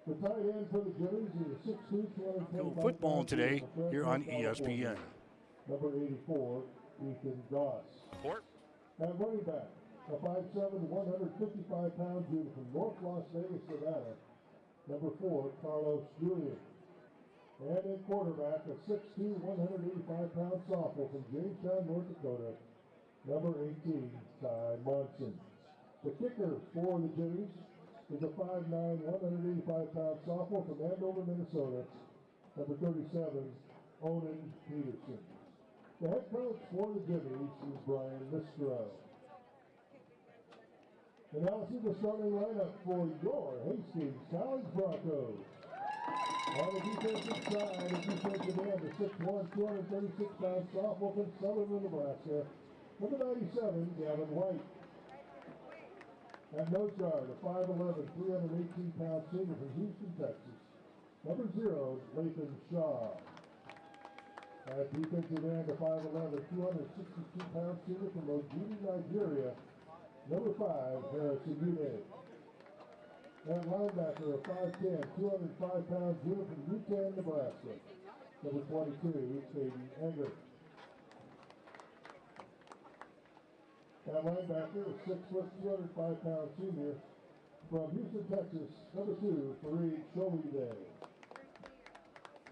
The tight end for the Jimmies is a 6'2", 225 football today here on ESPN. Number 84, Ethan Goss. Port. And running back, a 5'7", 155-pound junior from North Las Vegas, Nevada. Number 4, Carlos Julian. And in quarterback, a 6'2", 185-pound sophomore from Jamestown, North Dakota. Number 18, Ty Monson. The kicker for the Jimmies is a 5'9", 185-pound sophomore from Andover, Minnesota. Number 37, Onan Peterson. The head coach for the Jimmies is Brian Mistro. And now see the starting lineup for your Hastings College Broncos. On the defensive side, the defensive end, the 6'1", 236-pound sophomore from Sutherland, Nebraska. Number 97, Gavin White. At nose guard, a 5'11", 318-pound senior from Houston, Texas. Number 0, Lathan Shaw. At defensive end, a 5'11", 262-pound senior from Ojiri, Nigeria. Number 5, Harrison Uday. At linebacker, a 5'10", 205-pound junior from Newtown, Nebraska. Number 22, Caden Egger. At linebacker, a 6', 205-pound senior from Houston, Texas. Number 2, Fareed Sholide.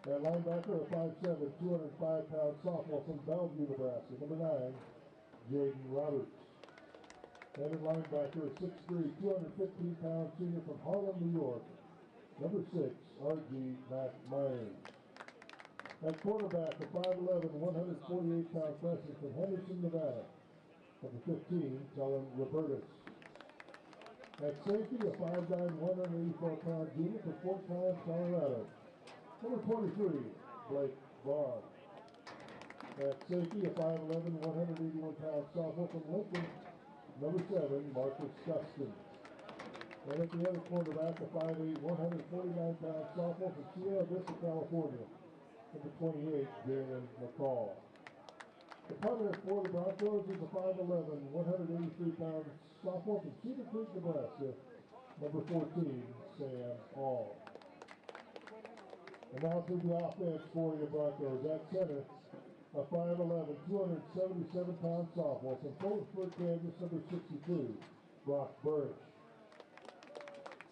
At linebacker, a 5'7", 205-pound sophomore from Bellevue, Nebraska. Number 9, Jaden Roberts. And at linebacker, a 6'3", 215-pound senior from Harlem, New York. Number 6, R.G. Mac Myers. At quarterback, a 5'11", 148-pound freshman from Henderson, Nevada. Number 15, Kellen Robertus. At safety, a 5'9", 184-pound junior from Fort Collins, Colorado. Number 23, Blake Vaughn. At safety, a 5'11", 181-pound sophomore from Lincoln. Number 7, Marcus Gustin. And at the other quarterback, a 5'8", 149-pound sophomore from Sierra Vista, California. Number 28, Jalen McCall. The punter for the Broncos is a 5'11", 183-pound sophomore from Cedar Creek, Nebraska. Number 14, Sam Hall. And now to the offense for your Broncos. At center, a 5'11", 277-pound sophomore from Phillipsburg, Kansas, number 62, Brock Burrish.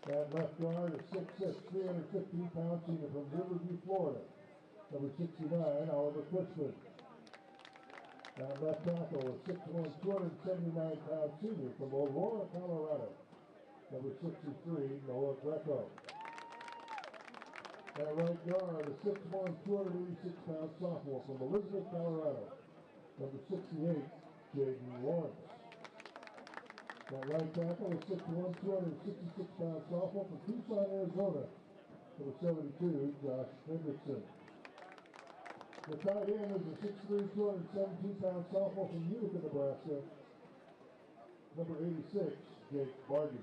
At left guard, a 6'6", 315-pound senior from Riverview, Florida, number 69, Oliver Cushman. At left tackle, a 6'1", 279-pound senior from Aurora, Colorado, number 63, Noah Greco. At right guard, a 6'1", 286-pound sophomore from Elizabeth, Colorado, number 68, Jaden Lawrence. At right tackle, a 6'1", 266-pound sophomore from Tucson, Arizona, number 72, Josh Hendrickson. The tight end is a 6'3", 217-pound sophomore from Utica, Nebraska, number 86, Jake Bargy.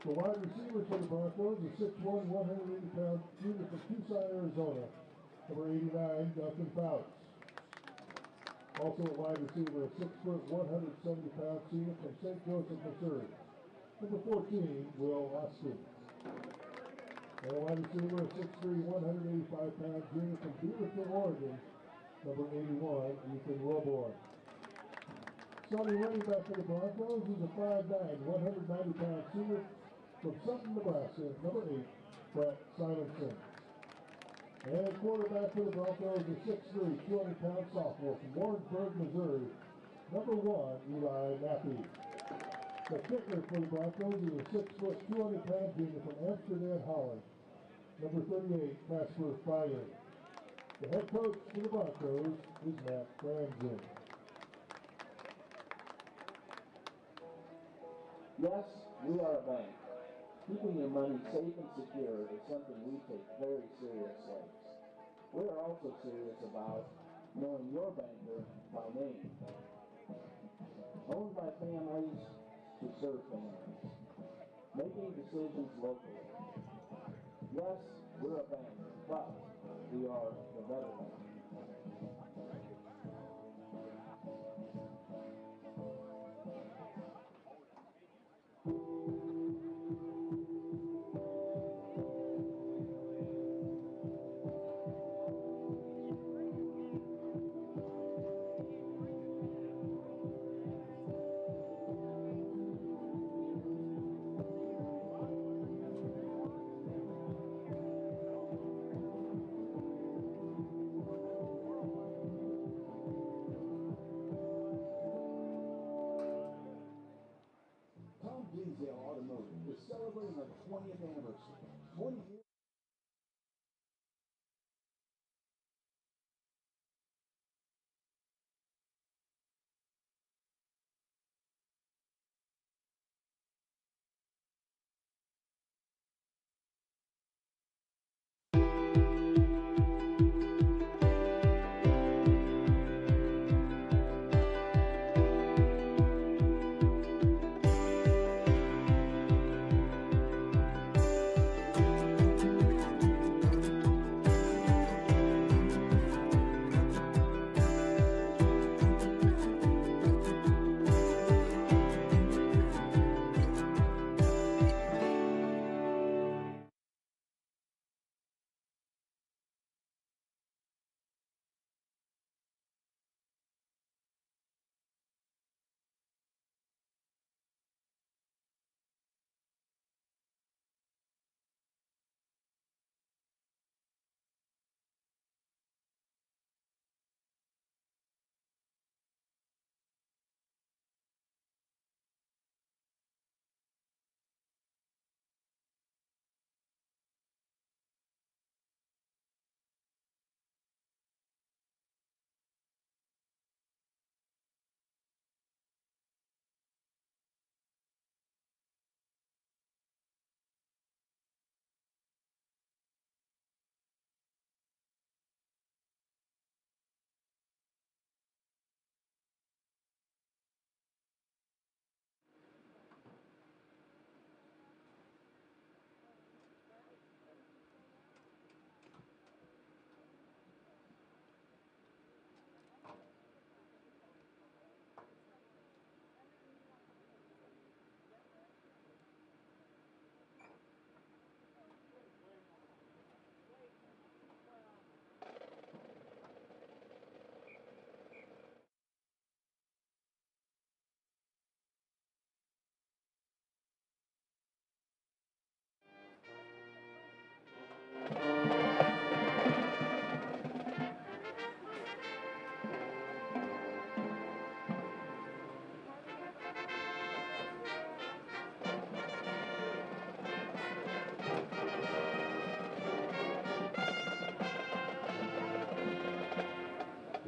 The wide receiver for the Broncos is 6'1", 180-pound junior from Tucson, Arizona, number 89, Duncan Fouts. Also a wide receiver, a 6', 170-pound senior from St. Joseph, Missouri, number 14, Will Austin. And a wide receiver, a 6'3", 185-pound junior from Beaverton, Oregon, number 81, Ethan Wilborn. Starting running back for the Broncos is a 5'9", 190-pound senior from Sutton, Nebraska, number 8, Brett Simonson. And quarterback for the Broncos is 6'3", 200-pound sophomore from Warrensburg, Missouri, number 1, Eli Mappy. The kicker for the Broncos is a 6', 200-pound junior from Amsterdam, Holland, number 38, Casper Fire. The head coach for the Broncos is Matt Franzen. Yes, we are a bank. Keeping your money safe and secure is something we take very seriously. We are also serious about knowing your banker by name. Owned by families to serve families. Making decisions locally. Yes, we're a bank, but we are the better bank. 20th anniversary. 20 years.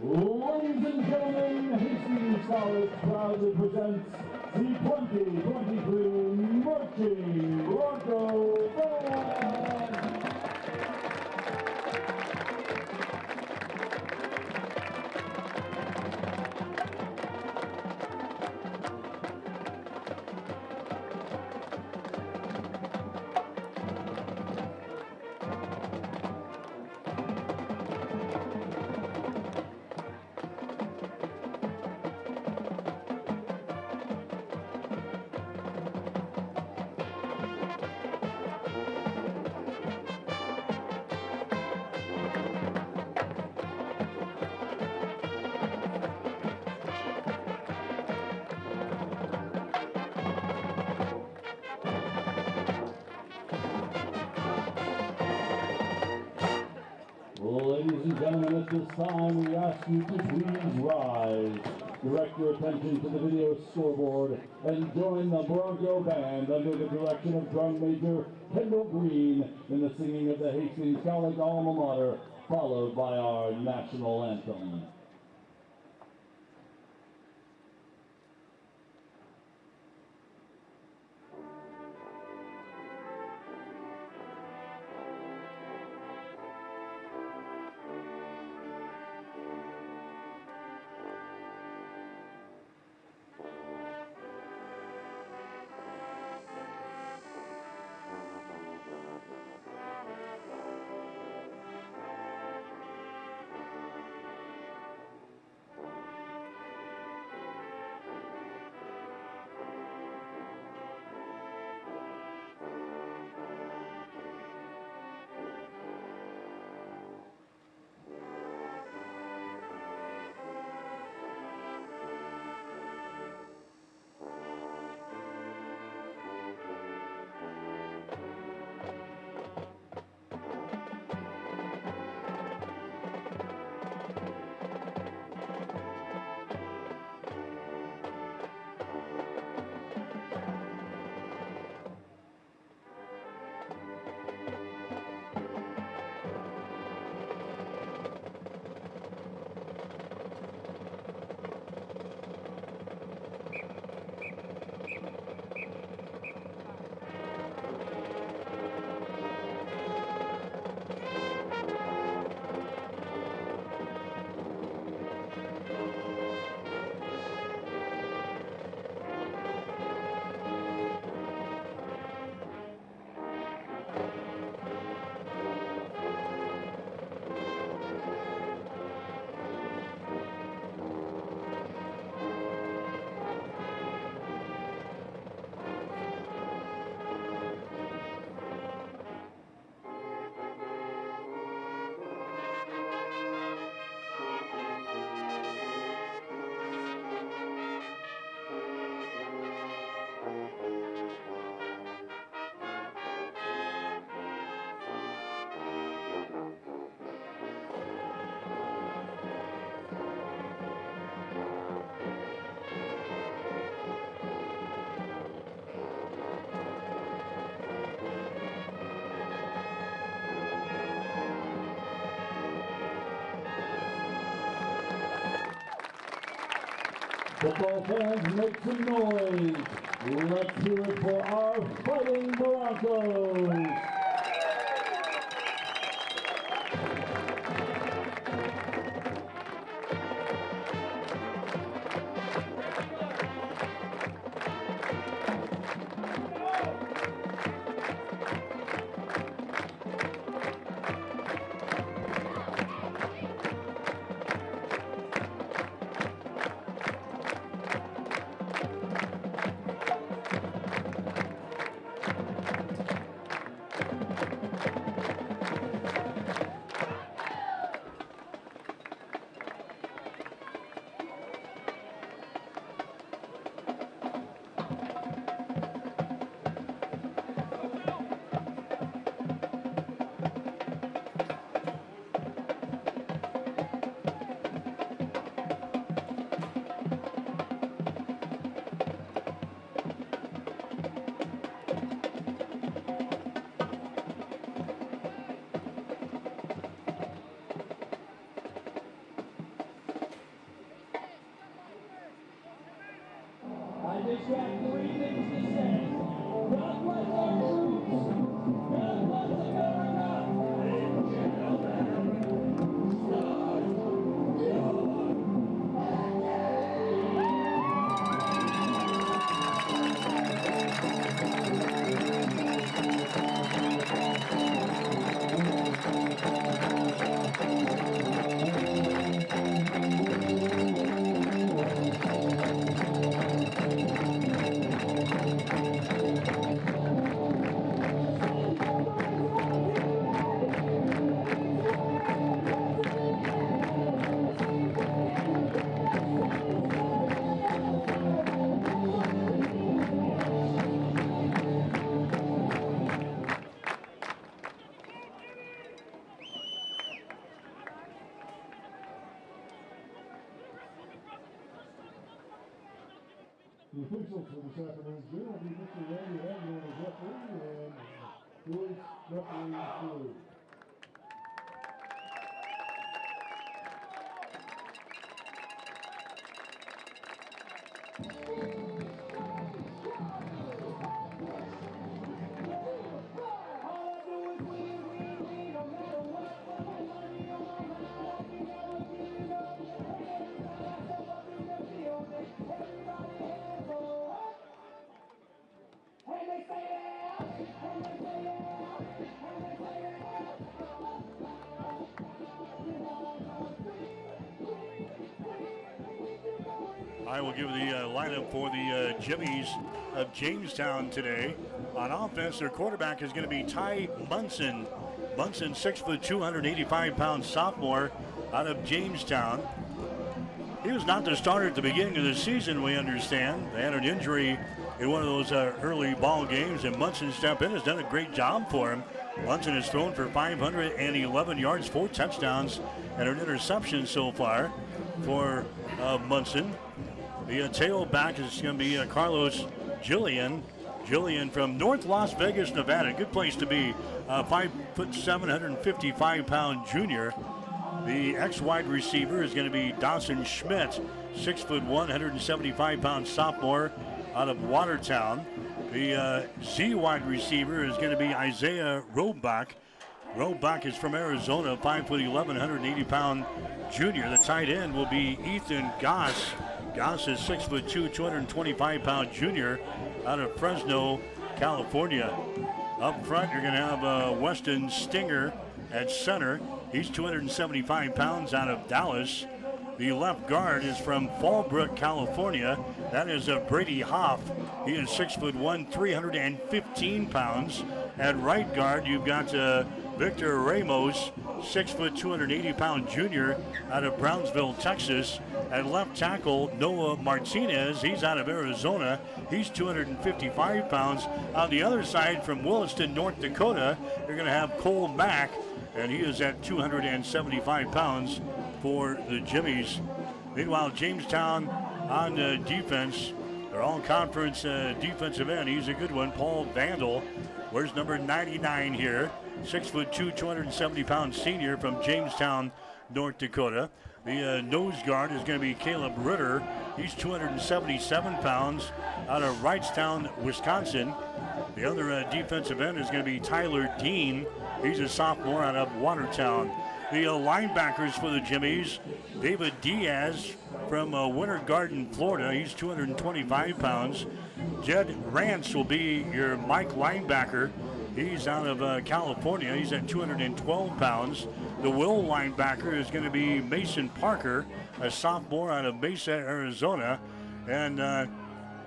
Ladies and gentlemen, Hastings College proudly presents the 2023 Marching Bronco Band. Ladies and gentlemen, at this time we ask you to please rise, direct your attention to the video scoreboard, and join the Bronco Band under the direction of Drum Major Kendall Green in the singing of the Hastings College alma mater, followed by our national anthem. Football fans, make some noise. Let's hear it for our Fighting Broncos. I just got 3 things to say. God bless our troops. God bless America. And The officials for this afternoon's game will be Mr. Randy Agnew as referee and Joyce referee crew. I will give the lineup for the Jimmies of Jamestown today. On offense, their quarterback is going to be Ty Munson. Munson, 6 foot, 285-pound sophomore out of Jamestown. He was not the starter at the beginning of the season, we understand. They had an injury in one of those early ball games, and Munson stepped in, has done a great job for him. Munson has thrown for 511 yards, 4 touchdowns, and an interception so far for Munson. The tailback is going to be Carlos Jillian. Jillian from North Las Vegas, Nevada. Good place to be. 5 foot, 755-pound junior. The ex-wide receiver is going to be Dawson Schmidt, 6 foot, 175-pound sophomore out of Watertown. The Z wide receiver is going to be Isaiah Robach. Robach is from Arizona, 5 foot, 180-pound junior. The tight end will be Ethan Goss. Goss is 6 foot 2, 225-pound junior out of Fresno, California. Up front, you're going to have Weston Stinger at center. He's 275 pounds out of Dallas. The left guard is from Fallbrook, California. That is Brady Hoff. He is 6 foot 1, 315 pounds. At right guard, you've got Victor Ramos, 6 foot 280-pound junior out of Brownsville, Texas. At left tackle, Noah Martinez. He's out of Arizona. He's 255 pounds. On the other side, from Williston, North Dakota, you're going to have Cole Mack, and he is at 275 pounds for the Jimmies. Meanwhile, Jamestown on defense, their all-conference defensive end. He's a good one. Paul Vandal. Where's number 99 here? 6 foot 2, 270-pound senior from Jamestown, North Dakota. The nose guard is going to be Caleb Ritter. He's 277 pounds out of Wrightstown, Wisconsin. The other defensive end is going to be Tyler Dean. He's a sophomore out of Watertown. The linebackers for the Jimmies, David Diaz from Winter Garden, Florida. He's 225 pounds. Jed Rance will be your Mike linebacker. He's out of California. He's at 212 pounds. The will linebacker is going to be Mason Parker, a sophomore out of Mesa, Arizona. And then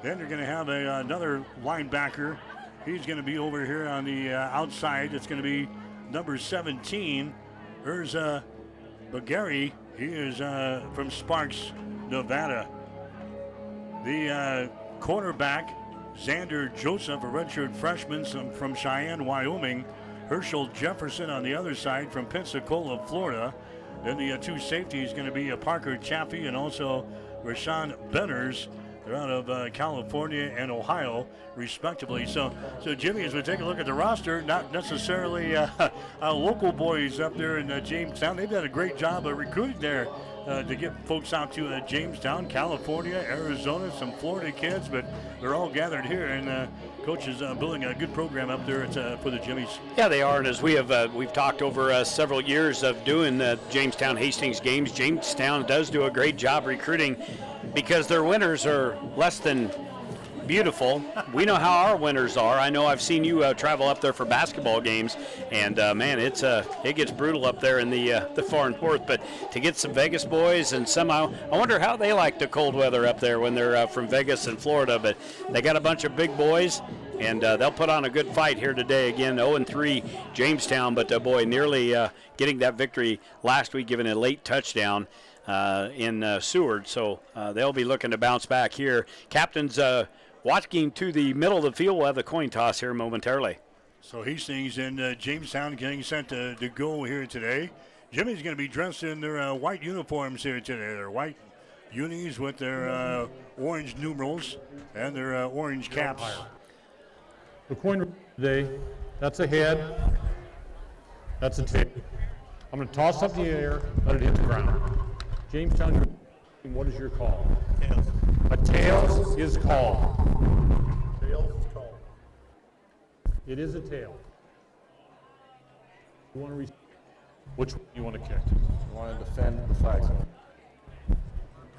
they're going to have another linebacker. He's going to be over here on the outside. It's going to be number 17. There's Bagari. He is from Sparks, Nevada. The cornerback, Xander Joseph, a redshirt freshman from Cheyenne, Wyoming. Herschel Jefferson on the other side from Pensacola, Florida. Then the two safeties going to be Parker Chaffee and also Rashawn Benners. They're out of California and Ohio, respectively. So Jimmy, as we take a look at the roster, not necessarily local boys up there in Jamestown. They've done a great job of recruiting there to get folks out to Jamestown, California, Arizona, some Florida kids, but they're all gathered here, and Coach is building a good program up there for the Jimmies. Yeah, they are, and as we've talked over several years of doing the Jamestown Hastings games, Jamestown does do a great job recruiting because their winters are less than beautiful. We know how our winters are. I know I've seen you travel up there for basketball games, and man, it gets brutal up there in the far north. But to get some Vegas boys, and somehow I wonder how they like the cold weather up there when they're from Vegas and Florida. But they got a bunch of big boys, and they'll put on a good fight here today. Again, 0-3 Jamestown, but boy, nearly getting that victory last week, giving a late touchdown in Seward. So they'll be looking to bounce back here. Captain's walking to the middle of the field. We'll have the coin toss here momentarily. So Hastings and Jamestown getting sent to go here today. Jimmy's going to be dressed in their white uniforms here today. Their white unis with their orange numerals and their orange caps. The coin today, that's a head, that's a tail. I'm going to toss up the air, let it hit the ground. Jamestown, what is your call? Tails. A tails is called. Tails is called. It is a tail. You want to which one you want to kick? You want to defend the flag zone.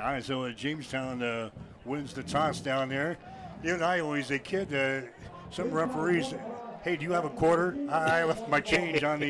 All right, so Jamestown wins the toss down there. You and I always, a kid, some referees, hey, do you have a quarter? I left my change on the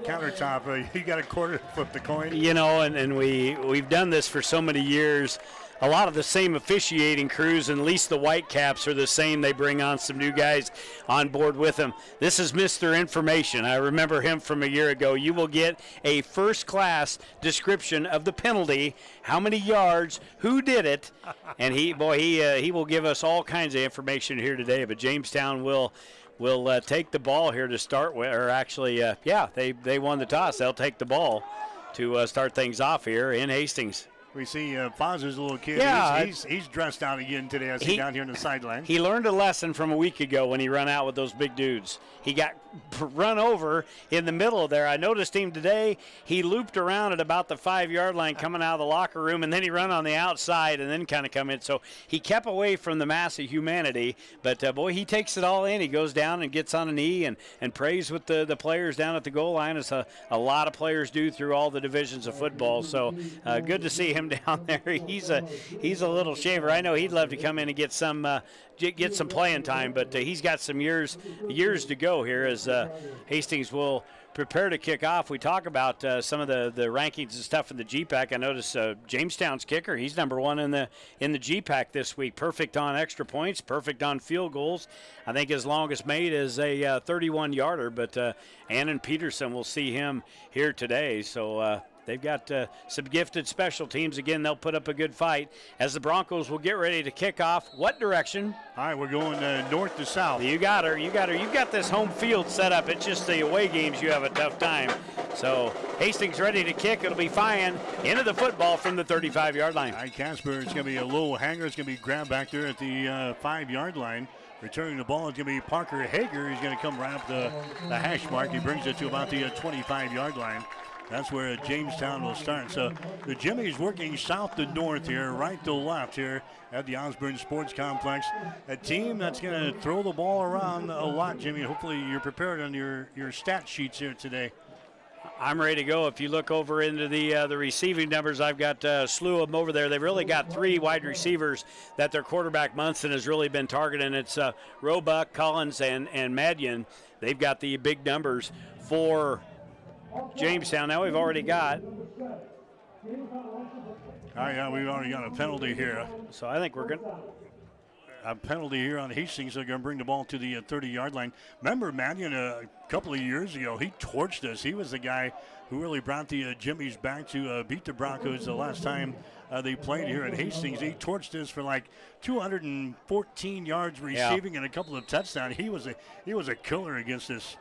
countertop. You got a quarter to flip the coin? You know, and we've done this for so many years. A lot of the same officiating crews, and at least the Whitecaps are the same. They bring on some new guys on board with them. This is Mr. Information. I remember him from a year ago. You will get a first-class description of the penalty, how many yards, who did it, and he will give us all kinds of information here today. But Jamestown will take the ball here to start with, or actually, they won the toss. They'll take the ball to start things off here in Hastings. We see Fonz's little kid. Yeah, he's dressed out again today. I see down here on the sideline. He learned a lesson from a week ago when he ran out with those big dudes. He got run over in the middle there. I noticed him today. He looped around at about the 5-yard line coming out of the locker room, and then he ran on the outside and then kind of come in. So he kept away from the mass of humanity. But, boy, he takes it all in. He goes down and gets on a knee and prays with the players down at the goal line, as a lot of players do through all the divisions of football. So good to see him down there. He's a little shaver. I know he'd love to come in and get some playing time, but he's got some years to go here as Hastings will prepare to kick off. We talk about some of the rankings and stuff in the GPAC. I noticed Jamestown's kicker, he's number 1 in the GPAC this week. Perfect on extra points, perfect on field goals. I think his longest made is a 31-yarder, but Annan Peterson will see him here today. So they've got some gifted special teams. Again, they'll put up a good fight as the Broncos will get ready to kick off. What direction? All right, we're going north to south. You got her. You've got this home field set up. It's just the away games you have a tough time. So Hastings ready to kick. It'll be fine into the football from the 35-yard line. All right, Casper, it's going to be a low hanger. It's going to be grabbed back there at the 5-yard line. Returning the ball is going to be Parker Hager. He's going to come right up the hash mark. He brings it to about the 25-yard line. That's where Jamestown will start. So the Jimmy's working south to north here, right to left here at the Osborne Sports Complex. A team that's going to throw the ball around a lot, Jimmy. Hopefully you're prepared on your stat sheets here today. I'm ready to go. If you look over into the receiving numbers, I've got a slew of them over there. They've really got 3 wide receivers that their quarterback Munson has really been targeting. It's Roebuck, Collins, and Madian. They've got the big numbers for Jamestown. Now we've already got. Yeah, we've already got a penalty here. So I think we're going to. A penalty here on Hastings. They're going to bring the ball to the 30-yard line. Remember, Mannion, a couple of years ago, he torched us. He was the guy who really brought the Jimmies back to beat the Broncos the last time they played here at Hastings. He torched us for like 214 yards receiving and a couple of touchdowns. He was a killer against us.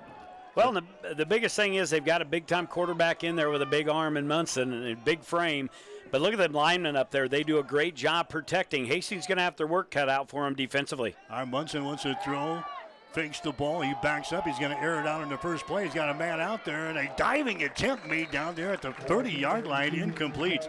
Well, the biggest thing is they've got a big-time quarterback in there with a big arm in Munson and a big frame. But look at the linemen up there. They do a great job protecting. Hastings going to have their work cut out for him defensively. All right, Munson wants to throw, fakes the ball. He backs up. He's going to air it out in the first play. He's got a man out there, and a diving attempt made down there at the 30-yard line, incomplete.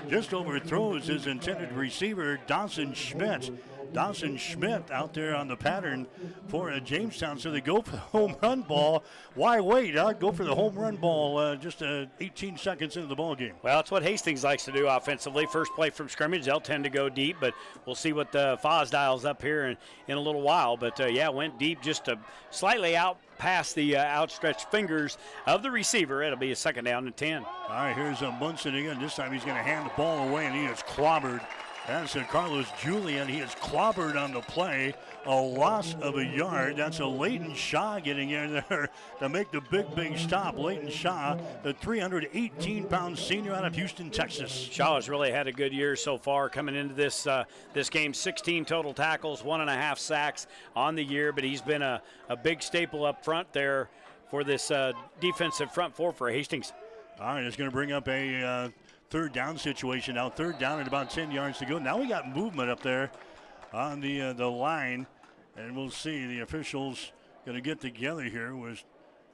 Just overthrows his intended receiver, Dawson Schmidt. Dawson Schmidt out there on the pattern for Jamestown. So they go for the home run ball. Why wait? Go for the home run ball just 18 seconds into the ball game. Well, that's what Hastings likes to do offensively. First play from scrimmage, they'll tend to go deep, but we'll see what Foz dials up here in a little while. But, went deep just slightly out past the outstretched fingers of the receiver. It'll be a second down and 10. All right, here's Munson again. This time he's going to hand the ball away, and he is clobbered. That's Carlos Julian. He is clobbered on the play. A loss of a yard. That's a Leighton Shaw getting in there to make the big stop. Leighton Shaw, the 318-pound senior out of Houston, Texas. Shaw has really had a good year so far coming into this game. 16 total tackles, 1.5 sacks on the year, but he's been a big staple up front there for this defensive front four for Hastings. All right, it's going to bring up a third down situation now. Third down and about 10 yards to go. Now we got movement up there on the line, and we'll see. The officials going to get together here. Was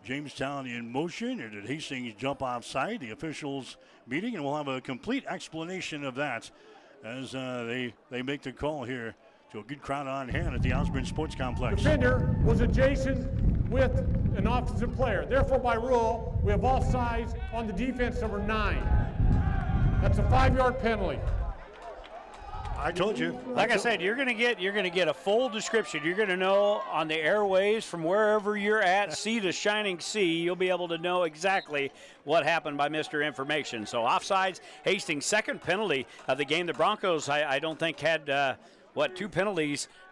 Jamestown in motion, or did Hastings jump offside? The officials meeting, and we'll have a complete explanation of that as they make the call here to a good crowd on hand at the Osborne Sports Complex. Defender was adjacent with an offensive player. Therefore, by rule, we have offsides on the defense, number 9. That's a 5-yard penalty. I told you. Like I said, you're going to get a full description. You're going to know on the airways from wherever you're at, sea to shining sea, you'll be able to know exactly what happened by Mr. Information. So offsides, Hastings' second penalty of the game. The Broncos, I don't think had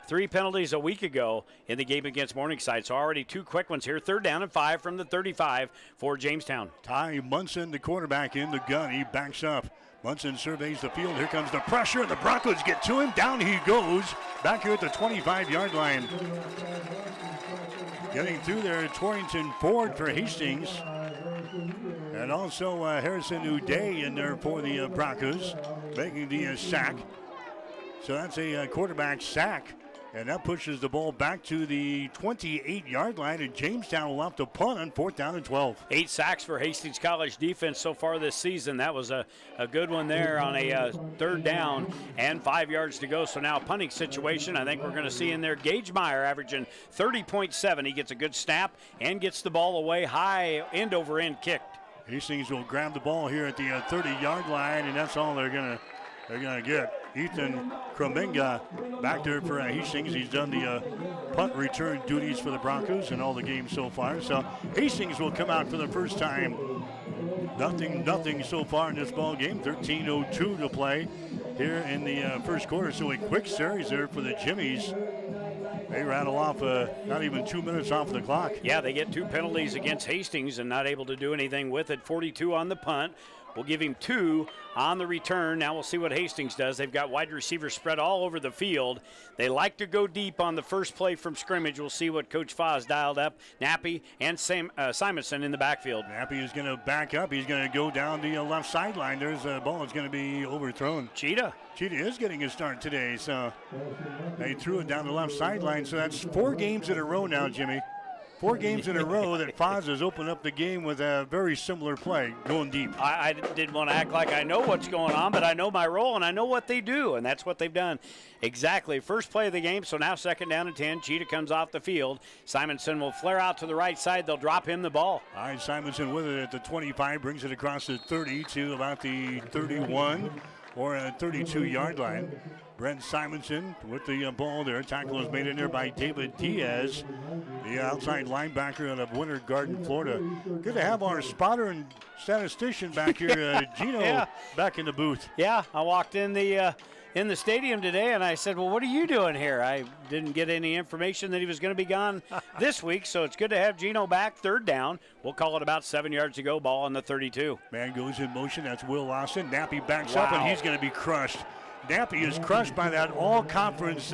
3 penalties a week ago in the game against Morningside. So already 2 quick ones here. 3rd down and 5 from the 35 for Jamestown. Ty Munson, the quarterback, in the gun. He backs up. Munson surveys the field. Here comes the pressure, and the Broncos get to him. Down he goes. Back here at the 25-yard line. Getting through there, Torrington Ford for Hastings. And also Harrison Uday in there for the Broncos, making the sack. So that's a quarterback sack. And that pushes the ball back to the 28-yard line, and Jamestown will have to punt on 4th down and 12. 8 sacks for Hastings College defense so far this season. That was a good one there on a 3rd down and 5 yards to go. So now punting situation. I think we're going to see in there Gage Meyer averaging 30.7. He gets a good snap and gets the ball away high, end over end kicked. Hastings will grab the ball here at the 30-yard line, and that's all they're gonna get. Ethan Krominga back there for Hastings. He's done the punt return duties for the Broncos in all the games so far. So Hastings will come out for the first time. Nothing so far in this ball game. 13:02 to play here in the first quarter. So a quick series there for the Jimmies. They rattle off not even 2 minutes off the clock. Yeah, they get 2 penalties against Hastings and not able to do anything with it. 42 on the punt. We'll give him 2 on the return. Now we'll see what Hastings does. They've got wide receivers spread all over the field. They like to go deep on the first play from scrimmage. We'll see what Coach Foz dialed up. Nappy and Simonson in the backfield. Nappy is going to back up. He's going to go down the left sideline. There's a ball that's going to be overthrown. Cheetah is getting a start today. So they threw it down the left sideline. So that's 4 games in a row now, Jimmy. 4 games in a row that Foz has opened up the game with a very similar play, going deep. I didn't want to act like I know what's going on, but I know my role and I know what they do, and that's what they've done. Exactly. First play of the game, so now 2nd down and 10. Cheetah comes off the field. Simonson will flare out to the right side. They'll drop him the ball. All right, Simonson with it at the 25, brings it across the 30 to about the 31 or a 32-yard line. Brent Simonson with the ball there. Tackle is made in there by David Diaz, the outside linebacker out of Winter Garden, Florida. Good to have our spotter and statistician back here, Gino, back in the booth. Yeah, I walked in the stadium today, and I said, well, what are you doing here? I didn't get any information that he was going to be gone this week, so it's good to have Gino back. 3rd down. We'll call it about 7 yards to go. Ball on the 32. Man goes in motion. That's Will Lawson. Nappy backs up, and he's going to be crushed. Nappy is crushed by that all-conference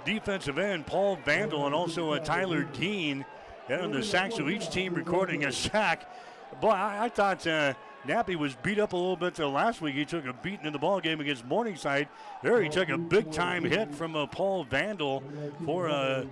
defensive end, Paul Vandal, and also Tyler Dean. And on the sacks, so each team recording a sack. Boy, I thought Nappy was beat up a little bit last week. He took a beating in the ball game against Morningside. There he took a big-time hit from Paul Vandal for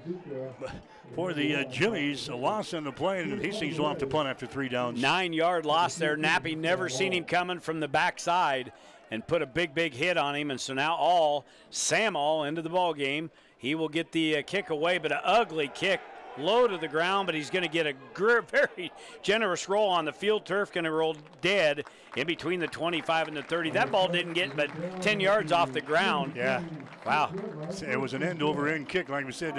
the Jimmies. A loss on the play, and Hastings will have to punt after 3 downs. 9-yard loss there. Nappy never seen him coming from the backside and put a big hit on him, and so now Sam into the ball game. He will get the kick away, but an ugly kick, low to the ground, but he's going to get a very generous roll on the field turf, going to roll dead in between the 25 and the 30. That ball didn't get but 10 yards off the ground. Yeah. Wow. It was an end-over-end kick, like we said,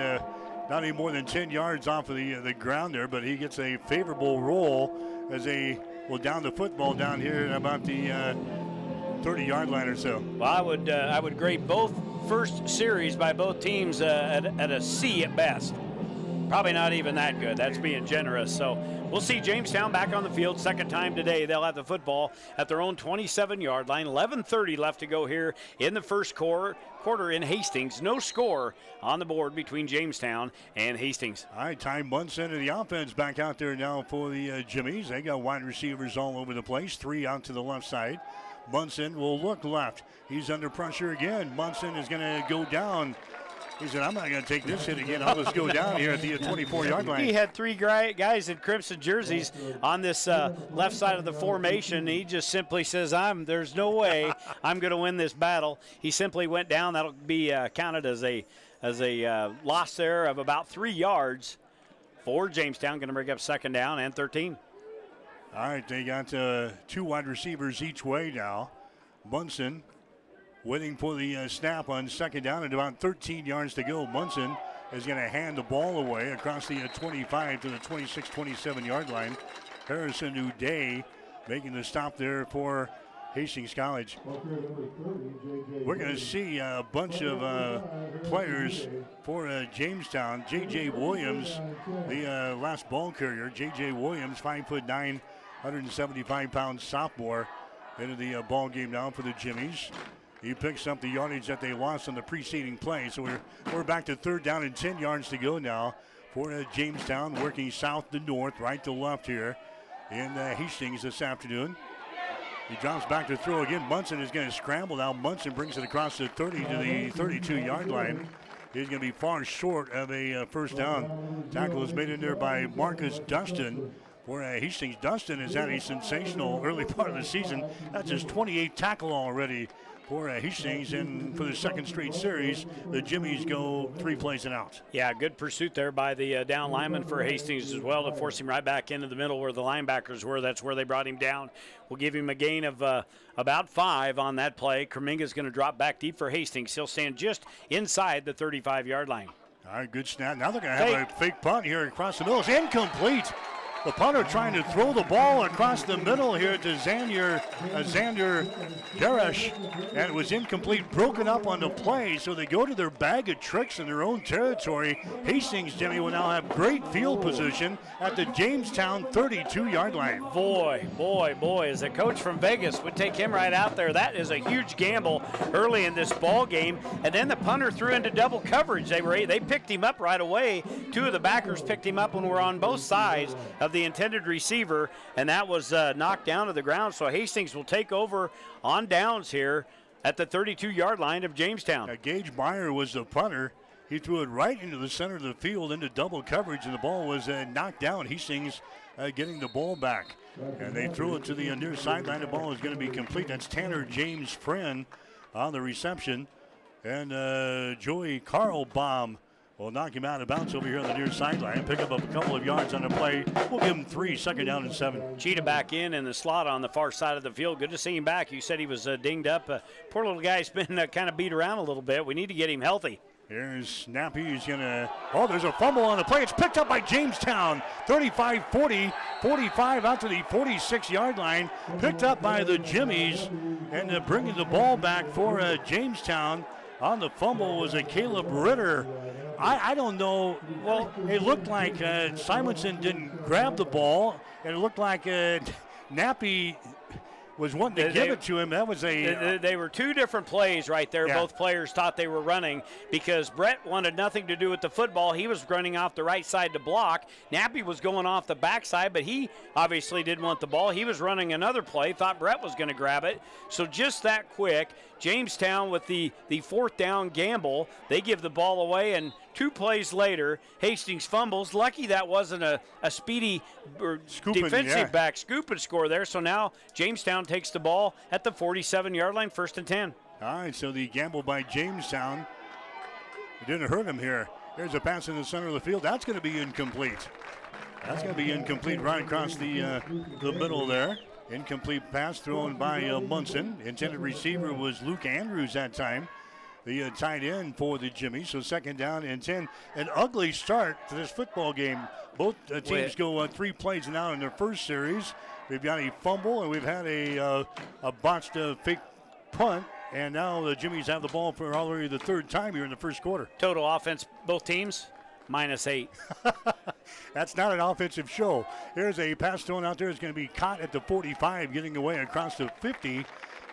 not any more than 10 yards off of the ground there, but he gets a favorable roll as they will down the football down here at about the 30-yard line or so. Well, I would grade both first series by both teams at a C at best. Probably not even that good. That's being generous. So we'll see Jamestown back on the field. 2nd time today. They'll have the football at their own 27-yard line. 11:30 left to go here in the first quarter in Hastings. No score on the board between Jamestown and Hastings. All right, Ty Munson of the offense back out there now for the Jimmies. They got wide receivers all over the place. 3 out to the left side. Munson will look left. He's under pressure again. Munson is going to go down. He said, I'm not going to take this hit again. I'll just go down here at the 24-yard line. He had 3 guys in crimson jerseys on this left side of the formation. He just simply says, there's no way I'm going to win this battle. He simply went down. That'll be counted as a loss there of about 3 yards for Jamestown. Going to bring up 2nd down and 13. All right, they got 2 wide receivers each way now. Munson waiting for the snap on 2nd down and about 13 yards to go. Munson is going to hand the ball away across the 25 to the 26, 27-yard line. Harrison Uday making the stop there for Hastings College. We're going to see a bunch of players for Jamestown. J.J. Williams, the last ball carrier. J.J. Williams, 5'9", 175-pound sophomore, into the ball game now for the Jimmies. He picks up the yardage that they lost on the preceding play. So we're back to 3rd down and 10 yards to go now for Jamestown, working south to north, right to left here in Hastings this afternoon. He drops back to throw again. Munson is going to scramble now. Munson brings it across the 30 to the 32-yard line. He's going to be far short of a first down. Tackle is made in there by Marcus Dustin. For Hastings, Dustin has had a sensational early part of the season. That's his 28th tackle already for Hastings, and for the 2nd straight series, the Jimmies go 3 plays and out. Yeah, good pursuit there by the down lineman for Hastings as well to force him right back into the middle where the linebackers were. That's where they brought him down. We'll give him a gain of about 5 on that play. Kerminga's going to drop back deep for Hastings. He'll stand just inside the 35-yard line. All right, good snap. Now they're going to have a fake punt here across the middle. It's incomplete. The punter trying to throw the ball across the middle here to Xander Darash, and it was incomplete, broken up on the play, so they go to their bag of tricks in their own territory. Hastings, Jimmy, will now have great field position at the Jamestown 32-yard line. Boy, as a coach from Vegas would take him right out there. That is a huge gamble early in this ball game, and then the punter threw into double coverage. They picked him up right away. 2 of the backers picked him up when we're on both sides of the intended receiver, and that was knocked down to the ground. So Hastings will take over on downs here at the 32-yard line of Jamestown. Gage Meyer was the punter. He threw it right into the center of the field into double coverage, and the ball was knocked down. Hastings getting the ball back. And they threw it to the near sideline. The ball is going to be complete. That's Tanner James Friend on the reception. And Joey Carlbaum will knock him out of bounds over here on the near sideline. Pick up a couple of yards on the play. We'll give him 3, 2nd down and 7. Cheetah back in the slot on the far side of the field. Good to see him back. You said he was dinged up. Poor little guy's been kind of beat around a little bit. We need to get him healthy. Here's Snappy. He's going to, there's a fumble on the play. It's picked up by Jamestown. 35-40, 45 out to the 46-yard line. Picked up by the Jimmies, and bringing the ball back for Jamestown. On the fumble was a Caleb Ritter. I don't know. Well, it looked like Simonson didn't grab the ball, and it looked like Nappy was wanting to give it to him. That was they were two different plays right there. Yeah. Both players thought they were running because Brett wanted nothing to do with the football. He was running off the right side to block. Nappy was going off the backside, but he obviously didn't want the ball. He was running another play, thought Brett was going to grab it. So just that quick, Jamestown with the 4th down gamble, they give the ball away, and 2 plays later, Hastings fumbles. Lucky that wasn't a speedy defensive back scoop and score there. So now Jamestown takes the ball at the 47-yard line, 1st and 10. All right, so the gamble by Jamestown, it didn't hurt him here. There's a pass in the center of the field. That's going to be incomplete. That's going to be incomplete right across the middle there. Incomplete pass thrown by Munson. Intended receiver was Luke Andrews that time. The tight end for the Jimmies. So 2nd down and 10. An ugly start to this football game. Both teams go 3 plays now in their first series. We've got a fumble, and we've had a botched fake punt. And now the Jimmies have the ball for already the 3rd time here in the first quarter. Total offense, both teams, -8. That's not an offensive show. Here's a pass thrown out there. It's going to be caught at the 45, getting away across the 50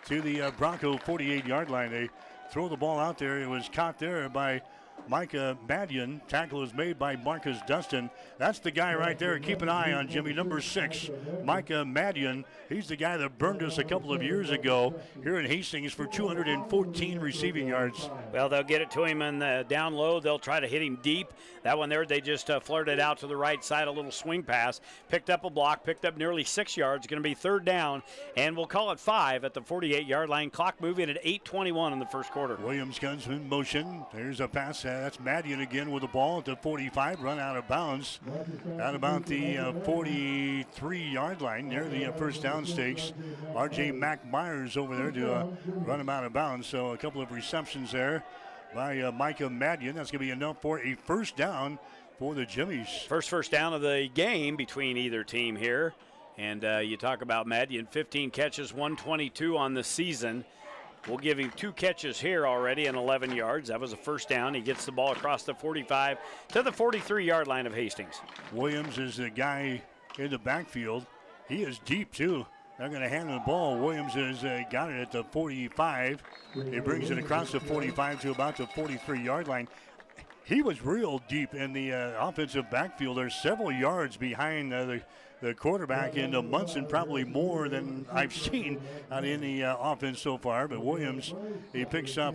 to the Bronco 48-yard line. They throw the ball out there. It was caught there by Micah Madian. Tackle is made by Marcus Dustin. That's the guy right there. Keep an eye on Jimmy, number 6, Micah Madian. He's the guy that burned us a couple of years ago here in Hastings for 214 receiving yards. Well, they'll get it to him in the down low. They'll try to hit him deep. That one there, they just flirted out to the right side, a little swing pass. Picked up a block, picked up nearly 6 yards. Going to be 3rd down, and we'll call it 5 at the 48-yard line. Clock moving at 8:21 in the first quarter. Williams comes in motion. There's a pass. That's Madian again with the ball at the 45. Run out of bounds at about the 43-yard line near the first down stakes. R.J. Mack Myers over there to run him out of bounds. So a couple of receptions there by Micah Madian. That's going to be enough for a 1st down for the Jimmies. First down of the game between either team here. And you talk about Madian, 15 catches, 122 on the season. We'll give him 2 catches here already and 11 yards. That was a 1st down. He gets the ball across the 45 to the 43-yard line of Hastings. Williams is the guy in the backfield. He is deep, too. They're going to hand the ball. Williams has got it at the 45. He brings it across the 45 to about the 43-yard line. He was real deep in the offensive backfield. There's several yards behind the quarterback, and Munson probably more than I've seen out in the offense so far. But Williams, he picks up,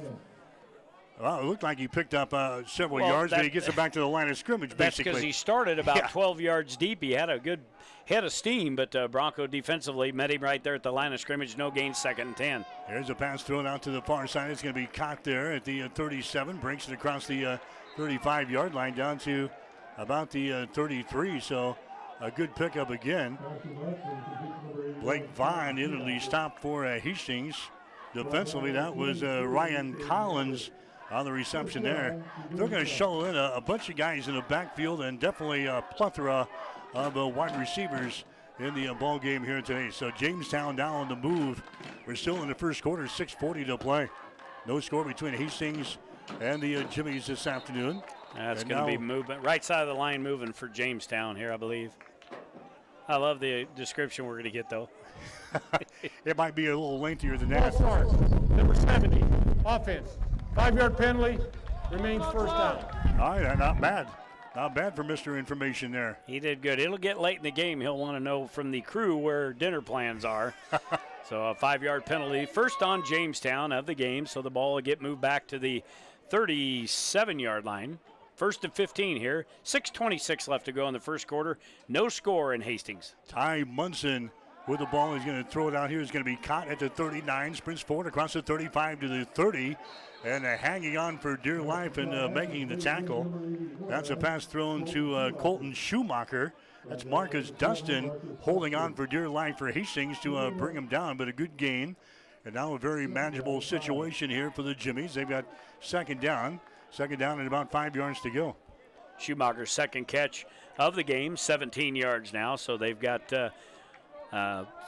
well, it looked like he picked up several yards, but he gets it back to the line of scrimmage, basically. That's because he started about 12 yards deep. He had a good head of steam, but Bronco defensively met him right there at the line of scrimmage. No gain, 2nd and 10. There's a pass thrown out to the far side. It's going to be caught there at the 37. Breaks it across the 35-yard line down to about the 33. So a good pickup again. Blake Vaughn into the stop for Hastings. Defensively, that was Ryan Collins on the reception there. They're going to show in a bunch of guys in the backfield and definitely a plethora of wide receivers in the ball game here today. So Jamestown now on the move. We're still in the first quarter, 6:40 to play. No score between Hastings and the Jimmies this afternoon. That's going to be movement. Right side of the line moving for Jamestown here, I believe. I love the description we're going to get, though. It might be a little lengthier than that. Number 70, offense. 5-yard penalty, remains 1st down. All right, not bad. Not bad for Mr. Information there. He did good. It'll get late in the game. He'll want to know from the crew where dinner plans are. So a 5-yard penalty. 1st on Jamestown of the game, so the ball will get moved back to the 37-yard line. First and 15 here. 6:26 left to go in the first quarter. No score in Hastings. Ty Munson with the ball. He's going to throw it out here. He's going to be caught at the 39. Sprints forward across the 35 to the 30. And hanging on for dear life and making the tackle. That's a pass thrown to Colton Schumacher. That's Marcus Dustin holding on for dear life for Hastings to bring him down, but a good gain. And now a very manageable situation here for the Jimmies. They've got second down. Second down and about 5 yards to go. Schumacher's second catch of the game, 17 yards now. So they've got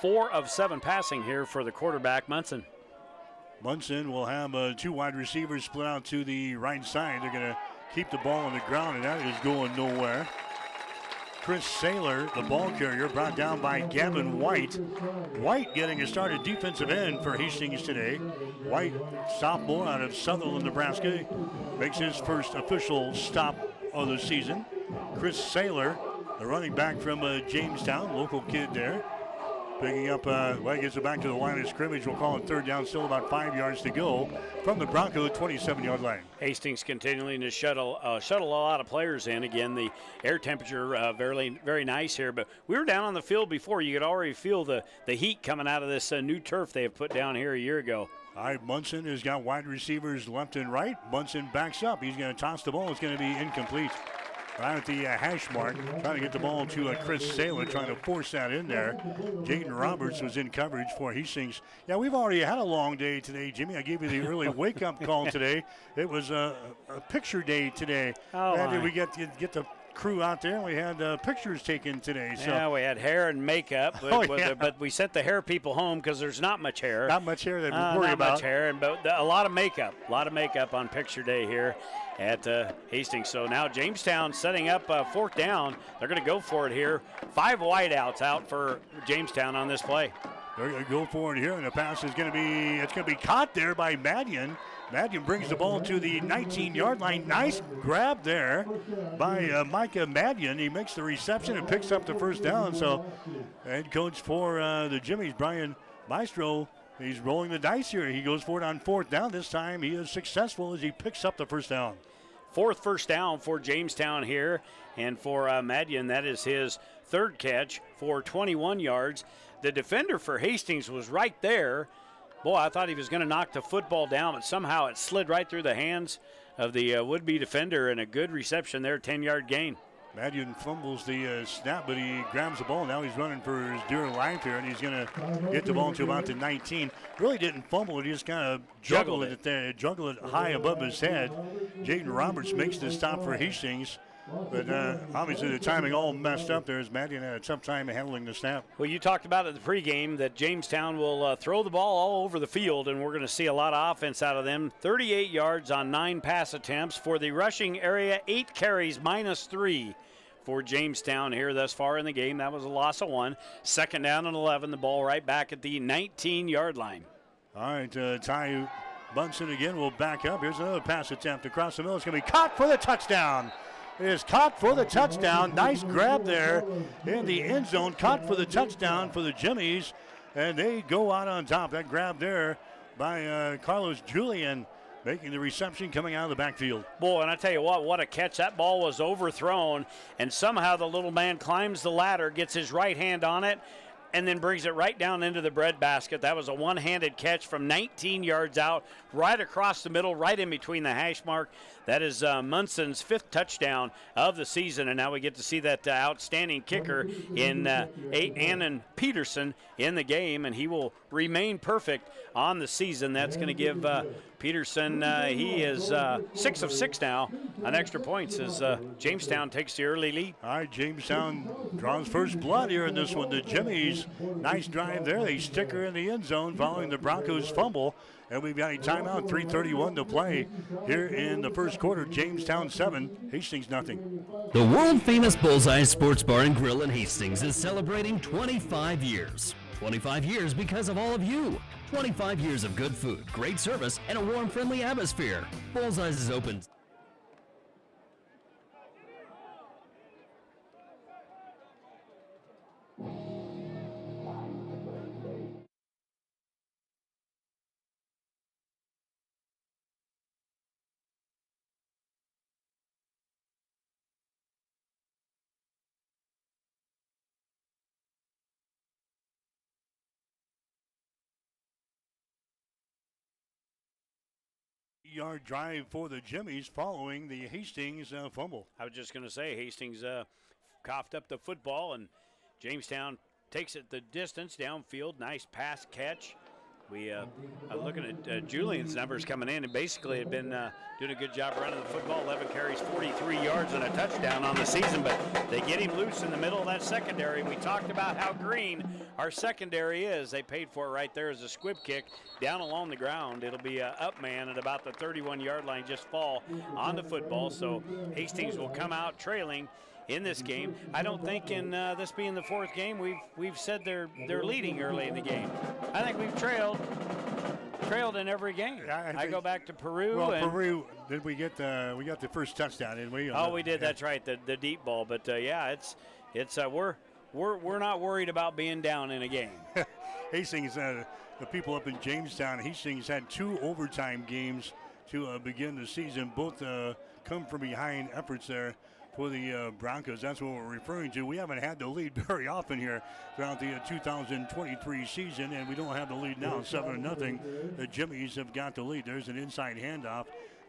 4 of 7 passing here for the quarterback, Munson. Munson will have 2 wide receivers split out to the right side. They're going to keep the ball on the ground, and that is going nowhere. Chris Saylor, the ball carrier, brought down by Gavin White. White getting a start at defensive end for Hastings today. White, sophomore out of Sutherland, Nebraska, makes his first official stop of the season. Chris Saylor, the running back from Jamestown, local kid there. Picking up, he gets it back to the line of scrimmage. We'll call it third down, still about 5 yards to go from the Bronco 27-yard line. Hastings continuing to shuttle a lot of players in. Again, the air temperature very, very nice here. But we were down on the field before. You could already feel the heat coming out of this new turf they have put down here a year ago. All right, Munson has got wide receivers left and right. Munson backs up. He's going to toss the ball. It's going to be incomplete. Right at the hash mark, trying to get the ball to Chris Saylor, trying to force that in there. Jaden Roberts was in coverage for Hastings. Yeah, we've already had a long day today, Jimmy. I gave you the early wake-up call today. It was a picture day today. Oh, we get the crew out there, and we had pictures taken today. So. Yeah, we had hair and makeup, but we sent the hair people home because there's not much hair. Not much hair that we worry about. Not much hair, but a lot of makeup. A lot of makeup on picture day here at Hastings. So now Jamestown setting up fourth down. They're going to go for it here. 5 wideouts out for Jamestown on this play. They're going to go for it here, and the pass is going to be caught there by Madian. Madian brings the ball to the 19-yard line. Nice grab there by Micah Madian. He makes the reception and picks up the first down. So head coach for the Jimmies, Brian Maestro, he's rolling the dice here. He goes for it on fourth down. This time he is successful as he picks up the first down. Fourth first down for Jamestown here. And for Madian, that is his third catch for 21 yards. The defender for Hastings was right there. Boy, I thought he was going to knock the football down, but somehow it slid right through the hands of the would-be defender, and a good reception there, 10-yard gain. Madian fumbles the snap, but he grabs the ball. Now he's running for his dear life here, and he's going to get the ball to about the 19. Really didn't fumble it. He just kind of juggled it high above his head. Jaden Roberts makes the stop for Hastings. But obviously the timing all messed up there as Madian had a tough time handling the snap. Well, you talked about at the pregame that Jamestown will throw the ball all over the field, and we're going to see a lot of offense out of them. 38 yards on 9 pass attempts for the rushing area, 8 carries, -3 for Jamestown here thus far in the game. That was a loss of 1. Second down and 11, the ball right back at the 19-yard line. All right, Ty Bunsen again will back up. Here's another pass attempt across the middle. It's going to be caught for the touchdown. It is caught for the touchdown. Nice grab there in the end zone. Caught for the touchdown for the Jimmies. And they go out on top. That grab there by Carlos Julian, making the reception coming out of the backfield. Boy, and I tell you what a catch. That ball was overthrown, and somehow the little man climbs the ladder, gets his right hand on it, and then brings it right down into the bread basket. That was a one-handed catch from 19 yards out, right across the middle, right in between the hash mark. That is Munson's 5th touchdown of the season, and now we get to see that outstanding kicker in Annan Peterson in the game, and he will remain perfect on the season. That's going to give Peterson, he is 6 of 6 now on extra points as Jamestown takes the early lead. All right, Jamestown draws first blood here in this one. The Jimmies, nice drive there. They stick her in the end zone following the Broncos fumble. And we've got a timeout, 3:31 to play here in the first quarter. Jamestown 7, Hastings nothing. The world-famous Bullseye Sports Bar and Grill in Hastings is celebrating 25 years. 25 years because of all of you. 25 years of good food, great service, and a warm, friendly atmosphere. Bullseye's is open 8-yard drive for the Jimmies following the Hastings fumble. I was just going to say, Hastings coughed up the football, and Jamestown takes it the distance downfield. Nice pass catch. I'm looking at Julian's numbers coming in, and basically had been doing a good job running the football. 11 carries, 43 yards, and a touchdown on the season, but they get him loose in the middle of that secondary. We talked about how green our secondary is. They paid for it right there as a squib kick down along the ground. It'll be an up man at about the 31-yard line, just fall on the football, so Hastings will come out trailing in this game. I don't think in this being the fourth game we've said they're leading early in the game. I think we've trailed in every game. Yeah, I go back to Peru. Well, Peru, did we got the first touchdown, didn't we? Oh, we did. Yeah. That's right, the deep ball. But yeah, it's we're not worried about being down in a game. Hastings, the people up in Jamestown, Hastings had 2 overtime games to begin the season. Both come from behind efforts there for the Broncos. That's what we're referring to. We haven't had the lead very often here throughout the 2023 season, and we don't have the lead now, 7-0. The Jimmies have got the lead. There's an inside handoff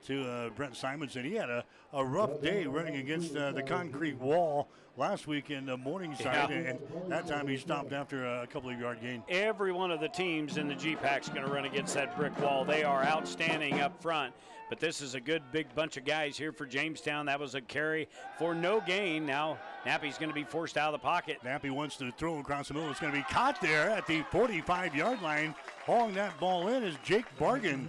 to Brent Simonson. He had a rough day running against the concrete wall last week in Morningside, and that time he stopped after a couple of yard gain. Every one of the teams in the G-Pack's going to run against that brick wall. They are outstanding up front, but this is a good big bunch of guys here for Jamestown. That was a carry for no gain. Now Nappy's going to be forced out of the pocket. Nappy wants to throw across the middle. It's going to be caught there at the 45-yard line. Hauling that ball in is Jake Bargan,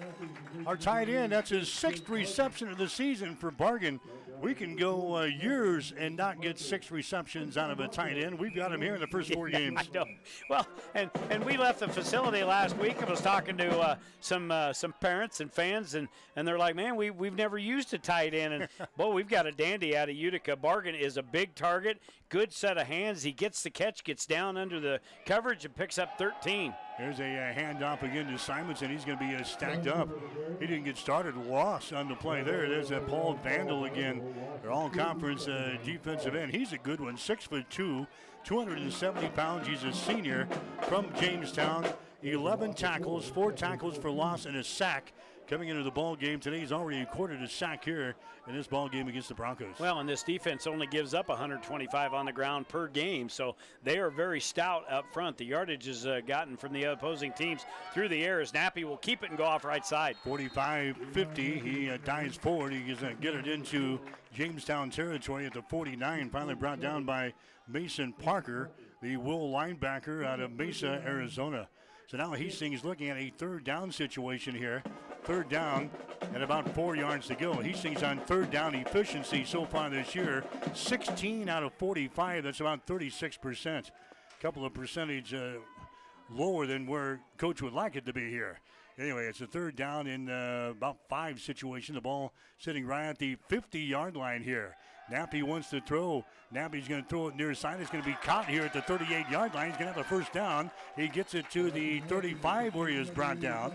our tight end. That's his 6th reception of the season for Bargan. We can go years and not get 6 receptions out of a tight end. We've got him here in the first 4 games. I know. Well, and we left the facility last week. I was talking to some parents and fans, and they're like, man, we've never used a tight end. And, boy, we've got a dandy out of Utica. Bargan is a big target, good set of hands. He gets the catch, gets down under the coverage, and picks up 13. There's a handoff again to Simonson. He's going to be stacked up. He didn't get started. Loss on the play there. There's a Paul Vandal again. Their all-conference defensive end. He's a good one. 6'2", 270 pounds. He's a senior from Jamestown. 11 tackles, 4 tackles for loss, and a sack. Coming into the ball game today, he's already recorded a sack here in this ball game against the Broncos. Well, and this defense only gives up 125 on the ground per game, so they are very stout up front. The yardage is gotten from the opposing teams through the air as Nappy will keep it and go off right side. 45-50, he dives forward. He's going to get it into Jamestown territory at the 49, finally brought down by Mason Parker, the Will linebacker out of Mesa, Arizona. So now Hastings looking at a 3rd down situation here. 3rd down and about 4 yards to go. Hastings on 3rd down efficiency so far this year, 16 out of 45. That's about 36%. A couple of percentage lower than where Coach would like it to be here. Anyway, it's a 3rd down in about 5 situation. The ball sitting right at the 50-yard line here. Nappy wants to throw. Nappy's going to throw it near side. It's going to be caught here at the 38-yard line. He's going to have a 1st down. He gets it to the 35 where he is brought down.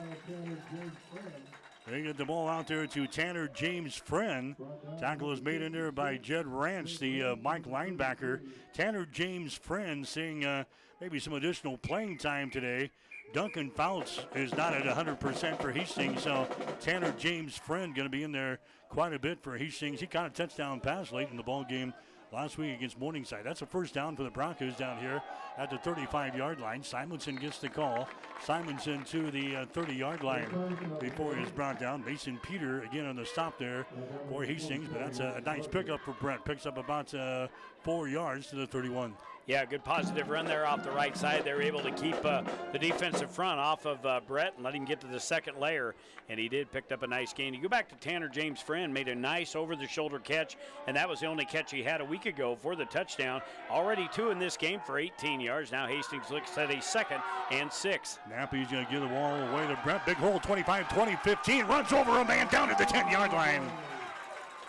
They get the ball out there to Tanner James Friend. Tackle is made in there by Jed Rance, the Mike linebacker. Tanner James Friend seeing maybe some additional playing time today. Duncan Fouts is not at 100% for Hastings, so Tanner James Friend going to be in there quite a bit for Hastings. He caught a touchdown pass late in the ball game last week against Morningside. That's a 1st down for the Broncos down here at the 35-yard line. Simonson gets the call. Simonson to the 30-yard line before he is brought down. Mason Peter again on the stop there for Hastings, but that's a nice pickup for Brett. Picks up about 4 yards to the 31. Yeah, good positive run there off the right side. They were able to keep the defensive front off of Brett and let him get to the 2nd layer, and he did pick up a nice gain. You go back to Tanner James Friend, made a nice over-the-shoulder catch, and that was the only catch he had a week ago for the touchdown. Already 2 in this game for 18 yards. Now Hastings looks at a 2nd and 6. Nappy's going to give the ball away to Brett. Big hole, 25, 20, 15. Runs over a man down at the 10-yard line.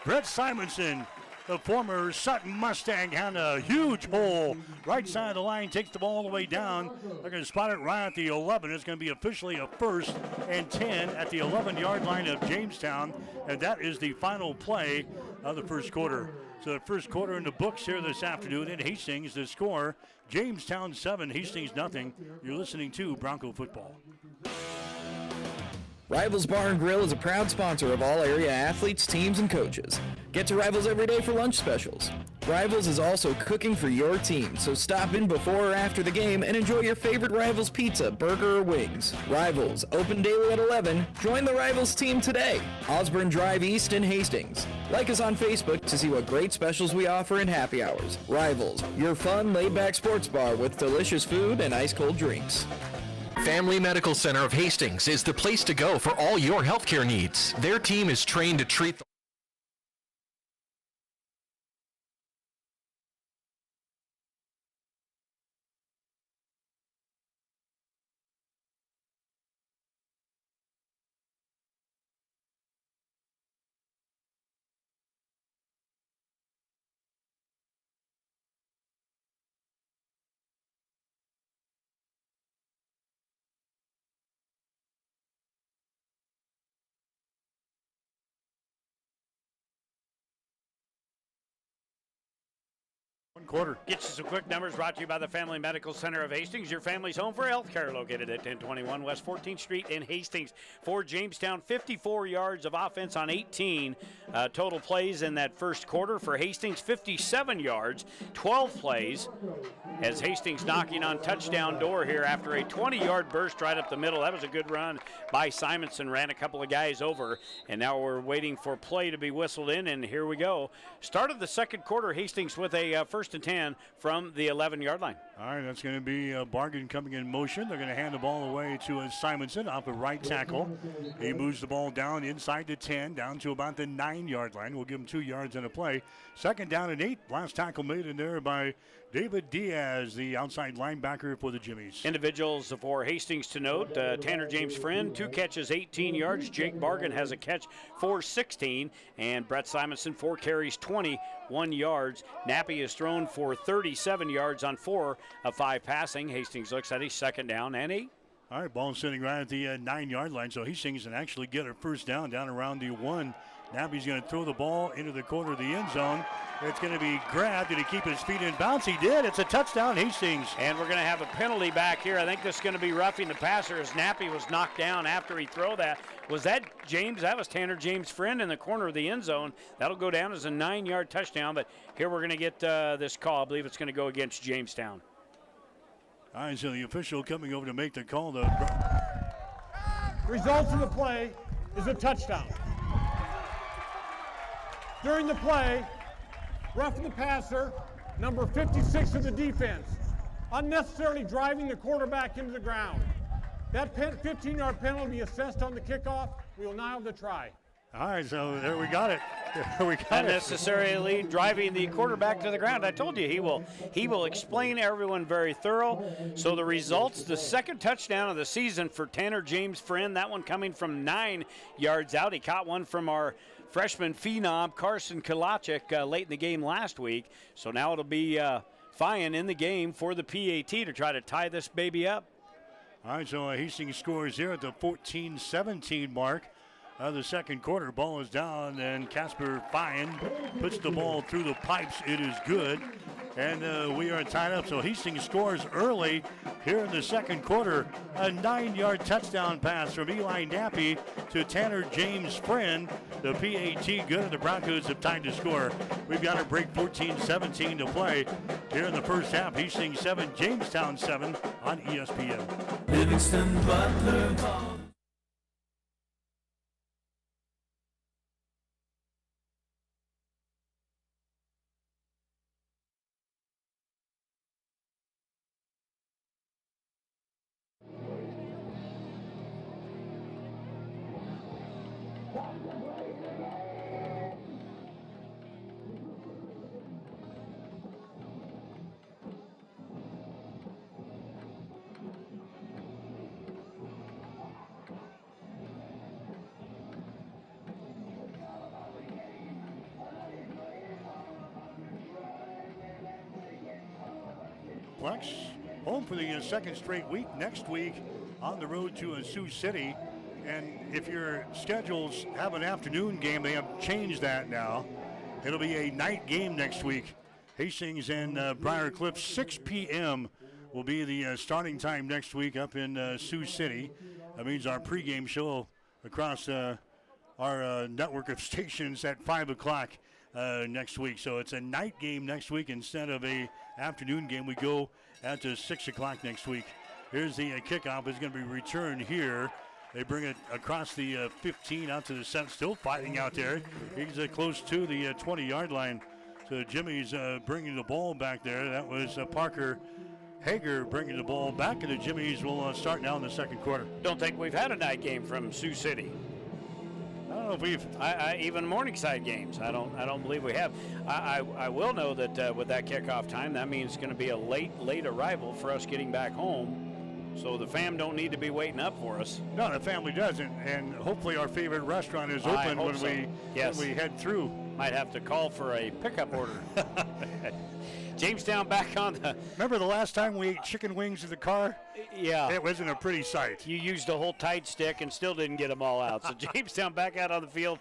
Brett Simonson, the former Sutton Mustang, had a huge hole right side of the line, takes the ball all the way down. They're going to spot it right at the 11. It's going to be officially a 1st and 10 at the 11-yard line of Jamestown, and that is the final play of the first quarter. So the first quarter in the books here this afternoon in Hastings. The score, Jamestown 7, Hastings nothing. You're listening to Bronco Football. Rivals Bar and Grill is a proud sponsor of all area athletes, teams, and coaches. Get to Rivals every day for lunch specials. Rivals is also cooking for your team, so stop in before or after the game and enjoy your favorite Rivals pizza, burger, or wings. Rivals, open daily at 11. Join the Rivals team today. Osborne Drive East in Hastings. Like us on Facebook to see what great specials we offer in happy hours. Rivals, your fun, laid-back sports bar with delicious food and ice-cold drinks. Family Medical Center of Hastings is the place to go for all your healthcare needs. Their team is trained to treat the quarter. Get you some quick numbers brought to you by the Family Medical Center of Hastings, your family's home for health care, located at 1021 West 14th Street in Hastings. For Jamestown, 54 yards of offense on 18 total plays in that first quarter. For Hastings, 57 yards, 12 plays, as Hastings knocking on touchdown door here after a 20-yard burst right up the middle. That was a good run by Simonson, ran a couple of guys over, and now we're waiting for play to be whistled in, and here we go. Start of the second quarter, Hastings with a first and 10 from the 11-yard line. All right, that's going to be a Bargain coming in motion. They're going to hand the ball away to Simonson off the right tackle. He moves the ball down inside the 10, down to about the 9-yard line. We'll give him 2 yards on a play. Second down and 8. Last tackle made in there by David Diaz, the outside linebacker for the Jimmies. Individuals for Hastings to note, Tanner James Friend, 2 catches, 18 yards. Jake Bargan has a catch for 16. And Brett Simonson, 4 carries, 21 yards. Nappy is thrown for 37 yards on 4 of 5 passing. Hastings looks at a second down and 8. All right, ball sitting right at the 9-yard line, so Hastings can actually get a first down around the 1. Nappy's going to throw the ball into the corner of the end zone. It's going to be grabbed. Did he keep his feet in bounds? He did. It's a touchdown, Hastings. And we're going to have a penalty back here. I think this is going to be roughing the passer as Nappy was knocked down after he threw that. Was that James? That was Tanner James' friend in the corner of the end zone. That'll go down as a 9-yard touchdown, but here we're going to get this call. I believe it's going to go against Jamestown. All right, so the official coming over to make the call. Results of the play is a touchdown. During the play, roughing the passer, number 56 of the defense, unnecessarily driving the quarterback into the ground. That 15-yard penalty will be assessed on the kickoff. We will now have the try. All right, so there we got it. Unnecessarily driving the quarterback to the ground. I told you he will explain everyone very thorough. So the results, the second touchdown of the season for Tanner James Friend, that one coming from 9 yards out. He caught one from our freshman phenom Carson Kalachik late in the game last week. So now it'll be Fyan in the game for the PAT to try to tie this baby up. All right, so Hastings scores here at the 14-17 mark. The second quarter, ball is down, and Casper Fyan puts the ball through the pipes. It is good, and we are tied up. So Hastings scores early here in the second quarter. A 9-yard touchdown pass from Eli Nappy to Tanner James Friend. The PAT good, and the Broncos have time to score. We've got to break 14-17 to play here in the first half. Hastings 7, Jamestown 7 on ESPN. Livingston, Butler, Plex, home for the second straight week. Next week on the road to Sioux City. And if your schedules have an afternoon game, they have changed that now. It'll be a night game next week. Hastings and Briar Cliff, 6 p.m. will be the starting time next week up in Sioux City. That means our pregame show across our network of stations at 5 o'clock next week. So it's a night game next week instead of a afternoon game. We go at 6 o'clock next week. Here's the kickoff. It's going to be returned here. They bring it across the 15 out to the 7. Still fighting out there. He's close to the 20-yard line. So Jimmy's bringing the ball back there. That was Parker Hager bringing the ball back, and the Jimmies will start now in the second quarter. Don't think we've had a night game from Sioux City. I don't know if we've even Morningside games. I don't believe we have. I will know that with that kickoff time, that means it's going to be a late arrival for us getting back home. So the fam don't need to be waiting up for us. No, the family doesn't, and hopefully our favorite restaurant is open when we head through. Might have to call for a pickup order. Jamestown back on the... Remember the last time we ate chicken wings in the car? Yeah. It wasn't a pretty sight. You used a whole tight stick and still didn't get them all out. So Jamestown back out on the field.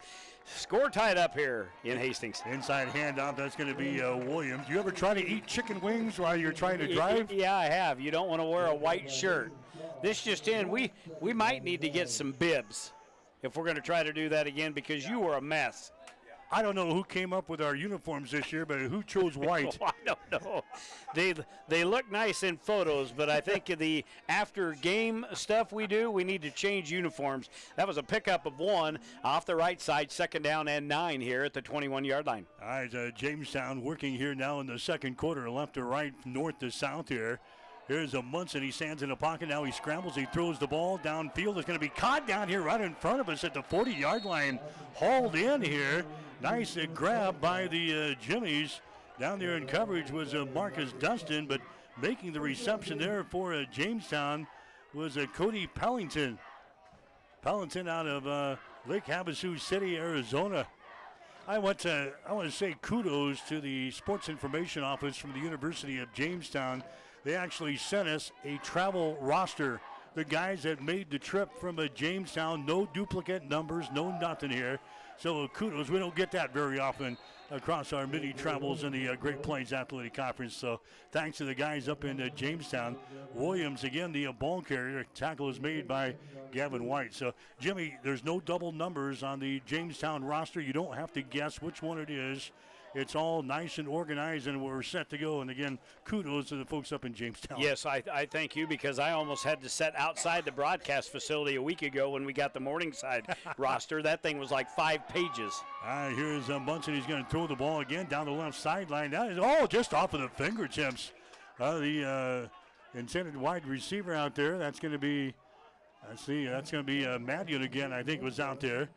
Score tied up here in Hastings. Inside handoff, that's going to be Williams. Do you ever try to eat chicken wings while you're trying to drive? Yeah, I have. You don't want to wear a white shirt. This just in, we might need to get some bibs if we're going to try to do that again, because you were a mess. I don't know who came up with our uniforms this year, but who chose white? I don't know. They look nice in photos, but I think the after game stuff we do, we need to change uniforms. That was a pickup of 1 off the right side, second down and 9 here at the 21-yard line. All right, Jamestown working here now in the second quarter, left to right, north to south here. Here's Munson. He stands in the pocket. Now he scrambles. He throws the ball downfield. It's going to be caught down here right in front of us at the 40-yard line. Hauled in here. Nice grab by the Jimmies. Down there in coverage was Marcus Dustin, but making the reception there for Jamestown was Cody Pellington. Pellington out of Lake Havasu City, Arizona. I want to say kudos to the Sports Information Office from the University of Jamestown. They actually sent us a travel roster. The guys that made the trip from Jamestown, no duplicate numbers, no nothing here. So kudos. We don't get that very often across our mini travels in the Great Plains Athletic Conference. So thanks to the guys up in Jamestown. Williams, again, the ball carrier. Tackle is made by Gavin White. So, Jimmy, there's no double numbers on the Jamestown roster. You don't have to guess which one it is. It's all nice and organized, and we're set to go. And, again, kudos to the folks up in Jamestown. Yes, I thank you, because I almost had to sit outside the broadcast facility a week ago when we got the Morningside roster. That thing was like 5 pages. All right, here's Munson. He's going to throw the ball again down the left sideline. That is just off of the fingertips. The intended wide receiver out there, that's going to be, that's going to be Madian again, I think, was out there.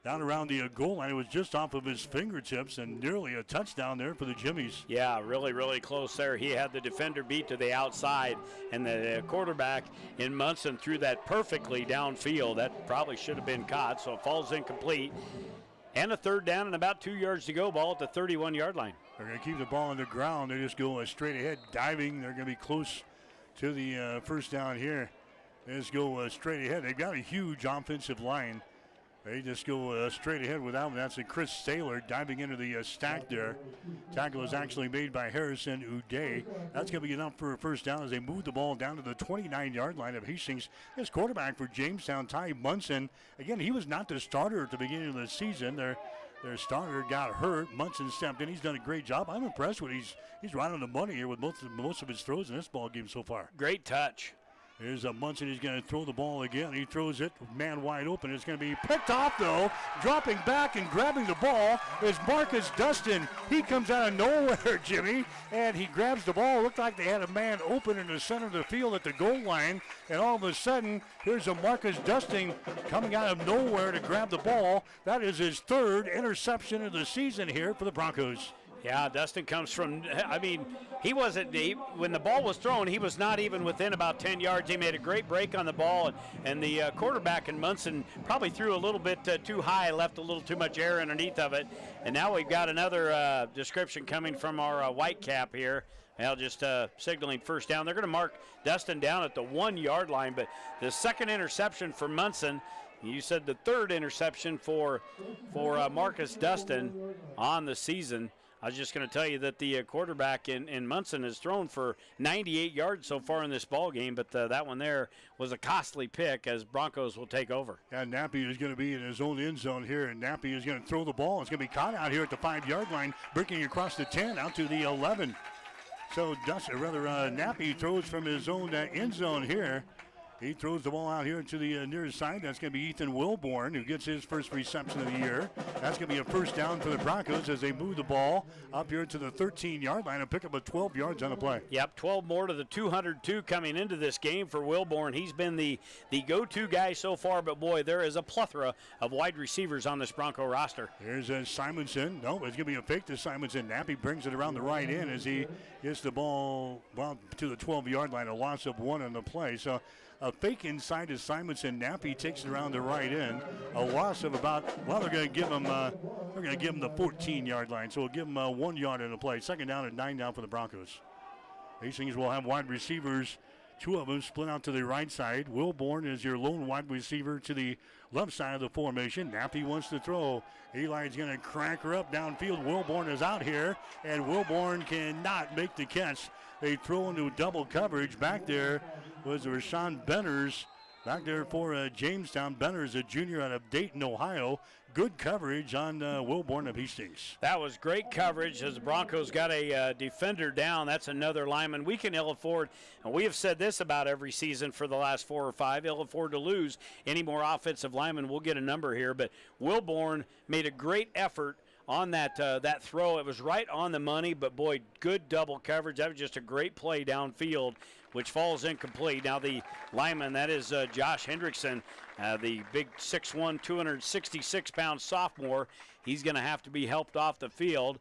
Down around the goal line. It was just off of his fingertips and nearly a touchdown there for the Jimmies. Yeah, really, really close there. He had the defender beat to the outside, and the quarterback in Munson threw that perfectly downfield. That probably should have been caught, so it falls incomplete. And a third down and about 2 yards to go, ball at the 31-yard line. They're going to keep the ball on the ground. They just go straight ahead, diving. They're going to be close to the first down here. They just go straight ahead. They've got a huge offensive line. They just go straight ahead without them. That's Chris Saylor diving into the stack there. Tackle is actually made by Harrison Uday. That's going to be enough for a first down as they move the ball down to the 29-yard line of Hastings. His quarterback for Jamestown, Ty Munson. Again, he was not the starter at the beginning of the season. Their starter got hurt. Munson stepped in. He's done a great job. I'm impressed with he's right on the money here with most of his throws in this ball game so far. Great touch. Here's Munson. He's going to throw the ball again. He throws it, man wide open. It's going to be picked off, though. Dropping back and grabbing the ball is Marcus Dustin. He comes out of nowhere, Jimmy, and he grabs the ball. It looked like they had a man open in the center of the field at the goal line, and all of a sudden, here's Marcus Dustin coming out of nowhere to grab the ball. That is his 3rd interception of the season here for the Broncos. Yeah, Dustin comes from, he wasn't deep. When the ball was thrown, he was not even within about 10 yards. He made a great break on the ball, and the quarterback in Munson probably threw a little bit too high, left a little too much air underneath of it. And now we've got another description coming from our white cap here. Now just signaling first down. They're going to mark Dustin down at the 1-yard line, but the second interception for Munson. You said the 3rd interception for Marcus Dustin on the season. I was just going to tell you that the quarterback in Munson has thrown for 98 yards so far in this ball game, but that one there was a costly pick as Broncos will take over. Yeah, Nappy is going to be in his own end zone here, and Nappy is going to throw the ball. It's going to be caught out here at the 5-yard line, breaking across the 10 out to the 11. So Nappy throws from his own end zone here. He throws the ball out here to the near side. That's going to be Ethan Wilborn, who gets his first reception of the year. That's going to be a first down for the Broncos as they move the ball up here to the 13-yard line and pick up a 12 yards on the play. Yep, 12 more to the 202 coming into this game for Wilborn. He's been the go-to guy so far, but boy, there is a plethora of wide receivers on this Bronco roster. Here's Simonson. No, it's going to be a fake to Simonson. Nappy brings it around the right end as he gets the ball to the 12-yard line, a loss of 1 on the play. So a fake inside to Simonson. Nappy takes it around the right end. A loss of about, they're going to give him the 14-yard line. So we'll give him 1 yard in the play. Second down and 9 down for the Broncos. Hastings will have wide receivers. 2 of them split out to the right side. Wilborn is your lone wide receiver to the left side of the formation. Nappy wants to throw. Eli's going to crank her up downfield. Wilborn is out here, and Wilborn cannot make the catch. They throw into double coverage. Back there was Rashawn Benners. Back there for Jamestown. Benners, a junior out of Dayton, Ohio. Good coverage on Wilborn of Hastings. That was great coverage as the Broncos got a defender down. That's another lineman. We can ill afford, and we have said this about every season for the last 4 or 5, ill afford to lose any more offensive linemen. We'll get a number here, but Wilborn made a great effort on that throw. It was right on the money, but boy, good double coverage. That was just a great play downfield, which falls incomplete. Now the lineman, that is Josh Hendrickson, the big 6'1", 266-pound sophomore. He's going to have to be helped off the field.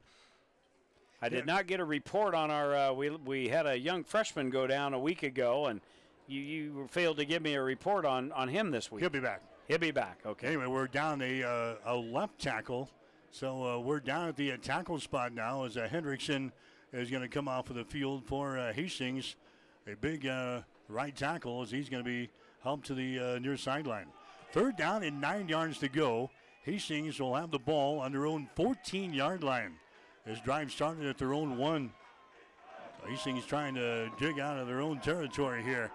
I did not get a report on our, we had a young freshman go down a week ago, and you failed to give me a report on him this week. He'll be back. He'll be back, okay. Anyway, we're down a left tackle. So we're down at the tackle spot now as Hendrickson is going to come off of the field for Hastings. A big right tackle as he's going to be helped to the near sideline. Third down and 9 yards to go. Hastings will have the ball on their own 14-yard line. This drive started at their own 1. Hastings trying to dig out of their own territory here.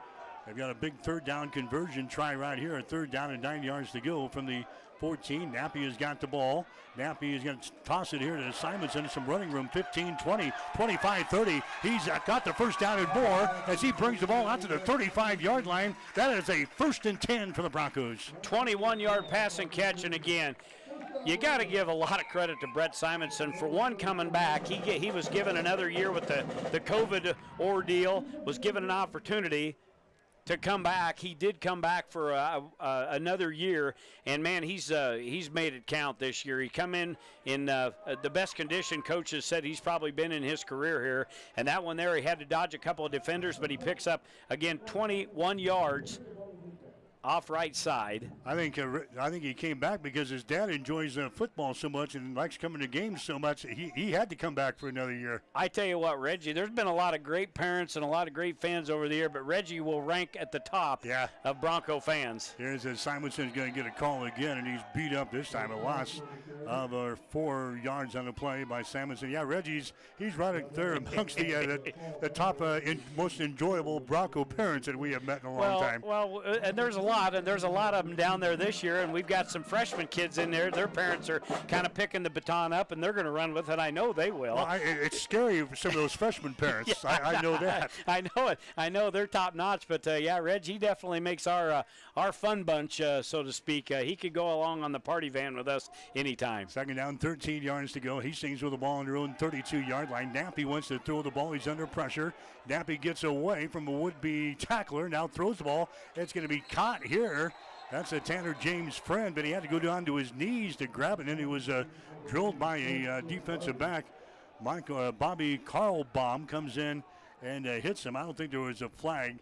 They've got a big third down conversion try right here. A third down and 9 yards to go from the 14. Nappy has got the ball. Nappy is going to toss it here to Simonson. Some running room, 15, 20, 25, 30. He's got the first down and more as he brings the ball out to the 35-yard line. That is a 1st and 10 for the Broncos. 21-yard pass and catch, and again, you got to give a lot of credit to Brett Simonson for one coming back. He was given another year with the COVID ordeal, was given an opportunity to come back. He did come back for another year, and man, he's made it count this year. He come in the best condition coaches said he's probably been in his career here, and that one there he had to dodge a couple of defenders, but he picks up again 21 yards off right side. I think he came back because his dad enjoys football so much and likes coming to games so much. He had to come back for another year. I tell you what, Reggie, there's been a lot of great parents and a lot of great fans over the year, but Reggie will rank at the top of Bronco fans. Here's Simonson's going to get a call again, and he's beat up this time. A loss of 4 yards on the play by Simonson. Yeah, Reggie's right up there amongst the top most enjoyable Bronco parents that we have met in a long time. Well, and there's a lot of them down there this year, and we've got some freshman kids in there. Their parents are kind of picking the baton up, and they're going to run with it. I know they will. Well, it's scary for some of those freshman parents. I know that. I know it. I know they're top notch, but Reg, he definitely makes our fun bunch, so to speak. He could go along on the party van with us anytime. Second down, 13 yards to go. Hastings with the ball on their own 32-yard line. Nappy wants to throw the ball. He's under pressure. Nappy gets away from a would-be tackler. Now throws the ball. It's going to be caught here. That's a Tanner James friend, but he had to go down to his knees to grab it, and he was drilled by a defensive back. Bobby Carlbaum comes in and hits him. I don't think there was a flag.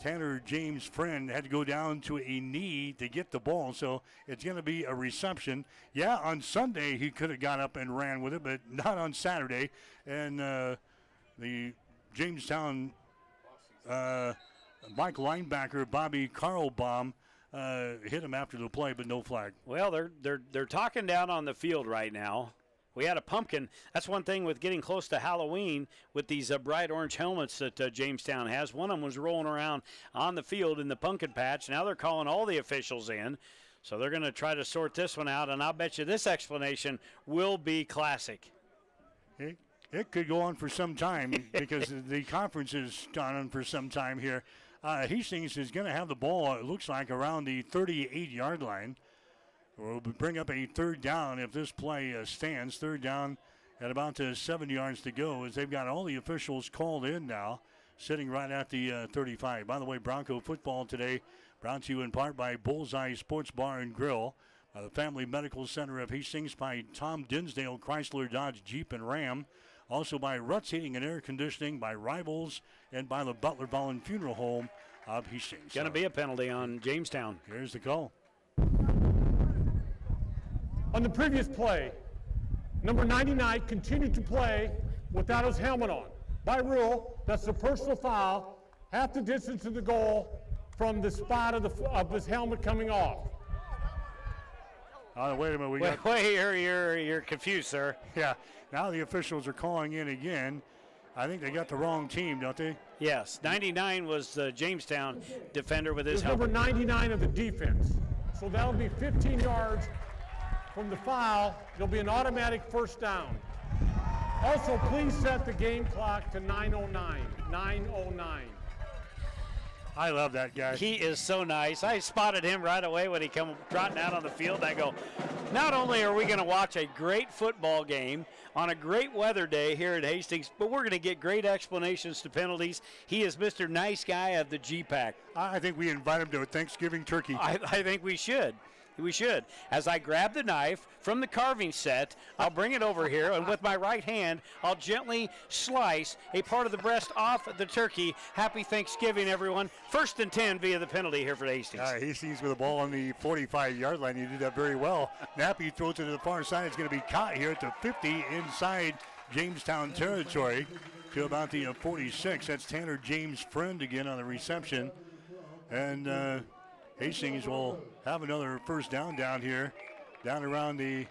Tanner James' friend had to go down to a knee to get the ball, so it's going to be a reception. Yeah, on Sunday he could have got up and ran with it, but not on Saturday. And the Jamestown Mike linebacker Bobby Carlbaum hit him after the play, but no flag. Well, they're talking down on the field right now We had a pumpkin. That's one thing with getting close to Halloween with these bright orange helmets that Jamestown has. One of them was rolling around on the field in the pumpkin patch. Now they're calling all the officials in. So they're going to try to sort this one out, and I'll bet you this explanation will be classic. It could go on for some time because the conference has gone on for some time here. Hastings is going to have the ball, it looks like, around the 38-yard line. We'll bring up a third down if this play stands. Third down at about 7 yards to go as they've got all the officials called in now, sitting right at the 35. By the way, Bronco football today brought to you in part by Bullseye Sports Bar and Grill, by the Family Medical Center of Hastings, by Tom Dinsdale Chrysler Dodge Jeep and Ram, also by Ruts Heating and Air Conditioning, by Rivals, and by the Butler Ballin Funeral Home of Hastings. Going to be a penalty on Jamestown. Here's the call. On the previous play, number 99 continued to play without his helmet on. By rule, that's a personal foul, half the distance to the goal from the spot of his helmet coming off. Wait a minute. Wait, you're confused, sir. Yeah, now the officials are calling in again. I think they got the wrong team, don't they? Yes, 99 was the Jamestown defender with his helmet. Number 99 of the defense. So that'll be 15 yards from the foul. It'll be an automatic first down. Also, please set the game clock to 9:09. 9:09. I love that guy. He is so nice. I spotted him right away when he come trotting out on the field. I go, not only are we going to watch a great football game on a great weather day here at Hastings, but we're going to get great explanations to penalties. He is Mr. Nice Guy of the G-Pack. I think we invite him to a Thanksgiving turkey. I think we should. We should. As I grab the knife from the carving set, I'll bring it over here, and with my right hand, I'll gently slice a part of the breast off the turkey. Happy Thanksgiving, everyone. 1st and 10 via the penalty here for Hastings. Hastings with the ball on the 45-yard line. You did that very well. Nappy throws it to the far side. It's going to be caught here at the 50 inside Jamestown territory to about the 46. That's Tanner James' friend again on the reception. And Hastings will have another first down here, down around the,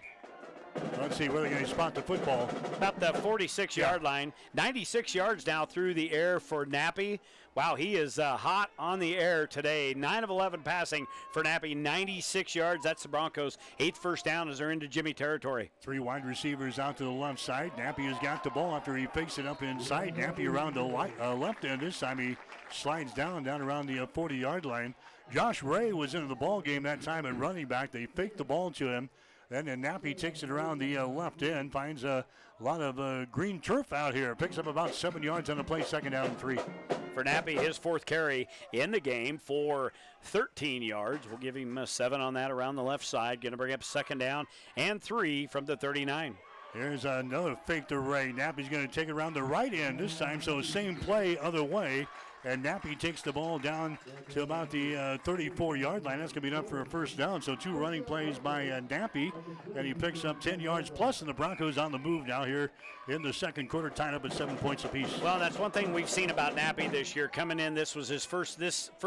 let's see, where they're going to spot the football. About the 46-yard line. 96 yards now through the air for Nappy. Wow, he is hot on the air today. 9 of 11 passing for Nappy, 96 yards. That's the Broncos' 8th first down as they're into Jimmy territory. 3 wide receivers out to the left side. Nappy has got the ball after he fakes it up inside. Nappy around the left end. This time he slides down around the 40-yard line. Josh Ray was into the ball game that time at running back. They faked the ball to him. Then Nappy takes it around the left end, finds a lot of green turf out here. Picks up about 7 yards on the play, 2nd down and 3. For Nappy, his 4th carry in the game for 13 yards. We'll give him 7 on that around the left side. Going to bring up 2nd down and 3 from the 39. Here's another fake to Ray. Nappy's going to take it around the right end this time, so same play, other way. And Nappy takes the ball down to about the 34-yard line. That's going to be enough for a first down. So 2 running plays by Nappy, and he picks up 10 yards plus, and the Broncos on the move now here in the second quarter, tied up at 7 points apiece. Well, that's one thing we've seen about Nappy this year. Coming in, this was his first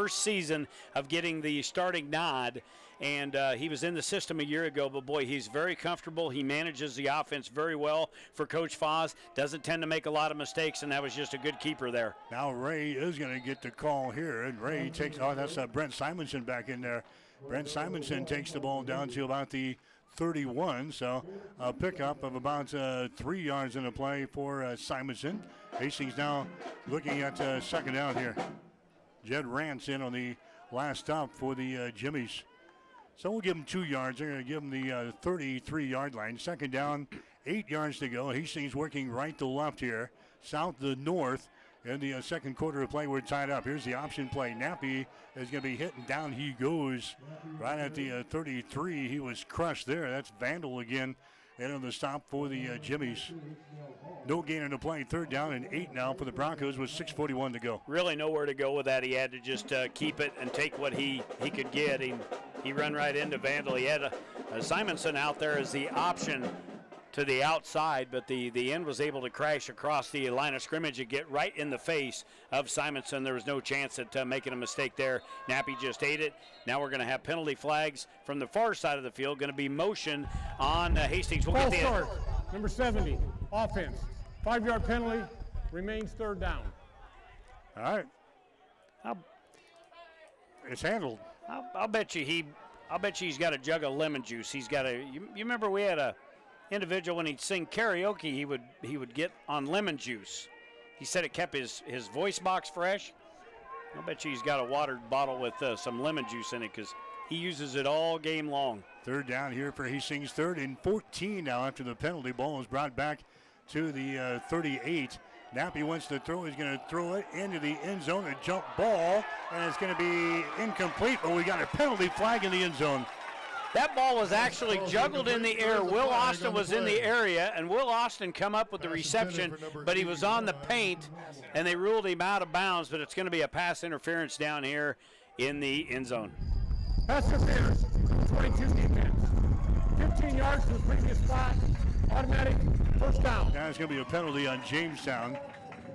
season of getting the starting nod, and he was in the system a year ago, but boy, he's very comfortable. He manages the offense very well for Coach Foz. Doesn't tend to make a lot of mistakes, and that was just a good keeper there. Now Ray is going to get the call here, and Ray takes, that's Brent Simonson back in there. Brent Simonson takes the ball down to about the 31, so a pickup of about 3 yards in the play for Simonson. Hastings now looking at 2nd down here. Jed Rance in on the last stop for the Jimmies. So we'll give him 2 yards. They're going to give him the 33-yard line. 2nd down, 8 yards to go. Hastings working right to left here, south to north. In the second quarter of play, we're tied up. Here's the option play. Nappy is going to be hit, and down he goes right at the 33. He was crushed there. That's Vandal again. And on the stop for the Jimmies. No gain in the play. 3rd down and 8 now for the Broncos with 6:41 to go. Really nowhere to go with that. He had to just keep it and take what he could get. He run right into Vandal. He had Simonson out there as the option to the outside, but the end was able to crash across the line of scrimmage and get right in the face of Simonson. There was no chance at making a mistake there. Nappy just ate it. Now we're going to have penalty flags from the far side of the field. Going to be motion on Hastings. We'll get the Number 70, offense. 5-yard penalty, remains third down. All right. It's handled. I'll bet you he's got a jug of lemon juice. He's got you remember we had a individual when he'd sing karaoke, he would get on lemon juice. He said it kept his voice box fresh. I'll bet you he's got a watered bottle with some lemon juice in it because he uses it all game long. Third down here for Hastings. 3rd and 14 now after the penalty. Ball is brought back to the 38. Nappy wants to throw. He's going to throw it into the end zone. A jump ball, and it's going to be incomplete, but we got a penalty flag in the end zone. That ball was actually juggled in the air. Will Austin was in the area, and Will Austin come up with the reception, but he was on the paint, and they ruled him out of bounds, but it's going to be a pass interference down here in the end zone. Pass interference, 22 defense. 15 yards from the previous spot, automatic first down. Now it's going to be a penalty on Jamestown.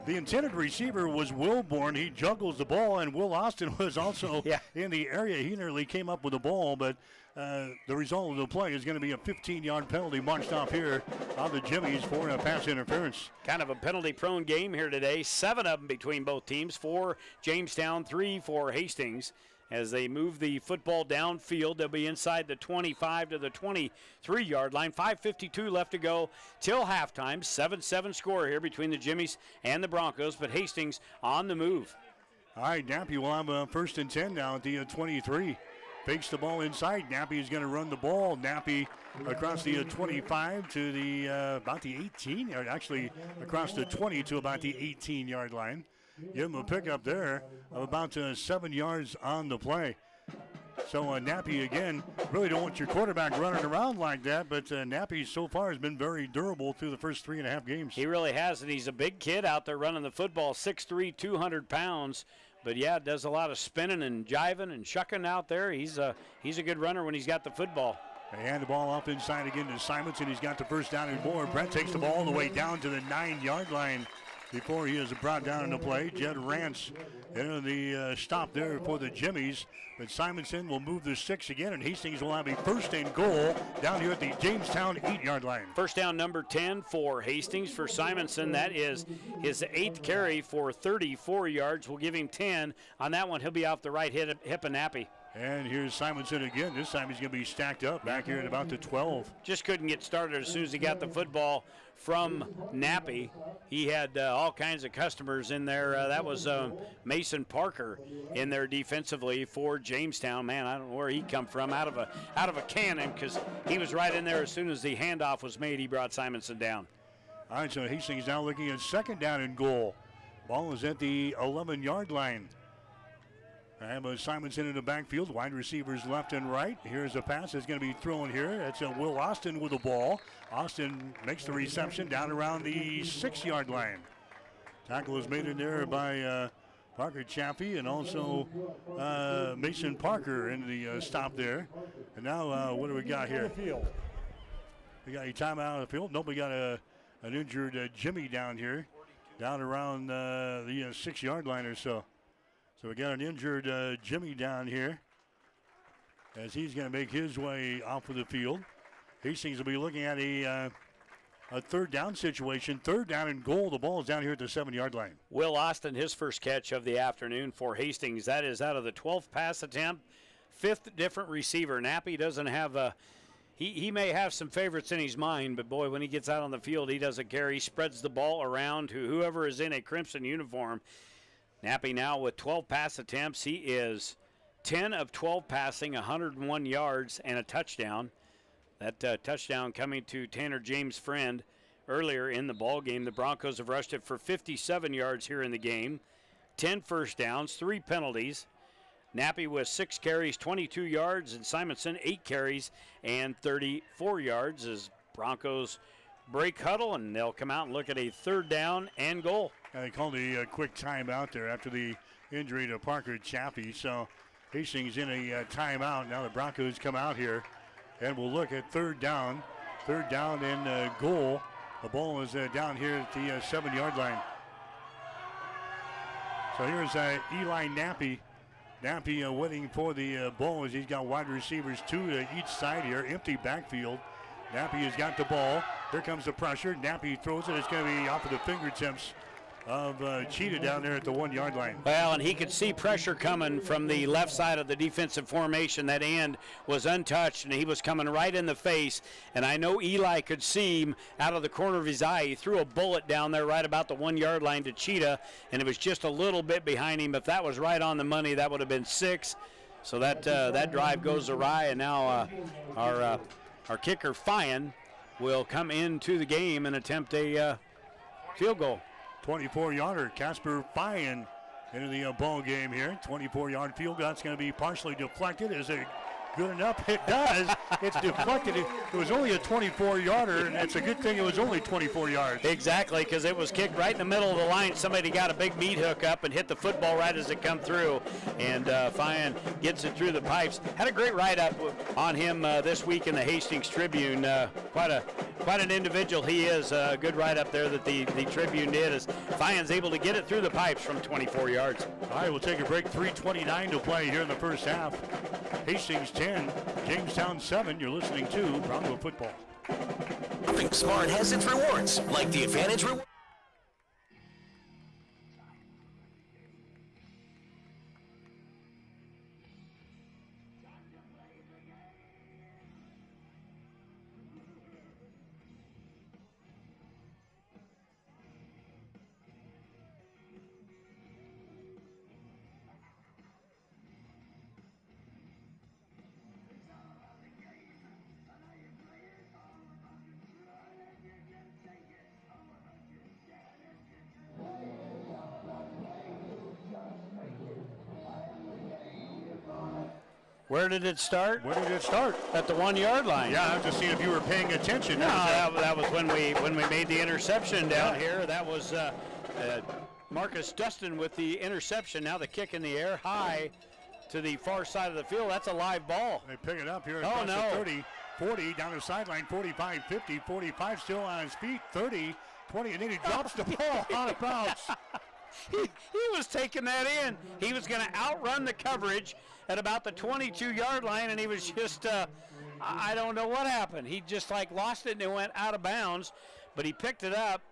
The intended receiver was Wilborn. He juggles the ball, and Will Austin was also in the area. He nearly came up with the ball, but the result of the play is going to be a 15-yard penalty marched off here on the Jimmies for a pass interference. Kind of a penalty-prone game here today. 7 of them between both teams. 4 Jamestown, 3 for Hastings. As they move the football downfield, they'll be inside the 25 to the 23-yard line. 5:52 left to go till halftime. 7-7 score here between the Jimmies and the Broncos, but Hastings on the move. All right, Nappy will have a 1st and 10 now at the 23. Fakes the ball inside. Nappy is going to run the ball. Nappy across the 25 to the about the 18, or actually across the 20 to about the 18-yard line. Give him a pickup there of about 7 yards on the play. So Nappy, again, really don't want your quarterback running around like that, but Nappy so far has been very durable through the first 3.5 games. He really has, and he's a big kid out there running the football, 6'3", 200 pounds. But, yeah, does a lot of spinning and jiving and shucking out there. He's a good runner when he's got the football. They hand the ball off inside again to Simonson. He's got the first down and more. Brent takes the ball all the way down to the 9-yard line before he is brought down in the play. Jed Rance in the stop there for the Jimmies. But Simonson will move the 6 again, and Hastings will have a 1st and goal down here at the Jamestown 8-yard line. First down number 10 for Hastings. For Simonson, that is his 8th carry for 34 yards. We'll give him 10. On that one, he'll be off the right hip of Nappy. And here's Simonson again. This time he's going to be stacked up back here at about the 12. Just couldn't get started as soon as he got the football from Nappy. He had all kinds of customers in there. That was Mason Parker in there defensively for Jamestown. Man, I don't know where he come from, out of a cannon, because he was right in there as soon as the handoff was made. He brought Simonson down. All right, so Hastings now looking at 2nd down and goal. Ball is at the 11-yard line. I have Simonson in the backfield, wide receivers left and right. Here's a pass that's going to be thrown here. That's Will Austin with the ball. Austin makes the reception down around the 6-yard line. Tackle is made in there by Parker Chaffee and also Mason Parker in the stop there. And now what do we got here? We got a timeout on the field. Nope, we got an injured Jimmy down here, down around the 6-yard line or so. So we got an injured Jimmy down here as he's going to make his way off of the field. Hastings will be looking at a 3rd down situation. 3rd down and goal. The ball is down here at the 7-yard line. Will Austin, his first catch of the afternoon for Hastings. That is out of the 12th pass attempt. 5th different receiver. Nappy doesn't have he may have some favorites in his mind, but boy, when he gets out on the field, he doesn't care. He spreads the ball around to whoever is in a crimson uniform. Nappy now with 12 pass attempts. He is 10 of 12 passing, 101 yards and a touchdown. That touchdown coming to Tanner James' friend earlier in the ball game. The Broncos have rushed it for 57 yards here in the game. 10 first downs, 3 penalties. Nappy with 6 carries, 22 yards, and Simonson 8 carries and 34 yards as Broncos break huddle, and they'll come out and look at a 3rd down and goal. They called a quick timeout there after the injury to Parker Chaffee. So Hastings in a timeout. Now the Broncos come out here and we'll look at 3rd down. 3rd down and goal. The ball is down here at the 7-yard line. So here's Eli Nappy. Nappy waiting for the ball as he's got wide receivers 2 to each side here. Empty backfield. Nappy has got the ball. Here comes the pressure. Nappy throws it. It's going to be off of the fingertips of Cheetah down there at the 1 yard line. Well, and he could see pressure coming from the left side of the defensive formation. That end was untouched, and he was coming right in the face. And I know Eli could see him out of the corner of his eye. He threw a bullet down there right about the 1 yard line to Cheetah, and it was just a little bit behind him. If that was right on the money, that would have been 6. So that drive goes awry, and now our kicker, Fyan, will come into the game and attempt a field goal. 24-yarder, Casper Fyan into the ball game here. 24-yard field goal. It's going to be partially deflected. Is it good enough? It does. It's deflected. It was only a 24-yarder, and it's a good thing it was only 24 yards. Exactly, because it was kicked right in the middle of the line. Somebody got a big meat hook up and hit the football right as it come through, and Fyan gets it through the pipes. Had a great write-up on him this week in the Hastings Tribune. Quite an individual he is. A good write-up there that the Tribune did as Fyan's able to get it through the pipes from 24 yards. All right, we'll take a break. 3:29 to play here in the first half. Hastings 10, Jamestown 7. You're listening to Bronco Football. Shopping Smart has its rewards, like the Advantage Reward. Where did it start? Where did it start? At the 1 yard line. Yeah, I'm just seeing if you were paying attention. No, that was when we made the interception down here. That was Marcus Dustin with the interception. Now the kick in the air, high to the far side of the field. That's a live ball. They pick it up here across the 30, 40, down the sideline, 45, 50, 45, still on his feet, 30, 20, and then he drops the ball out of bounds. He was taking that in. He was going to outrun the coverage at about the 22-yard line, and he was just, I don't know what happened. He just lost it and it went out of bounds, but he picked it up.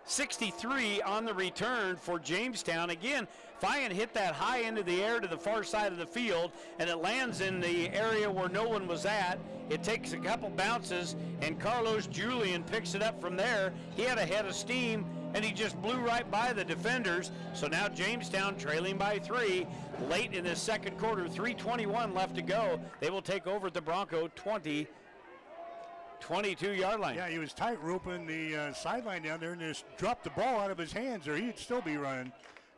63 on the return for Jamestown. Again, Fyan hit that high into the air to the far side of the field, and it lands in the area where no one was at. It takes a couple bounces, and Carlos Julian picks it up from there. He had a head of steam, and he just blew right by the defenders. So now Jamestown trailing by 3 late in the second quarter. 3:21 left to go. They will take over at the Bronco 22-yard line. Yeah, he was tight roping the sideline down there and just dropped the ball out of his hands, or he'd still be running.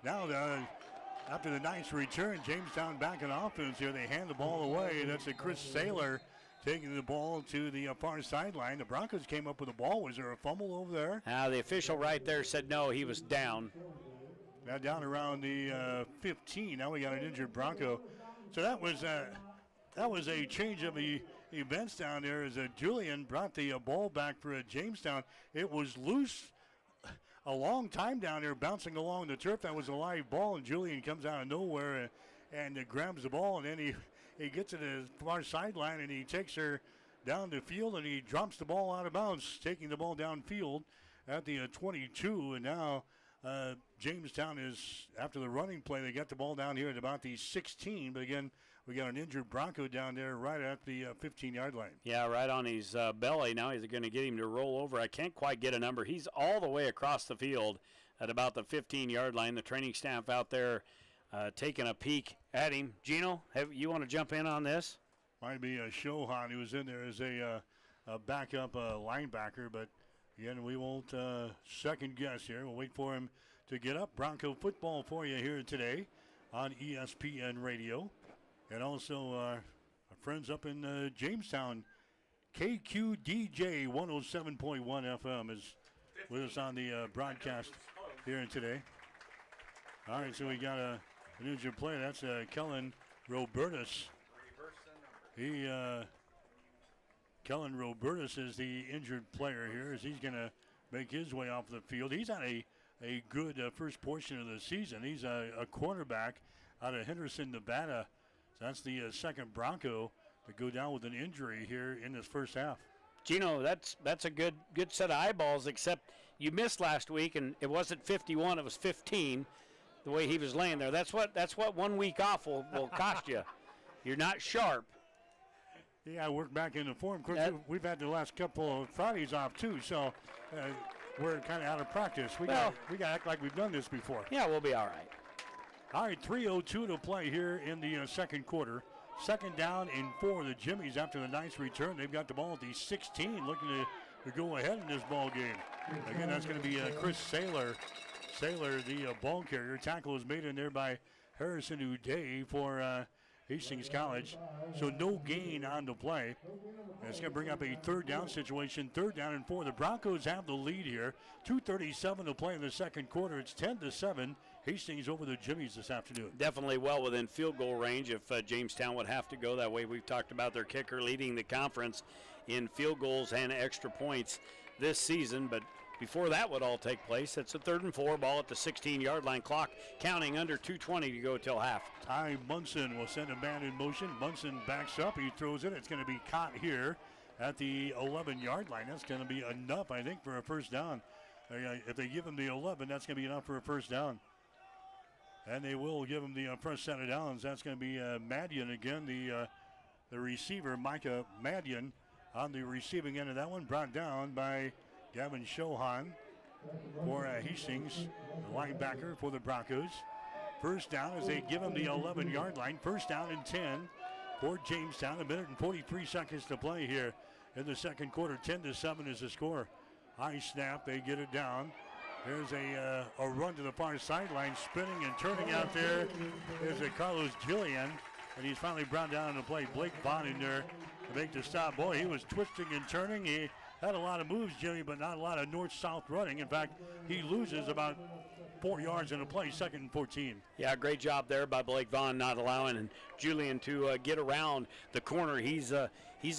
Now, after the nice return, Jamestown back in offense here. They hand the ball away. That's a Chris Saylor taking the ball to the far sideline. The Broncos came up with the ball. Was there a fumble over there? The official right there said no, he was down. Now down around the 15. Now we got an injured Bronco. So that was a change of events down there as Julian brought the ball back for Jamestown. It was loose a long time down there, bouncing along the turf. That was a live ball, and Julian comes out of nowhere and grabs the ball, and then he gets to the far sideline, and he takes her down the field, and he drops the ball out of bounds, taking the ball downfield at the 22. And now Jamestown is, after the running play, they got the ball down here at about the 16. But again, we got an injured Bronco down there right at the 15-yard line. Yeah, right on his belly. Now he's going to get him to roll over. I can't quite get a number. He's all the way across the field at about the 15-yard line. The training staff out there taking a peek at him. Gino, you want to jump in on this? Might be Shohan, who was in there as a backup linebacker. But, again, we won't second guess here. We'll wait for him to get up. Bronco football for you here today on ESPN Radio. And also our friends up in Jamestown, KQDJ 107.1 FM is with us on the broadcast here today. All right, so we got an injured player. That's Kellen Robertus. Kellen Robertus is the injured player here as he's going to make his way off the field. He's on a good first portion of the season. He's a cornerback out of Henderson, Nevada. That's the second Bronco to go down with an injury here in this first half. Gino, that's a good set of eyeballs, except you missed last week, and it wasn't 51, it was 15, the way he was laying there. That's what 1 week off will cost you. You're not sharp. Yeah, work back into form. Of course, we've had the last couple of Fridays off, too, so we're kind of out of practice. We got to act like we've done this before. Yeah, we'll be all right. All right, 3:02 to play here in the second quarter. Second down and 4. The Jimmies, after the nice return, they've got the ball at the 16, looking to go ahead in this ball game. Again, that's going to be Chris Saylor. Saylor, the ball carrier. Tackle was made in there by Harrison Uday for Hastings College. So no gain on the play. And it's going to bring up a third down situation. 3rd down and 4. The Broncos have the lead here. 2:37 to play in the second quarter. It's 10-7. Hastings over the Jimmies this afternoon. Definitely well within field goal range if Jamestown would have to go that way. We've talked about their kicker leading the conference in field goals and extra points this season, but before that would all take place, it's a 3rd and 4, ball at the 16-yard line, clock counting under 2:20 to go till half. Ty Munson will send a man in motion. Munson backs up, he throws it. It's going to be caught here at the 11-yard line. That's going to be enough, I think, for a first down. If they give him the 11, that's going to be enough for a first down. And they will give him the first set of downs. That's going to be Madian again, the receiver, Micah Madian, on the receiving end of that one, brought down by Gavin Shohan for Hastings, the linebacker for the Broncos. First down as they give him the 11-yard line. First down and 10 for Jamestown. 1 minute and 43 seconds to play here in the second quarter. 10-7 is the score. High snap, they get it down. There's a run to the far sideline, spinning and turning out there. There's a Carlos Gillian, and he's finally brought down on the play. Blake Vaughn in there to make the stop. Boy, he was twisting and turning. He had a lot of moves, Jimmy, but not a lot of north-south running. In fact, he loses about 4 yards in the play, 2nd and 14. Yeah, great job there by Blake Vaughn, not allowing Julian to get around the corner. He's a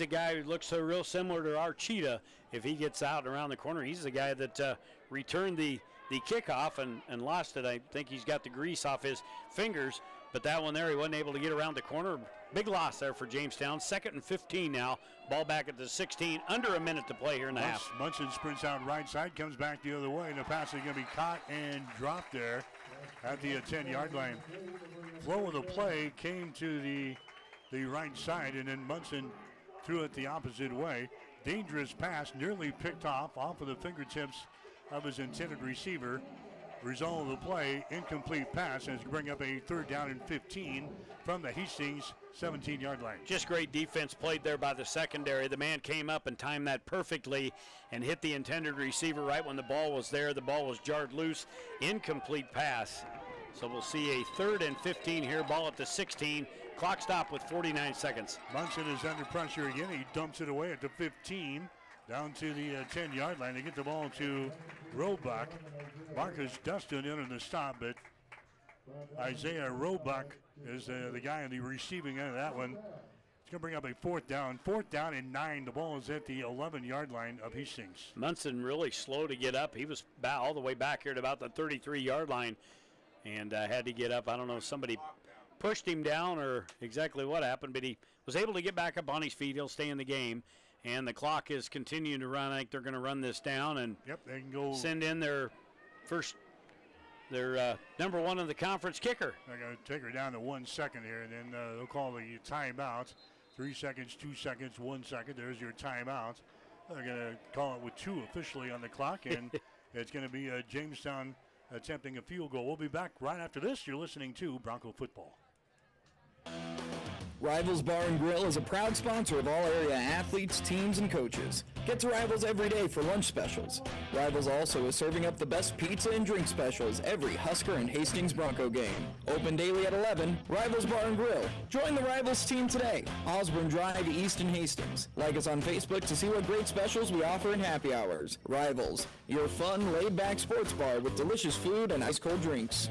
guy who looks real similar to our Cheetah. If he gets out and around the corner, he's the guy that returned the kickoff and lost it. I think he's got the grease off his fingers, but that one there, he wasn't able to get around the corner. Big loss there for Jamestown. 2nd and 15 now. Ball back at the 16. Under a minute to play here in the half. Munson sprints out right side, comes back the other way, and the pass is going to be caught and dropped there at the 10-yard line. Flow of the play came to the right side, and then Munson threw it the opposite way. Dangerous pass, nearly picked off of the fingertips of his intended receiver. Result of the play, incomplete pass, and it's bring up a 3rd down and 15 from the Hastings 17-yard line. Just great defense played there by the secondary. The man came up and timed that perfectly and hit the intended receiver right when the ball was there. The ball was jarred loose. Incomplete pass. So we'll see a 3rd and 15 here. Ball at the 16. Clock stop with 49 seconds. Munson is under pressure again. He dumps it away at the 15. Down to the 10-yard line. They get the ball to Roebuck. Marcus Dustin in on the stop, but Isaiah Roebuck is the guy on the receiving end of that one. It's going to bring up a 4th down. 4th down and 9. The ball is at the 11-yard line of Hastings. Munson really slow to get up. He was all the way back here to about the 33-yard line and had to get up. I don't know if somebody pushed him down or exactly what happened, but he was able to get back up on his feet. He'll stay in the game. And the clock is continuing to run. I think they're going to run this down and they can go send in their number 1 in the conference kicker. They're going to take her down to 1 second here, and then they'll call the timeout. 3 seconds, 2 seconds, 1 second. There's your timeout. They're going to call it with 2 officially on the clock, and it's going to be Jamestown attempting a field goal. We'll be back right after this. You're listening to Bronco Football. Rivals Bar and Grill is a proud sponsor of all area athletes, teams, and coaches. Get to Rivals every day for lunch specials. Rivals also is serving up the best pizza and drink specials every Husker and Hastings Bronco game. Open daily at 11, Rivals Bar and Grill. Join the Rivals team today. Osborne Drive, East in Hastings. Like us on Facebook to see what great specials we offer in happy hours. Rivals, your fun, laid-back sports bar with delicious food and ice-cold drinks.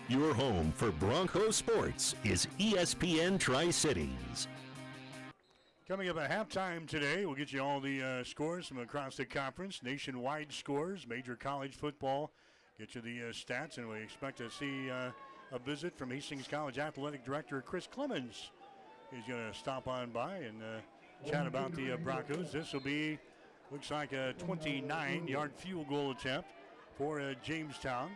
Your home for Bronco sports is ESPN Tri-Cities. Coming up at halftime today, we'll get you all the scores from across the conference, nationwide scores, major college football, get you the stats, and we expect to see a visit from Hastings College Athletic Director Chris Clemens is going to stop on by and chat about the Broncos. This will be, looks like a 29-yard field goal attempt for Jamestown,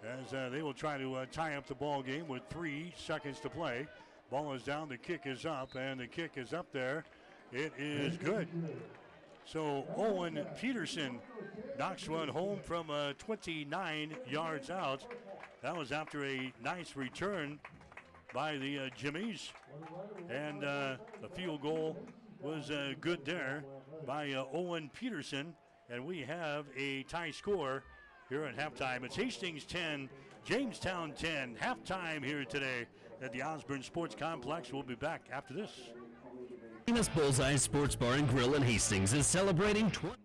as they will try to tie up the ball game with 3 seconds to play. Ball is down, the kick is up, and the kick is up there. It is good. So Owen Peterson knocks one home from 29 yards out. That was after a nice return by the Jimmies. And the field goal was good there by Owen Peterson. And we have a tie score here at halftime. It's Hastings 10, Jamestown 10. Halftime here today at the Osborne Sports Complex. We'll be back after this. Famous Bullseye Sports Bar and Grill in Hastings is celebrating 20.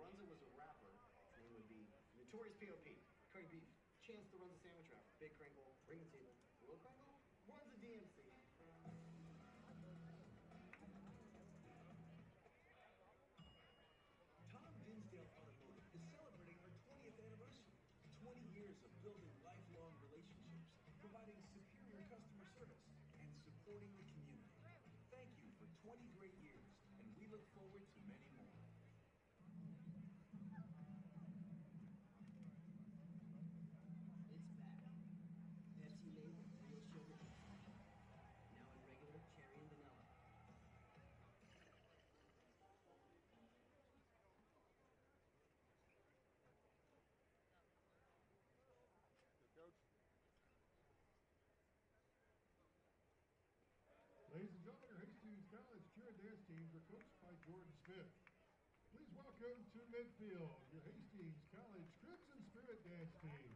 Runza was a rapper, his name would be Notorious P.O.P. Curry Beef, Chance the Runza Sandwich Rapper, Big Crinkle, Ring the Table, Will Crinkle, Runza DMC. Tom Dinsdale Automotive is celebrating our 20th anniversary. 20 years of building lifelong relationships, providing superior customer service, and supporting the community. Thank you for 20 great years, and we look forward to many more. It's back. Pepsi made with real sugar. Now in regular cherry and vanilla. Ladies and gentlemen, your Hastings College cheer and dance teams are coached by Jordan Smith. Please welcome to midfield your Hastings College Crimson Spirit dance team.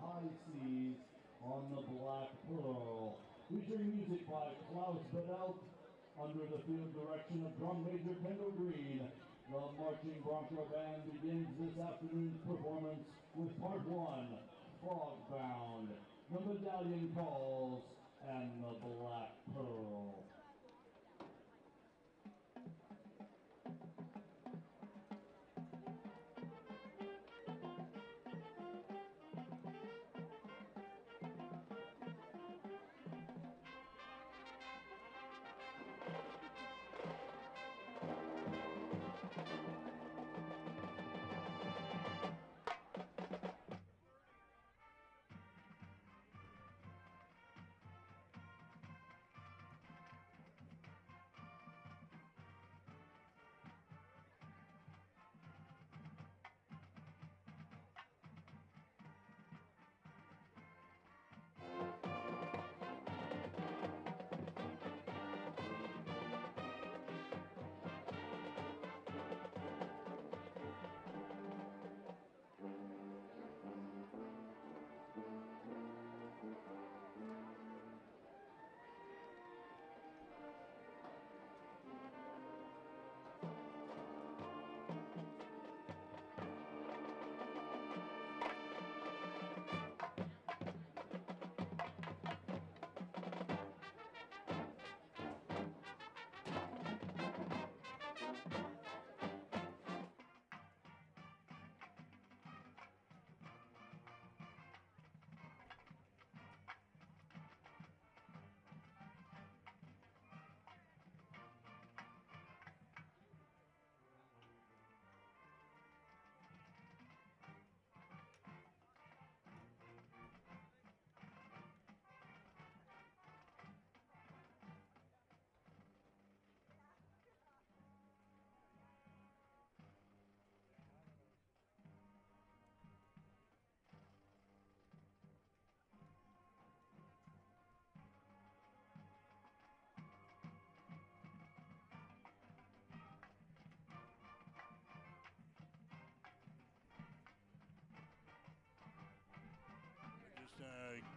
high seas on the Black Pearl. Featuring music by Klaus Bedelt under the field direction of drum major Kendall Green. The marching Bronco Band begins this afternoon's performance with part 1, Fogbound, the Medallion Calls, and the Black Pearl.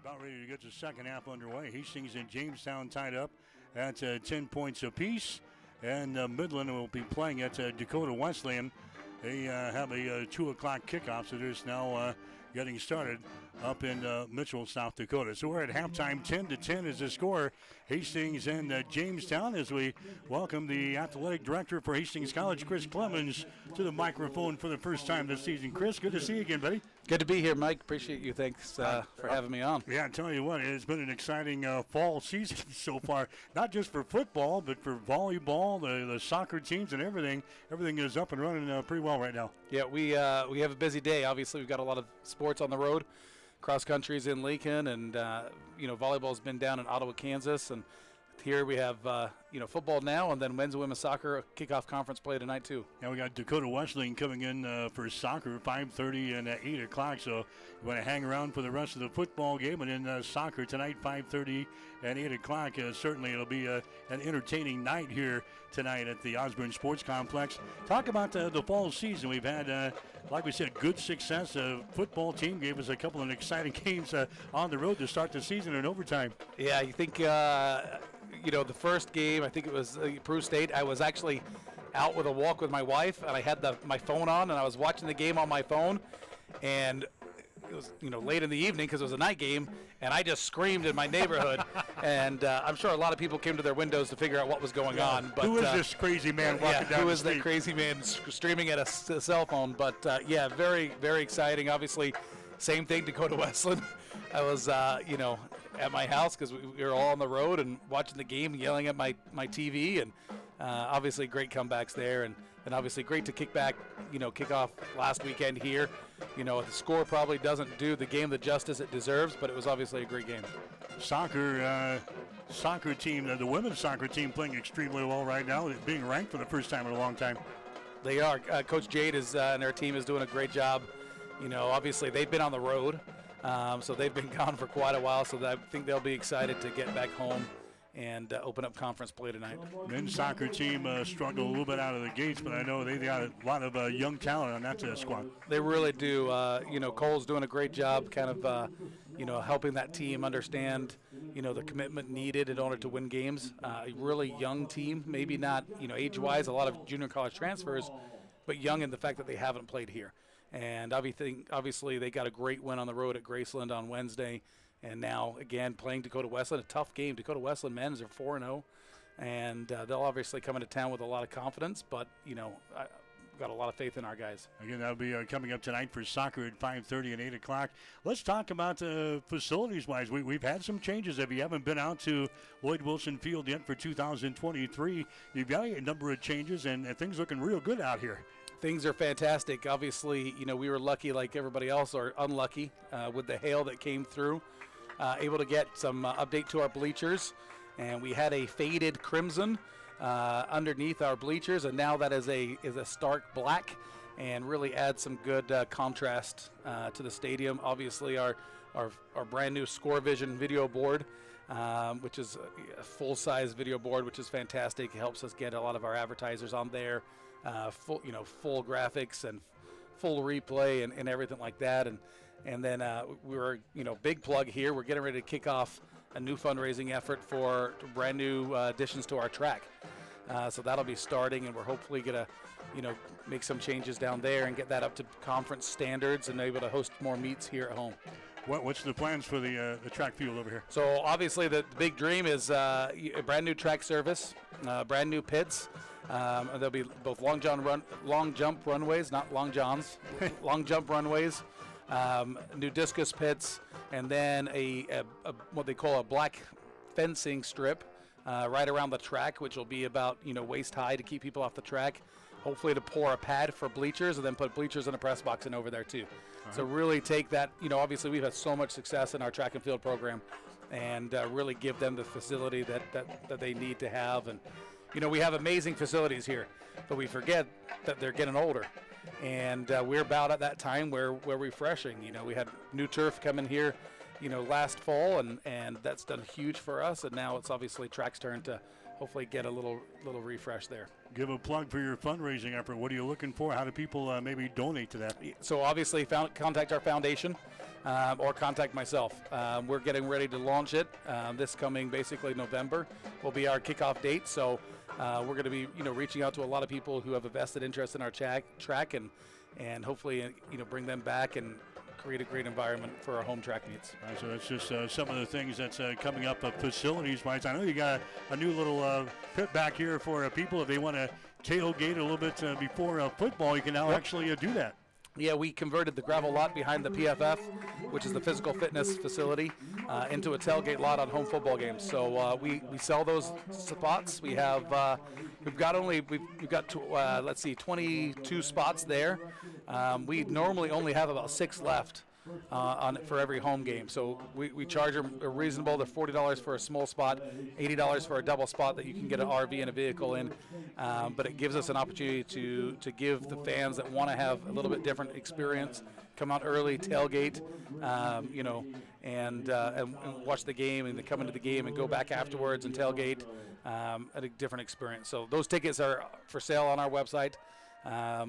About ready to get the second half underway. Hastings and Jamestown tied up at 10 points apiece. And Midland will be playing at Dakota Wesleyan. They have a 2 o'clock kickoff, so they're just now getting started up in Mitchell, South Dakota. So we're at halftime. 10-10 is the score. Hastings and Jamestown, as we welcome the athletic director for Hastings College, Chris Clemens, to the microphone for the first time this season. Chris, good to see you again, buddy. Good to be here, Mike. Appreciate you. Thanks for having me on. Yeah, I tell you what, it's been an exciting fall season so far. Not just for football, but for volleyball, the soccer teams, and everything. Everything is up and running pretty well right now. Yeah, we have a busy day. Obviously, we've got a lot of sports on the road. Cross country's in Lincoln, and volleyball's been down in Ottawa, Kansas, and here we have football now, and then men's and women's soccer kickoff conference play tonight too. Now we got Dakota Wesleyan coming in for soccer, 5:30 and 8 o'clock. So you want to hang around for the rest of the football game, and then soccer tonight, 5:30 and 8 o'clock. Certainly it'll be an entertaining night here tonight at the Osborne Sports Complex. Talk about the fall season. We've had, like we said, good success. Football team gave us a couple of exciting games on the road to start the season in overtime. Yeah, you think, the first game, I think it was Peru State. I was actually out with a walk with my wife, and I had my phone on, and I was watching the game on my phone, and it was late in the evening because it was a night game, and I just screamed in my neighborhood, and I'm sure a lot of people came to their windows to figure out what was going on. But who is this crazy man walking down who the is street? that crazy man streaming at a cell phone? But very, very exciting. Obviously, same thing, Dakota Wesleyan. I was at my house because we were all on the road and watching the game, yelling at my TV, and obviously great comebacks there, and obviously great to kick off last weekend here. The score probably doesn't do the game the justice it deserves, but it was obviously a great game. Soccer team, the women's soccer team playing extremely well right now, being ranked for the first time in a long time. They are. Coach Jade and their team is doing a great job. Obviously they've been on the road. So they've been gone for quite a while, so I think they'll be excited to get back home and open up conference play tonight. Men's soccer team struggled a little bit out of the gates, but I know they got a lot of young talent on that squad. They really do. Cole's doing a great job kind of, helping that team understand, the commitment needed in order to win games. A really young team, maybe not, age-wise, a lot of junior college transfers, but young in the fact that they haven't played here. And obviously they got a great win on the road at Graceland on Wednesday. And now, again, playing Dakota Wesleyan, a tough game. Dakota Wesleyan men's are 4-0, and they'll obviously come into town with a lot of confidence, but, I've got a lot of faith in our guys. Again, that'll be coming up tonight for soccer at 5:30 and 8 o'clock. Let's talk about facilities-wise. We've had some changes. If you haven't been out to Lloyd Wilson Field yet for 2023, you've got a number of changes, and things looking real good out here. Things are fantastic. Obviously, we were lucky like everybody else, or unlucky, with the hail that came through. Able to get some update to our bleachers, and we had a faded crimson underneath our bleachers, and now that is a stark black, and really adds some good contrast to the stadium. Obviously, our brand new Score Vision video board, which is a full-size video board, which is fantastic. It helps us get a lot of our advertisers on there, full graphics and full replay and everything like that. And then we were, big plug here. We're getting ready to kick off a new fundraising effort for brand new additions to our track. So that'll be starting, and we're hopefully going to, make some changes down there and get that up to conference standards and able to host more meets here at home. What's the plans for the track field over here? So obviously the big dream is a brand new track service, brand new pits. There'll be both long jump runways, not long johns, long jump runways. New discus pits, and then a what they call a black fencing strip right around the track, which will be about waist high to keep people off the track. Hopefully to pour a pad for bleachers, and then put bleachers in a press box and over there too. So really take that. Obviously we've had so much success in our track and field program, and really give them the facility that they need to have. And we have amazing facilities here, but we forget that they're getting older. And we're about at that time where we're refreshing. We had new turf come in here, last fall, and that's done huge for us. And now it's obviously track's turn to hopefully get a little refresh there. Give a plug for your fundraising effort. What are you looking for? How do people maybe donate to that? So obviously contact our foundation or contact myself. We're getting ready to launch it. This coming basically November will be our kickoff date. So we're going to be, reaching out to a lot of people who have a vested interest in our track, and hopefully, bring them back and create a great environment for our home track meets. All right, so that's just some of the things that's coming up facilities-wise. I know you got a new little pit back here for people if they want to tailgate a little bit before football. You can now actually do that. Yeah, we converted the gravel lot behind the PFF, which is the physical fitness facility, into a tailgate lot on home football games. So we sell those spots. We have we've got 22 spots there. We normally only have about 6 left for every home game. So we charge them a reasonable. They're $40 for a small spot, $80 for a double spot that you can get an RV and a vehicle in. But it gives us an opportunity to give the fans that want to have a little bit different experience, come out early, tailgate, and watch the game, and then come into the game and go back afterwards and tailgate at a different experience. So those tickets are for sale on our website.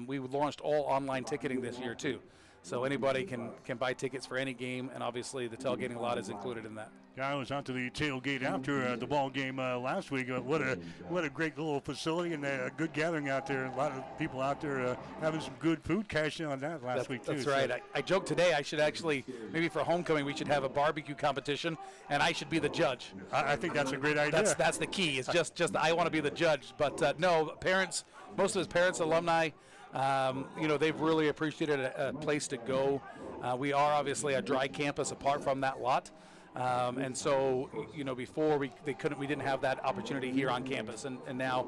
We launched all online ticketing this year too. So anybody can buy tickets for any game, and obviously the tailgating lot is included in that. Yeah, I was out to the tailgate after the ball game last week. What a great little facility, and a good gathering out there. A lot of people out there having some good food, cashing on that last week too. That's right. I joked today I should actually, maybe for homecoming, we should have a barbecue competition, and I should be the judge. I think that's a great idea. That's the key. It's just I want to be the judge. But no, parents, most of his parents, alumni, they've really appreciated a place to go. We are obviously a dry campus apart from that lot. And so, before we didn't have that opportunity here on campus, and now,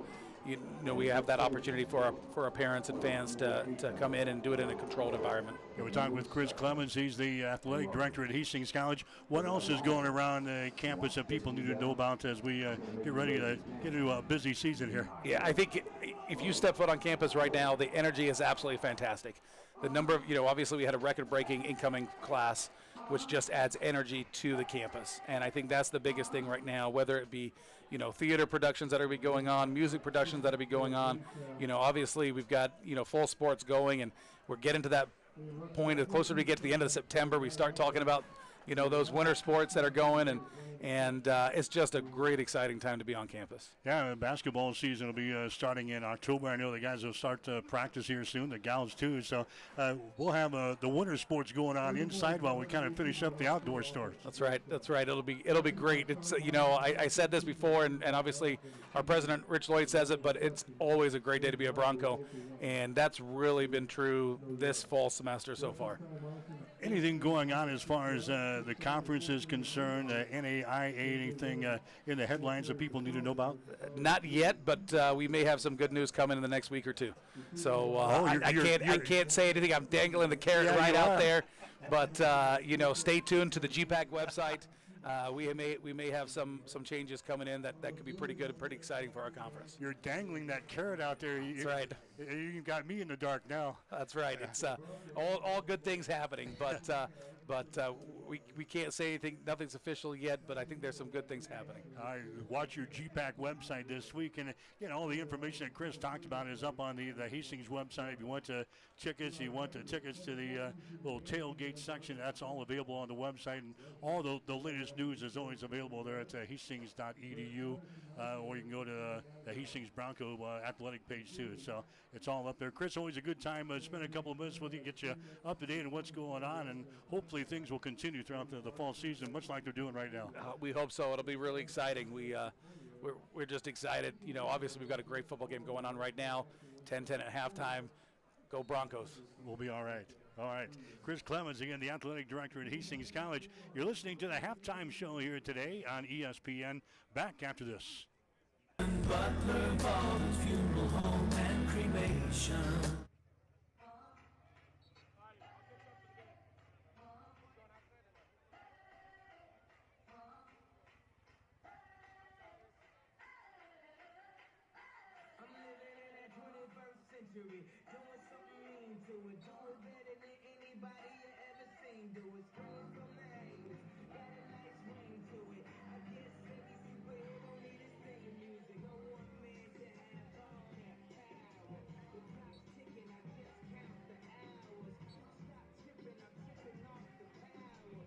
we have that opportunity for our parents and fans to come in and do it in a controlled environment. Yeah, we're talking with Chris Clemens. He's the athletic director at Hastings College. What else is going around campus that people need to know about as we get ready to get into a busy season here? Yeah, I think if you step foot on campus right now, the energy is absolutely fantastic. The number of, obviously we had a record-breaking incoming class. which just adds energy to the campus. And I think that's the biggest thing right now, whether it be, theater productions that are be going on, music productions that are be going on. Obviously we've got, full sports going, and we're getting to that point. The closer we get to the end of September, we start talking about, those winter sports that are going, and it's just a great, exciting time to be on campus. Yeah, basketball season will be starting in October. I know the guys will start to practice here soon, the gals too. So we'll have the winter sports going on inside while we kind of finish up the outdoor stores. That's right. It'll be great. It's I said this before, and obviously our president Rich Lloyd says it, but it's always a great day to be a Bronco, and that's really been true this fall semester so far. Anything going on as far as the conference is concerned, NAIA, anything in the headlines that people need to know about? Not yet, but we may have some good news coming in the next week or two. So I can't say anything. I'm dangling the carrot out there, but stay tuned to the GPAC website. We may have some changes coming in that could be pretty good and pretty exciting for our conference. You're dangling that carrot out there. That's right. You got me in the dark now. That's right. It's all good things happening, but we can't say anything. Nothing's official yet, but I think there's some good things happening. Watch your GPAC website this week, and all the information that Chris talked about is up on the Hastings website. If you want tickets to the little tailgate section, that's all available on the website, and all the latest news is always available there at hastings.edu, or you can go to the Hastings Bronco athletic page too. So it's all up there. Chris, always a good time. Spend a couple of minutes with you, get you up to date on what's going on, and hopefully things will continue throughout the fall season, much like they're doing right now. We hope so. It'll be really exciting. We're just excited. Obviously we've got a great football game going on right now. 10-10 at halftime. Go Broncos. We'll be all right. All right. Chris Clemens, again, the athletic director at Hastings College. You're listening to the halftime show here today on ESPN. Back after this. Butler, Baldwin's Funeral Home and Cremation. Doing something mean to it, do it better than anybody you ever seen. Do it scream from the haters, got a nice ring to it. I guess every superhero need his theme music. No one man to have all that power. The clock's ticking, I just count the hours. Stop tripping, I'm tripping off the power.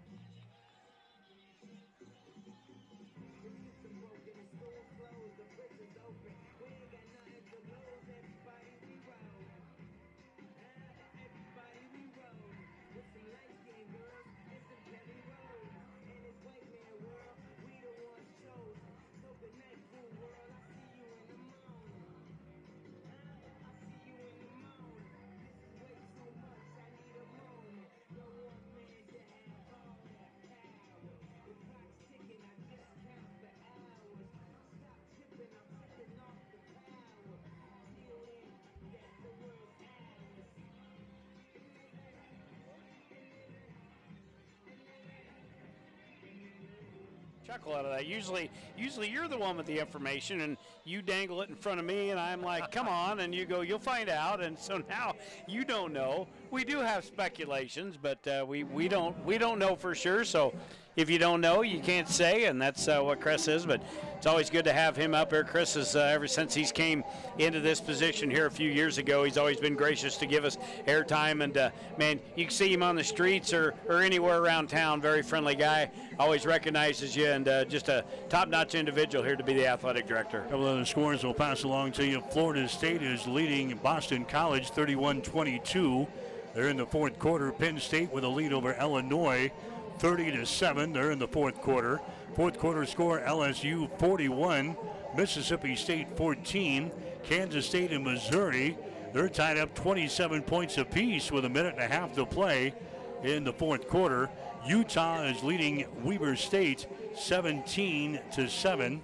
The system broken, the school closed, the prison's open. We ain't got nothing to lose, everybody we roll. Everybody we roll. With some light-skinned girls and some Kelly Rose. In this white man world, we the ones chosen. So good night, cool world, I see you in the morning. I see you in the morning. This is way too much, I need a moment. No one man to have all that power. The clock's ticking, I just count the hours. Stop tripping, I'm tripping off the power. Till then, that the world's ours. Chuckle out of that. Usually you're the one with the information, and you dangle it in front of me, and I'm like, come on, and you go, you'll find out. And so now you don't know. We do have speculations, but we don't know for sure. So if you don't know, you can't say, and that's what Chris is. But it's always good to have him up here. Chris has, ever since he's came into this position here a few years ago, he's always been gracious to give us airtime. And, man, you can see him on the streets or anywhere around town. Very friendly guy. Always recognizes you, and just a top-notch individual here to be the athletic director. A couple of the scores we'll pass along to you. Florida State is leading Boston College 31-22. They're in the fourth quarter. Penn State with a lead over Illinois 30-7. They're in the fourth quarter. Fourth quarter score, LSU 41, Mississippi State 14, Kansas State and Missouri. They're tied up 27 points apiece with a minute and a half to play in the fourth quarter. Utah is leading Weber State 17-7.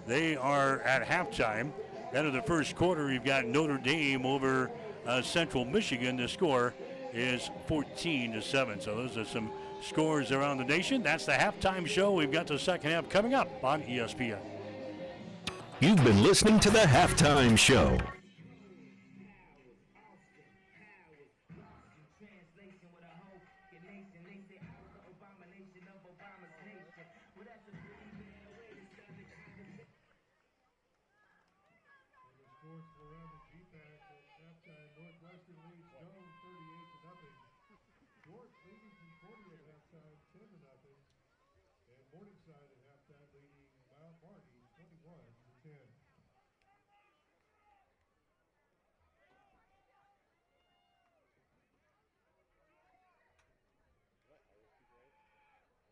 They are at halftime. End of the first quarter, you've got Notre Dame over Central Michigan. The score is 14-7. So those are some scores around the nation. That's the halftime show. We've got the second half coming up on ESPN. You've been listening to the halftime show. Jamestown 10-0, and Morningside at halftime leading Mount Marty 21-10.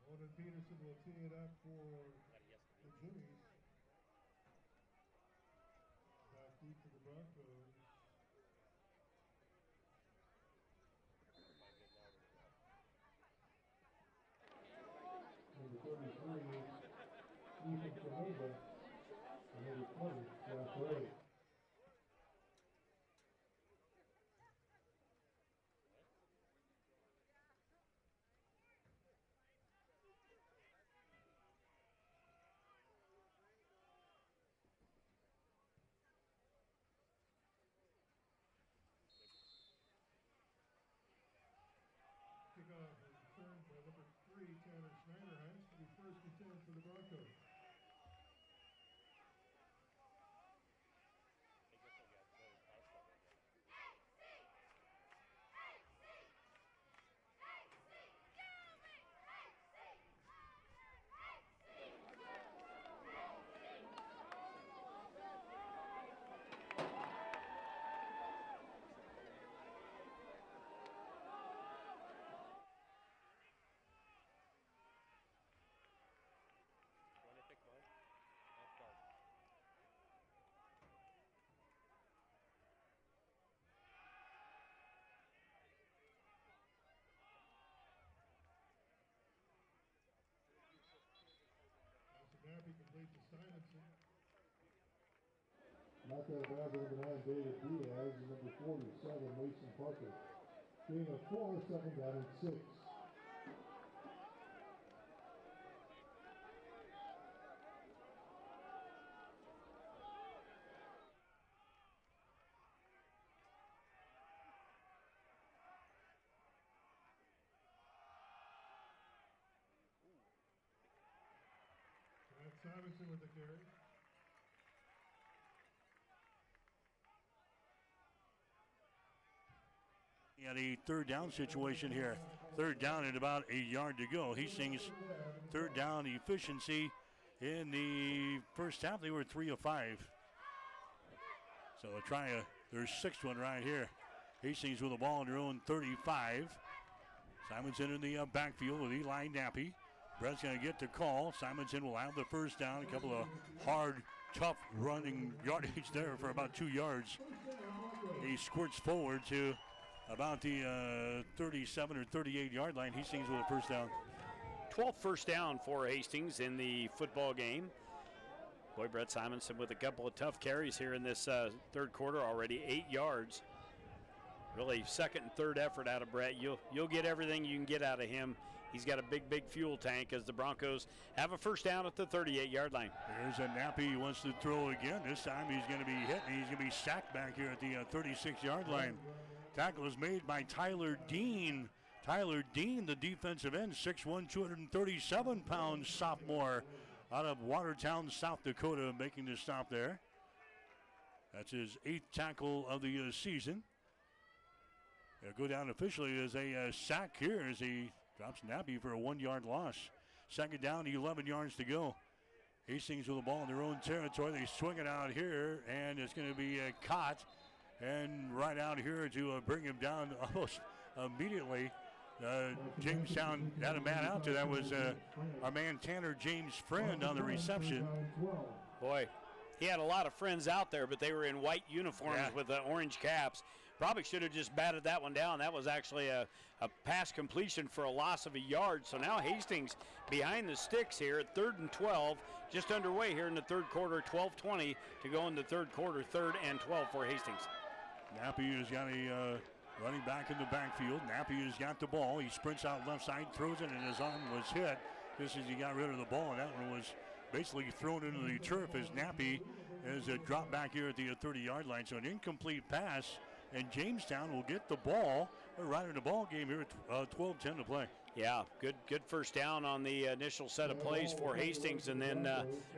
Owen and Peterson will tee it up for the Jimmies. Back deep for the Broncos. Number 33, Ethan Caneda. And number 20, Jeff Ray. Kickoff is returned by number 3, Tanner Schneiderhans, to be first and 10 for the Broncos. Nappy completes to Simonson. Knocked out of bounds number 9, David Diaz, and number 47, Mason Parker. Gain of 4, second down and 6. Simonson with the carry. At a third down situation here. Third down and about a yard to go. Hastings third down efficiency in the first half. They were 3 of 5. So they'll try their sixth one right here. Hastings with the ball on their own 35. Simonson in the backfield with Eli Nappy. Brett's going to get the call. Simonson will have the first down. A couple of hard, tough running yardage there for about 2 yards. He squirts forward to about the 37 or 38 yard line. Hastings with a first down. 12th first down for Hastings in the football game. Boy, Brett Simonson with a couple of tough carries here in this third quarter already. 8 yards. Really second and third effort out of Brett. You'll get everything you can get out of him. He's got a big fuel tank as the Broncos have a first down at the 38-yard line. There's a Nappy. He wants to throw again. This time he's going to be hit, and he's going to be sacked back here at the 36-yard line. Tackle is made by Tyler Dean. Tyler Dean, the defensive end, 6'1", 237-pound sophomore out of Watertown, South Dakota, making the stop there. That's his 8th tackle of the season. It'll go down officially as a sack here as he drops Nappy for a 1-yard loss. Second down, 11 yards to go. Hastings with the ball in their own territory. They swing it out here, and it's going to be caught. And right out here to bring him down almost immediately. Jamestown had a man out there. That was our man Tanner James' friend on the reception. Boy, he had a lot of friends out there, but they were in white uniforms with orange caps. Probably should have just batted that one down. That was actually a pass completion for a loss of a yard. So now Hastings behind the sticks here at 3rd and 12, just underway here in the third quarter, 12:20 to go in the third quarter, 3rd and 12 for Hastings. Nappy has got a running back in the backfield. Nappy has got the ball. He sprints out left side, throws it, and his arm was hit just as he got rid of the ball. And that one was basically thrown into the turf as Nappy is dropped back here at the 30-yard line. So an incomplete pass, and Jamestown will get the ball. We're right in the ball game here at 12:10 to play. Yeah, good first down on the initial set of plays for Hastings, and then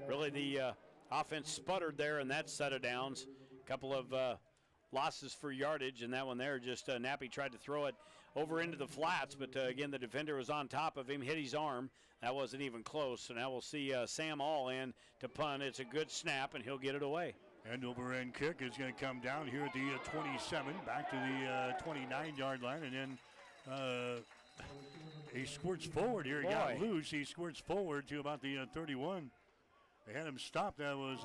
really the offense sputtered there in that set of downs. A couple of losses for yardage, and that one there just Nappy tried to throw it over into the flats, but again, the defender was on top of him, hit his arm. That wasn't even close. So now we'll see Sam All in to punt. It's a good snap, and he'll get it away. End over end kick is going to come down here at the 27, back to the 29-yard line, and then he squirts forward here. He got loose. He squirts forward to about the 31. They had him stopped. That was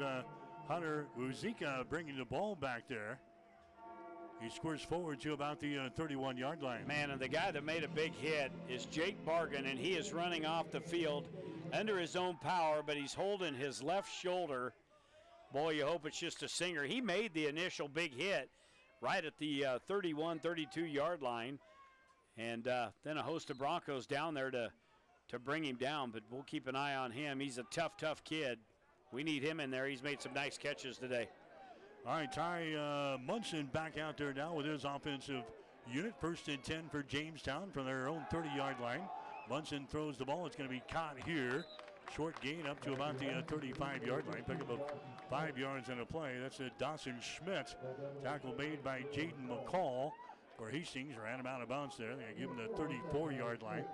Hunter Uzika bringing the ball back there. He squirts forward to about the 31-yard line. Man, and the guy that made a big hit is Jake Bargan, and he is running off the field under his own power, but he's holding his left shoulder. Boy, you hope it's just a singer. He made the initial big hit right at the 31, 32-yard line, and then a host of Broncos down there to bring him down, but we'll keep an eye on him. He's a tough kid. We need him in there. He's made some nice catches today. All right, Ty Munson back out there now with his offensive unit. 1st and 10 for Jamestown from their own 30-yard line. Munson throws the ball. It's going to be caught here. Short gain up to about the 35-yard line. Pick up 5 yards in a play. That's a Dawson Schmidt. Tackle made by Jaden McCall. For Hastings ran him out of bounds there. They give him the 34-yard line.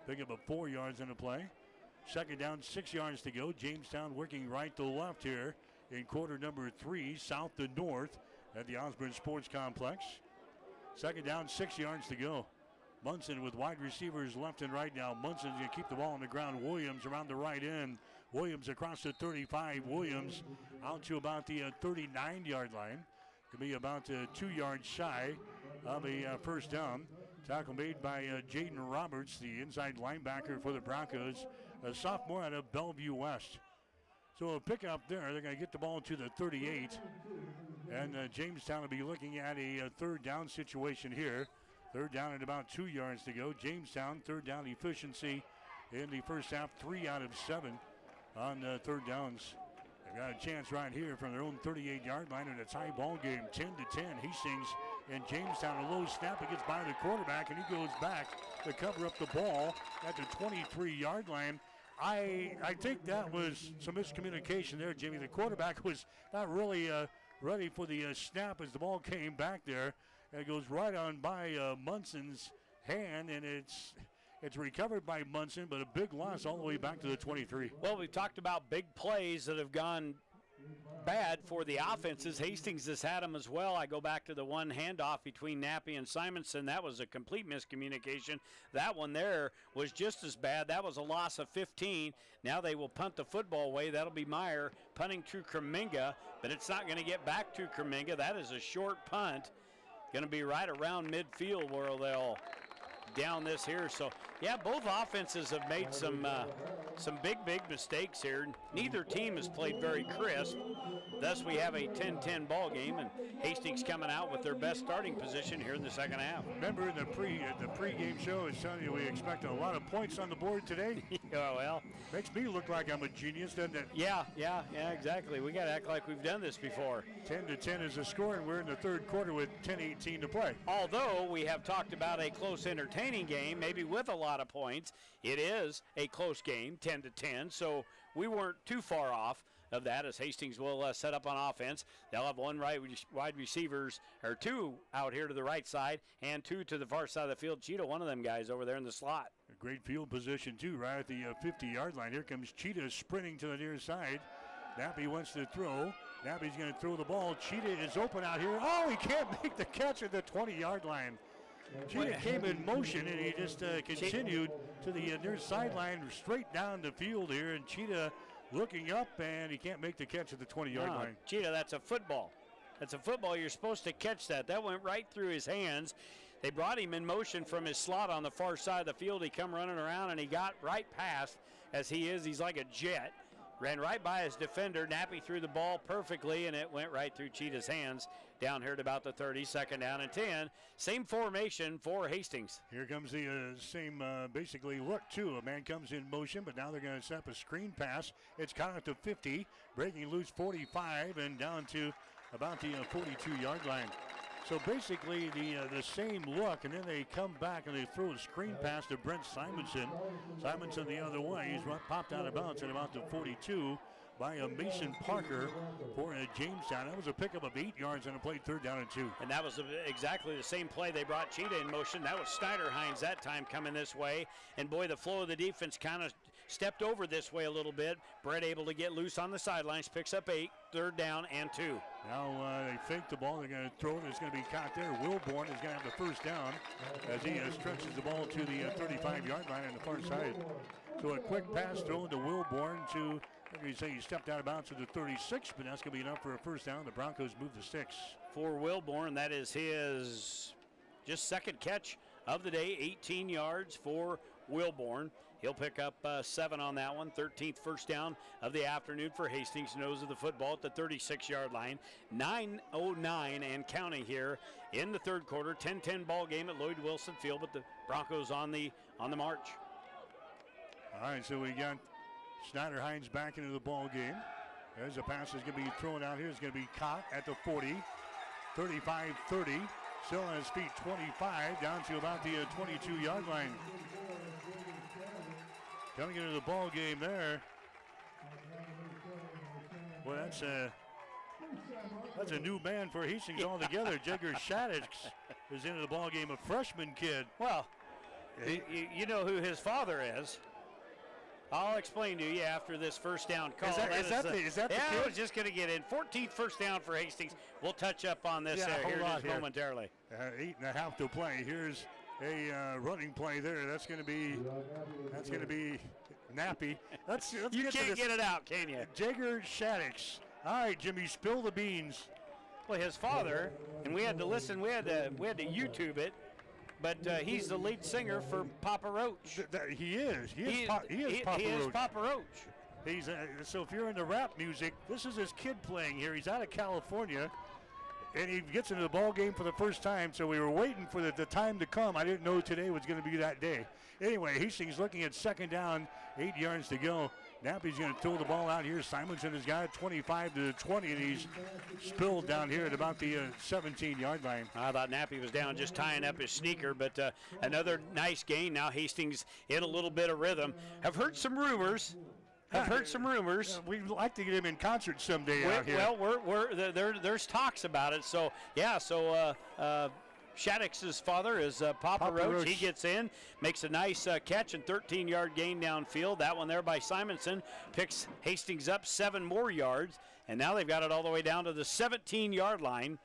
Pick up 4 yards in a play. 2nd down, 6 yards to go. Jamestown working right to left here in quarter number 3, south to north at the Osborne Sports Complex. 2nd down, 6 yards to go. Munson with wide receivers left and right now. Munson's going to keep the ball on the ground. Williams around the right end. Williams across the 35. Williams out to about the 39-yard line. Could be about 2 yards shy of a first down. Tackle made by Jaden Roberts, the inside linebacker for the Broncos, a sophomore out of Bellevue West. So a pickup there. They're going to get the ball to the 38. And Jamestown will be looking at a 3rd down situation here. 3rd down and about 2 yards to go. Jamestown, 3rd down efficiency in the first half, 3 out of 7 on 3rd downs. They've got a chance right here from their own 38-yard line, and it's high ball game, 10-10. Hastings and Jamestown, a low snap. It gets by the quarterback, and he goes back to cover up the ball at the 23-yard line. I think that was some miscommunication there, Jimmy. The quarterback was not really ready for the snap as the ball came back there. And it goes right on by Munson's hand, and it's recovered by Munson, but a big loss all the way back to the 23. Well, we've talked about big plays that have gone bad for the offenses. Hastings has had them as well. I go back to the one handoff between Nappy and Simonson. That was a complete miscommunication. That one there was just as bad. That was a loss of 15. Now they will punt the football away. That'll be Meyer punting to Kreminga, but it's not going to get back to Kreminga. That is a short punt. Going to be right around midfield where they'll down this here. So, yeah, both offenses have made some big mistakes here. Neither team has played very crisp. Thus, we have a 10-10 ball game, and Hastings coming out with their best starting position here in the second half. Remember in the pregame show, it's telling you we expect a lot of points on the board today. Yeah, well, makes me look like I'm a genius, doesn't it? Yeah, exactly. We got to act like we've done this before. 10-10 is the score, and we're in the third quarter with 10:18 to play. Although we have talked about a close, entertaining game, maybe with a lot of points, it is a close game, 10-10. So we weren't too far off of that, as Hastings will set up on offense. They'll have one wide receivers, or two out here to the right side, and two to the far side of the field. Cheetah, one of them guys over there in the slot. A great field position, too, right at the 50-yard line. Here comes Cheetah sprinting to the near side. Nappy wants to throw. Nappy's going to throw the ball. Cheetah is open out here. Oh, he can't make the catch at the 20-yard line. Cheetah came in motion, and he just continued to the near sideline, straight down the field here, and Cheetah looking up, and he can't make the catch at the 20-yard line. Cheetah, that's a football. That's a football. You're supposed to catch that. That went right through his hands. They brought him in motion from his slot on the far side of the field. He come running around, and he got right past, as he is. He's like a jet. Ran right by his defender. Nappy threw the ball perfectly, and it went right through Cheetah's hands down here at about the 30, 2nd down and 10. Same formation for Hastings. Here comes the same basically look, too. A man comes in motion, but now they're going to set up a screen pass. It's caught at the 50, breaking loose 45, and down to about the 42-yard line. So basically the same look, and then they come back and they throw a screen pass to Brent Simonson. Simonson the other way. He's popped out of bounds at about the 42. by Mason Parker for Jamestown. That was a pickup of 8 yards on a play, 3rd down and 2. And that was exactly the same play. They brought Cheetah in motion. That was Snyder-Hines that time coming this way. And boy, the flow of the defense kind of stepped over this way a little bit. Brett able to get loose on the sidelines, picks up 8, 3rd down and 2. Now they fake the ball. They're going to throw it. It's going to be caught there. Wilborn is going to have the 1st down as he stretches the ball to the 35-yard line on the far side. So a quick pass thrown to Wilborn to, you say he stepped out of bounds to the 36, but that's going to be enough for a 1st down. The Broncos move the sticks. For Wilborn, that is his just 2nd catch of the day, 18 yards for Wilborn. He'll pick up 7 on that one. 13th 1st down of the afternoon for Hastings. Nose of the football at the 36-yard line. 9:09 and counting here in the 3rd quarter. 10-10 ball game at Lloyd Wilson Field, but the Broncos on the march. All right, so we got Snyder-Hines back into the ball game. There's a pass that's going to be thrown out here. It's going to be caught at the 40, 35-30. Still on his feet, 25, down to about the 22-yard line. Coming into the ball game there. Well, that's a new man for Hastings altogether. Jagger Shaddix is into the ball game, a freshman kid. Well, you know who his father is. I'll explain to you after this 1st down call. Is that the kid? I was just going to get in. 14th 1st down for Hastings. We'll touch up on this here just momentarily. 8.5 to play. Here's a running play there. That's going to be nappy. You can't get it out, can you? Jagger Shaddix. All right, Jimmy, spill the beans. Well, his father, and we had to listen. We had to YouTube it. But he's the lead singer for Papa Roach. He is. He is Papa Roach. He's so if you're into rap music, this is his kid playing here. He's out of California, and he gets into the ball game for the first time. So we were waiting for the time to come. I didn't know today was going to be that day. Anyway, Hastings looking at 2nd down, 8 yards to go. Nappy's going to throw the ball out here. Simonson has got it 25 to 20, and he's spilled down here at about the 17-yard line. I thought Nappy was down just tying up his sneaker, but another nice gain. Now Hastings in a little bit of rhythm. I've heard some rumors. We'd like to get him in concert someday out here. Well, there's talks about it. So, yeah, Shaddix's father is Papa Roach. He gets in, makes a nice catch, and 13-yard gain downfield. That one there by Simonson picks Hastings up 7 more yards, and now they've got it all the way down to the 17-yard line.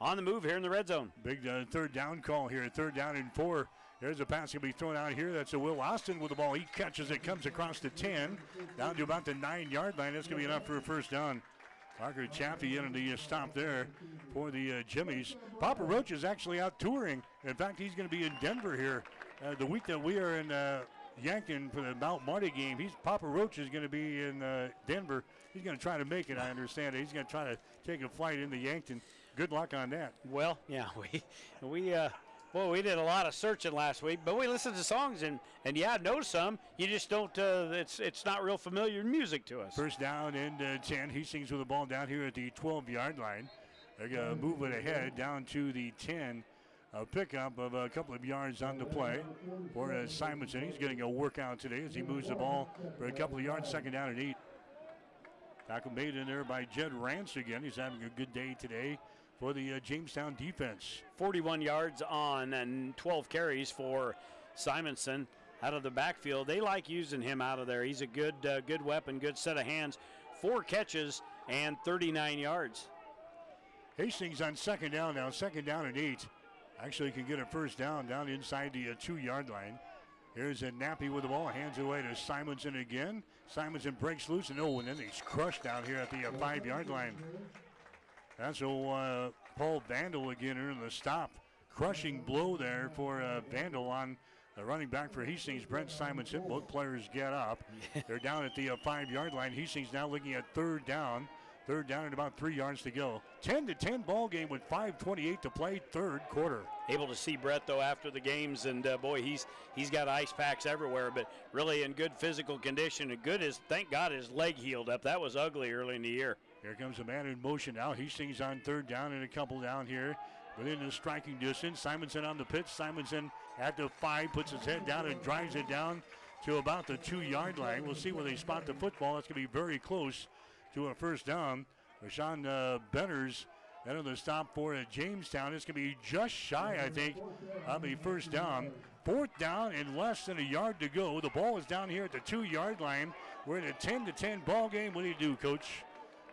On the move here in the red zone. Big 3rd down call here, 3rd down and 4. There's a pass going to be thrown out here. That's a Will Austin with the ball. He catches it, comes across the 10, down to about the 9-yard line. That's going to be enough for a 1st down. Parker Chaffee into the stop there for the Jimmies. Papa Roach is actually out touring. In fact, he's going to be in Denver here the week that we are in Yankton for the Mount Marty game. Papa Roach is going to be in Denver. He's going to try to make it, I understand. He's going to try to take a flight into Yankton. Good luck on that. Well, yeah, we did a lot of searching last week, but we listened to songs and know some. You just don't. It's not real familiar music to us. 1st down and 10. Hastings with the ball down here at the 12-yard line. They're going to move it ahead down to the 10. A pickup of a couple of yards on the play for Simonson. He's getting a workout today as he moves the ball for a couple of yards. 2nd down and 8. Tackle made in there by Jed Rance again. He's having a good day today for the Jamestown defense. 41 yards on and 12 carries for Simonson out of the backfield. They like using him out of there. He's a good weapon, good set of hands. 4 catches and 39 yards. Hastings on 2nd down now, 2nd down and 8. Actually can get a 1st down inside the 2-yard line. Here's a Nappy with the ball, hands it away to Simonson again. Simonson breaks loose, and then he's crushed down here at the 5-yard line. That's Paul Vandal again in the stop. Crushing blow there for Vandal on the running back for Hastings, Brent Simonson. Both players get up. They're down at the 5-yard line. Hastings now looking at 3rd down. 3rd down and about 3 yards to go. 10-10 ball game with 5:28 to play, 3rd quarter. Able to see Brett, though, after the games, and boy, he's got ice packs everywhere, but really in good physical condition. And thank God his leg healed up. That was ugly early in the year. Here comes a man in motion now. Hastings on 3rd down and a couple down here within the striking distance. Simonson on the pitch. Simonson at the 5, puts his head down and drives it down to about the 2-yard line. We'll see where they spot the football. That's going to be very close to a first down. Rashawn Benners out of the stop for Jamestown. It's going to be just shy, I think, of a first down. 4th down and less than a yard to go. The ball is down here at the 2-yard line. We're in a 10-10 ball game. What do you do, Coach?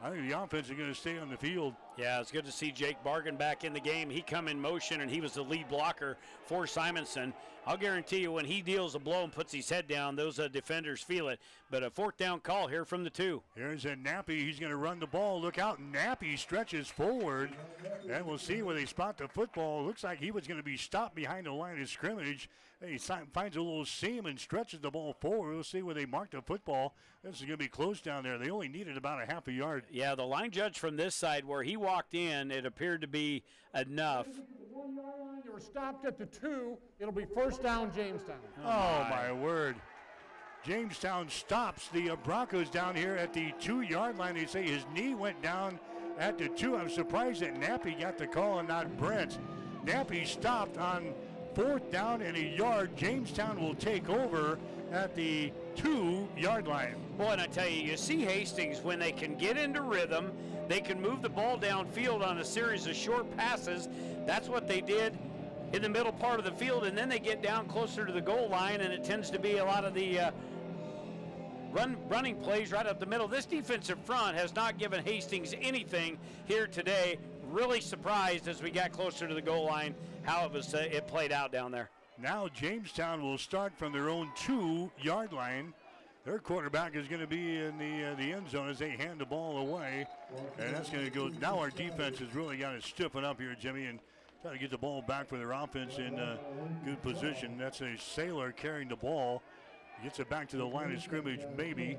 I think the offense is going to stay on the field. Yeah, it's good to see Jake Bargan back in the game. He come in motion, and he was the lead blocker for Simonson. I'll guarantee you when he deals a blow and puts his head down, those defenders feel it. But a 4th down call here from the 2. Here's a Nappy. He's going to run the ball. Look out. Nappy stretches forward, and we'll see where they spot the football. Looks like he was going to be stopped behind the line of scrimmage. He finds a little seam and stretches the ball forward. We'll see where they mark the football. This is going to be close down there. They only needed about a half a yard. Yeah, the line judge from this side where he walked in, it appeared to be enough. You were stopped at the 2. It'll be first down, Jamestown. Oh, my word. Jamestown stops the Broncos down here at the 2-yard line. They say his knee went down at the 2. I'm surprised that Nappy got the call and not Brent. Nappy stopped on 4th down and a yard. Jamestown will take over at the 2-yard line. Boy, and I tell you, you see Hastings when they can get into rhythm, they can move the ball downfield on a series of short passes. That's what they did in the middle part of the field, and then they get down closer to the goal line, and it tends to be a lot of the running plays right up the middle. This defensive front has not given Hastings anything here today. Really surprised as we got closer to the goal line how it played out down there. Now Jamestown will start from their own 2-yard line. Their quarterback is going to be in the end zone as they hand the ball away. And that's going to go. Now our defense has really got to stiffen up here, Jimmy, and try to get the ball back for their offense in good position. That's a Sailor carrying the ball. Gets it back to the line of scrimmage, maybe.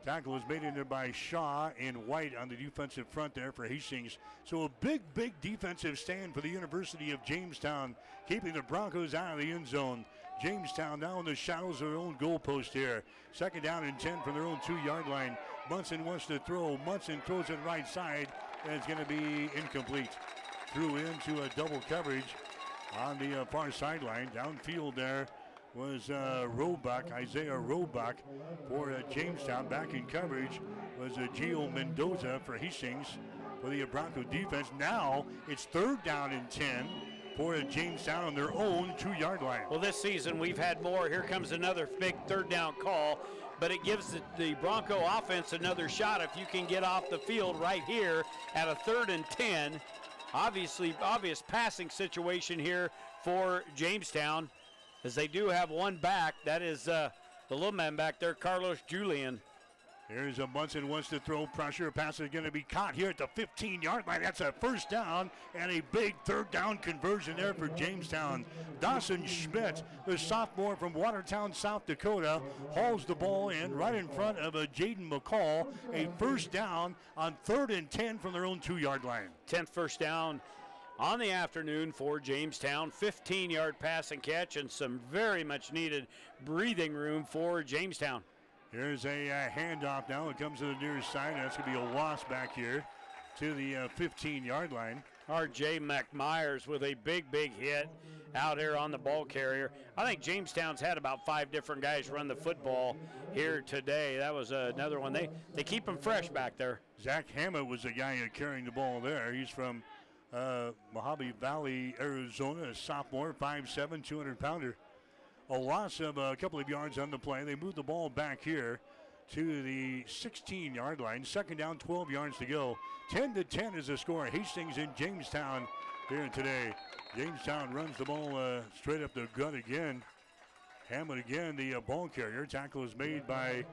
Tackle is made in there by Shaw and White on the defensive front there for Hastings. So a big defensive stand for the University of Jamestown, keeping the Broncos out of the end zone. Jamestown now in the shadows of their own goalpost here. 2nd down and 10 from their own 2-yard line. Munson wants to throw. Munson throws it right side, and it's going to be incomplete. Threw into a double coverage on the far sideline. Downfield there was Roebuck, Isaiah Roebuck for Jamestown. Back in coverage was Gio Mendoza for Hastings for the Bronco defense. Now it's 3rd down and 10 for Jamestown on their own 2-yard line. Well, this season we've had more. Here comes another big 3rd down call, but it gives the Bronco offense another shot if you can get off the field right here at a 3rd and 10. Obvious passing situation here for Jamestown, as they do have one back. That is the little man back there, Carlos Julian. Here's a Munson wants to throw pressure. Pass is going to be caught here at the 15-yard line. That's a first down and a big 3rd down conversion there for Jamestown. Dawson Schmidt, the sophomore from Watertown, South Dakota, hauls the ball in right in front of Jaden McCall. A first down on 3rd and 10 from their own 2-yard line. 10th first down on the afternoon for Jamestown. 15-yard pass and catch and some very much needed breathing room for Jamestown. Here's a handoff now. It comes to the near side. That's going to be a loss back here to the 15-yard line. R.J. McMyers with a big hit out here on the ball carrier. I think Jamestown's had about 5 different guys run the football here today. That was another one. They keep them fresh back there. Zach Hammett was the guy carrying the ball there. He's from Mojave Valley, Arizona, a sophomore, 5'7", 200-pounder. A loss of a couple of yards on the play. They move the ball back here to the 16-yard line. 2nd down, 12 yards to go. 10-10 is the score. Hastings and Jamestown here today. Jamestown runs the ball straight up the gut again. Hammond again, the ball carrier. Tackle is made by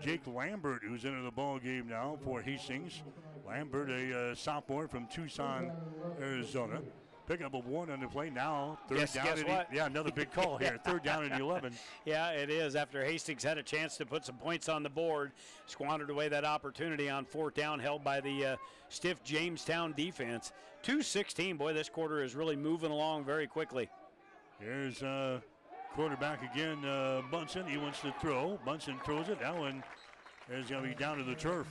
Jake Lambert, who's into the ball game now for Hastings. Lambert, a sophomore from Tucson, Arizona. Pickup of 1 on the play now. 3rd down. Guess what? Yeah, another big call here. 3rd down and 11. Yeah, it is. After Hastings had a chance to put some points on the board, squandered away that opportunity on 4th down, held by the stiff Jamestown defense. 2:16. Boy, this quarter is really moving along very quickly. Here's quarterback again, Bunsen. He wants to throw. Bunsen throws it. That one is going to be down to the turf.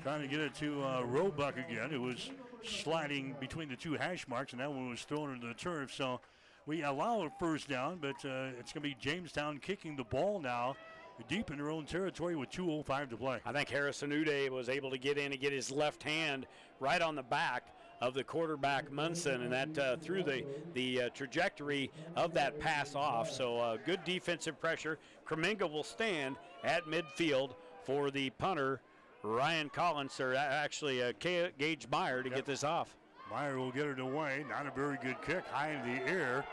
Trying to get it to Roebuck again. It was sliding between the 2 hash marks, and that one was thrown into the turf. So we allow a first down, but it's going to be Jamestown kicking the ball now deep in their own territory with 2:05 to play. I think Harrison Uday was able to get in and get his left hand right on the back of the quarterback Munson, and that threw the trajectory of that pass off. So good defensive pressure. Kremenga will stand at midfield for the punter, Ryan Collins, or actually Gage Meyer, to get this off. Meyer will get it away. Not a very good kick, high in the air,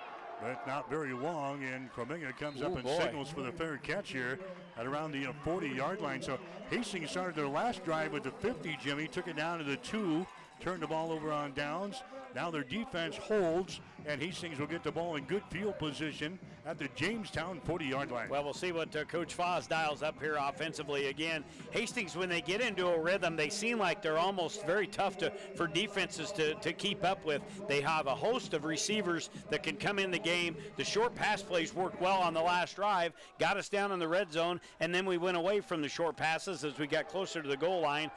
but not very long, and Kremenga comes up and signals for the fair catch here at around the 40-yard line. So Hastings started their last drive with the 50, Jimmy, took it down to the 2, turned the ball over on downs. Now their defense holds, and Hastings will get the ball in good field position at the Jamestown 40-yard line. Well, we'll see what Coach Foz dials up here offensively. Again, Hastings, when they get into a rhythm, they seem like they're almost very tough for defenses to keep up with. They have a host of receivers that can come in the game. The short pass plays worked well on the last drive, got us down in the red zone, and then we went away from the short passes as we got closer to the goal line.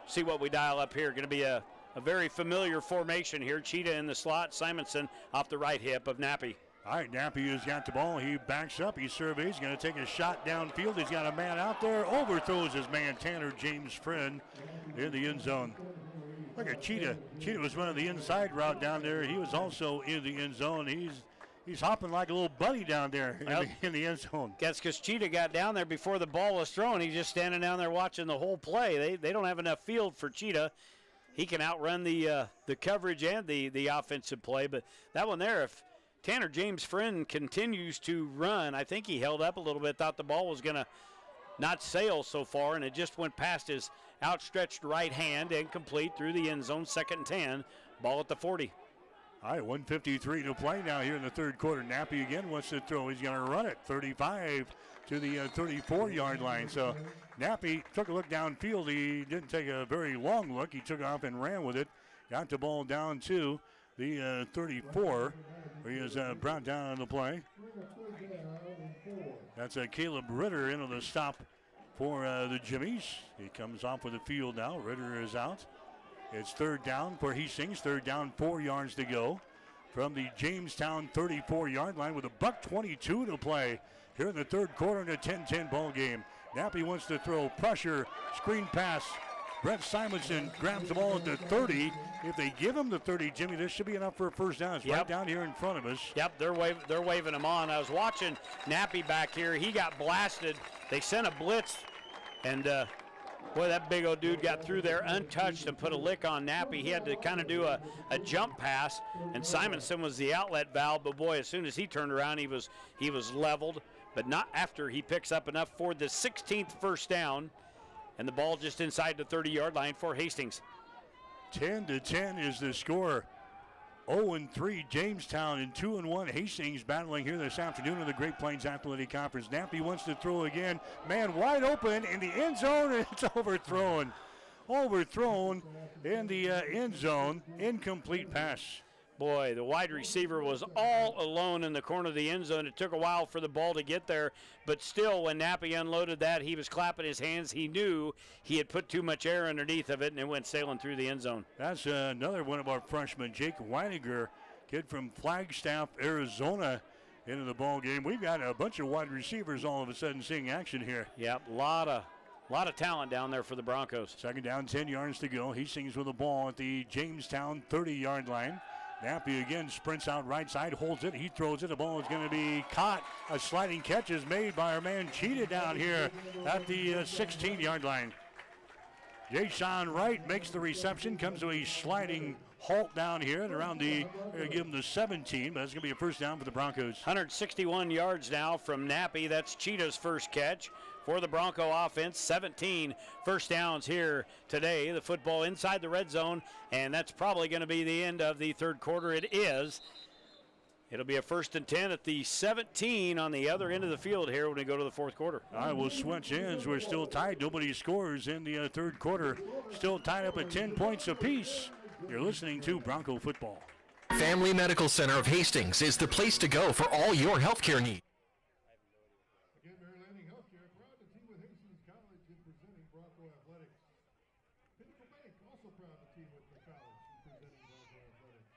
See what we dial up here. Going to be a very familiar formation here. Cheetah in the slot, Simonson off the right hip of Nappy. All right, Nappy has got the ball. He backs up. He surveys. Going to take a shot downfield. He's got a man out there. Overthrows his man, Tanner James Friend, in the end zone. Look at Cheetah. Cheetah was running the inside route down there. He was also in the end zone. He's hopping like a little buddy down there in the end zone. That's because Cheetah got down there before the ball was thrown. He's just standing down there watching the whole play. They don't have enough field for Cheetah. He can outrun the coverage and the offensive play. But that one there, if Tanner James Friend continues to run, I think he held up a little bit, thought the ball was going to not sail so far, and it just went past his outstretched right hand and complete through the end zone. 2nd and 10, ball at the 40. All right, 1:53 to play now here in the third quarter. Nappy again wants to throw. He's going to run it 35 to the 34-yard line. So Nappy took a look downfield. He didn't take a very long look. He took off and ran with it. Got the ball down to the 34. He is brought down on the play. That's Caleb Ritter into the stop for the Jimmies. He comes off with the field now. Ritter is out. It's 3rd down for Hastings. 3rd down, 4 yards to go from the Jamestown 34-yard line with $1:22 to play here in the third quarter in a 10-10 ball game. Nappy wants to throw pressure, screen pass. Brett Simonson grabs the ball at the 30. If they give him the 30, Jimmy, this should be enough for a first down. It's right down here in front of us. Yep, they're waving him on. I was watching Nappy back here. He got blasted. They sent a blitz, and boy, that big old dude got through there untouched and put a lick on Nappy. He had to kind of do a jump pass, and Simonson was the outlet valve. But boy, as soon as he turned around, he was leveled. But not after he picks up enough for the 16th first down, and the ball just inside the 30-yard line for Hastings. 10-10 is the score. 0-3 Jamestown and 2-1 Hastings battling here this afternoon in the Great Plains Athletic Conference. Nappy wants to throw again. Man wide open in the end zone, and it's overthrown. Overthrown in the end zone. Incomplete pass. Boy, the wide receiver was all alone in the corner of the end zone. It took a while for the ball to get there, but still, when Nappy unloaded that, he was clapping his hands. He knew he had put too much air underneath of it, and it went sailing through the end zone. That's another one of our freshmen, Jake Weiniger, kid from Flagstaff, Arizona, into the ball game. We've got a bunch of wide receivers all of a sudden seeing action here. Yep, a lot of talent down there for the Broncos. 2nd down, 10 yards to go. Hastings with the ball at the Jamestown 30-yard line. Nappy again sprints out right side, holds it, he throws it. The ball is going to be caught. A sliding catch is made by our man Cheetah down here at the 16-yard line. Jaysean Wright makes the reception, comes to a sliding halt down here and around they're going to give him the 17, but it's going to be a first down for the Broncos. 161 yards now from Nappy. That's Cheetah's first catch for the Bronco offense. 17 first downs here today. The football inside the red zone, and that's probably going to be the end of the third quarter. It is. It'll be a 1st and 10 at the 17 on the other end of the field here when we go to the fourth quarter. All right, we'll switch ends. We're still tied. Nobody scores in the third quarter. Still tied up at 10 points apiece. You're listening to Bronco Football. Family Medical Center of Hastings is the place to go for all your healthcare needs. Again, Mary Landing Healthcare, proud to team with Hastings College in presenting Bronco Athletics. Pinnacle Bank, also proud to team with the college in presenting Bronco Athletics.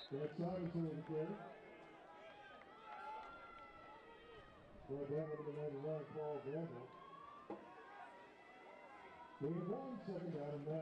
That's Robinson in the carry. Going down over the 99, Paul Vandal. Gain of 1, second down and 9.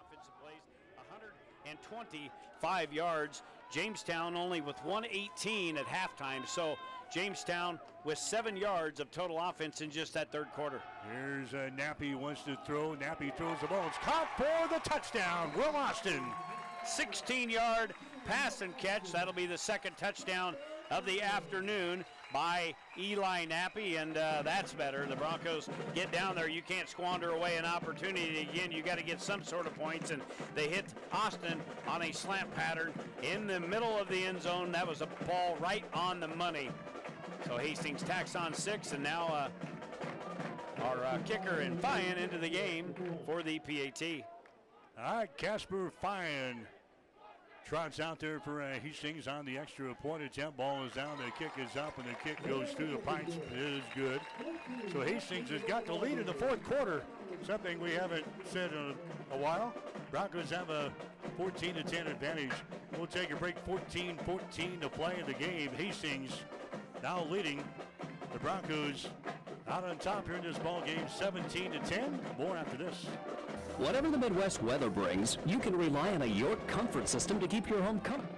Offensive plays, 125 yards. Jamestown only with 118 at halftime. So Jamestown with 7 yards of total offense in just that third quarter. Here's Nappy wants to throw. Nappy throws the ball. It's caught for the touchdown. Will Austin. 16-yard pass and catch. That'll be the second touchdown of the afternoon by Eli Nappy, and that's better. The Broncos get down there. You can't squander away an opportunity. Again, you got to get some sort of points, and they hit Austin on a slant pattern in the middle of the end zone. That was a ball right on the money. So Hastings tacks on 6, and now our kicker and Fyan into the game for the PAT. All right, Casper Fyan trots out there for Hastings on the extra point attempt. Ball is down, the kick is up, and the kick goes through the pipes. It is good. So Hastings has got the lead in the fourth quarter, something we haven't said in a while. Broncos have a 14-10 advantage. We'll take a break. 14-14 to play in the game. Hastings now leading the Broncos out on top here in this ball game, 17-10. More after this. Whatever the Midwest weather brings, you can rely on a York comfort system to keep your home comfortable.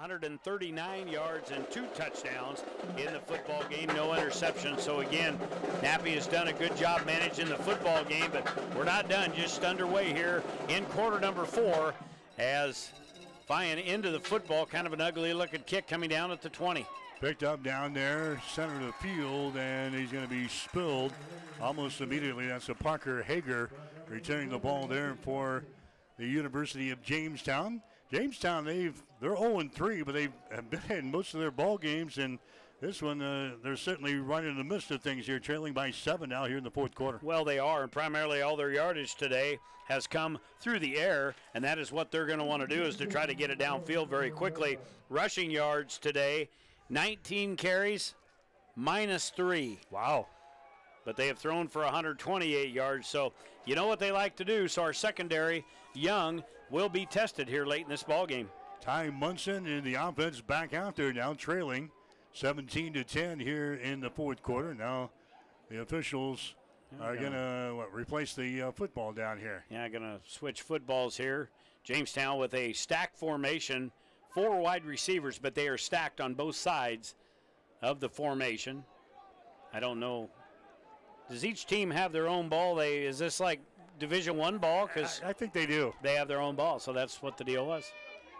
$139 yards and 2 touchdowns in the football game, no interception. So again, Nappy has done a good job managing the football game, but we're not done, just underway here in quarter number 4 as Fyan into the football, kind of an ugly looking kick coming down at the 20. Picked up down there, center of the field, and he's going to be spilled almost immediately. That's a Parker Hager returning the ball there for the University of Jamestown. Jamestown, they're 0-3, but they've been in most of their ball games, and this one, they're certainly right in the midst of things here, trailing by 7 now here in the fourth quarter. Well, they are, and primarily all their yardage today has come through the air, and that is what they're going to want to do, is to try to get it downfield very quickly. Rushing yards today, 19 carries, -3. Wow. But they have thrown for 128 yards, so you know what they like to do. So our secondary, Young, will be tested here late in this ball game. Ty Munson in the offense back out there now, trailing 17-10 here in the fourth quarter. Now the officials are going to replace the football down here. Yeah, going to switch footballs here. Jamestown with a stack formation, 4 wide receivers, but they are stacked on both sides of the formation. I don't know. Does each team have their own ball? Is this like Division I ball? Because I think they do. They have their own ball, so that's what the deal was.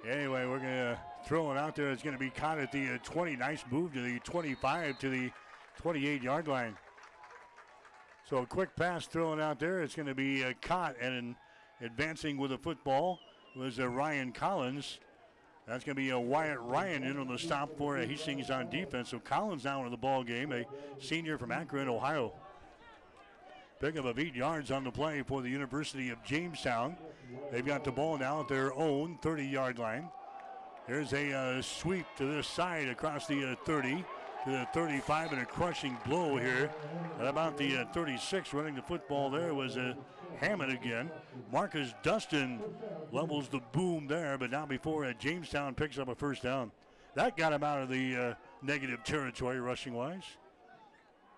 Anyway, we're going to throw it out there. It's going to be caught at the 20. Nice move to the 25 to the 28-yard line. So a quick pass thrown out there. It's going to be caught, and advancing with the football was Ryan Collins. That's going to be a Wyatt Ryan in on the stop for Hastings on defense. So Collins now in the ball game, a senior from Akron, Ohio. Pickup of 8 yards on the play for the University of Jamestown. They've got the ball now at their own 30-yard line. There's a sweep to this side across the 30 to the 35, and a crushing blow here at about the 36. Running the football there was Hammond again. Marcus Dustin levels the boom there, but now before Jamestown picks up a first down. That got him out of the negative territory rushing-wise.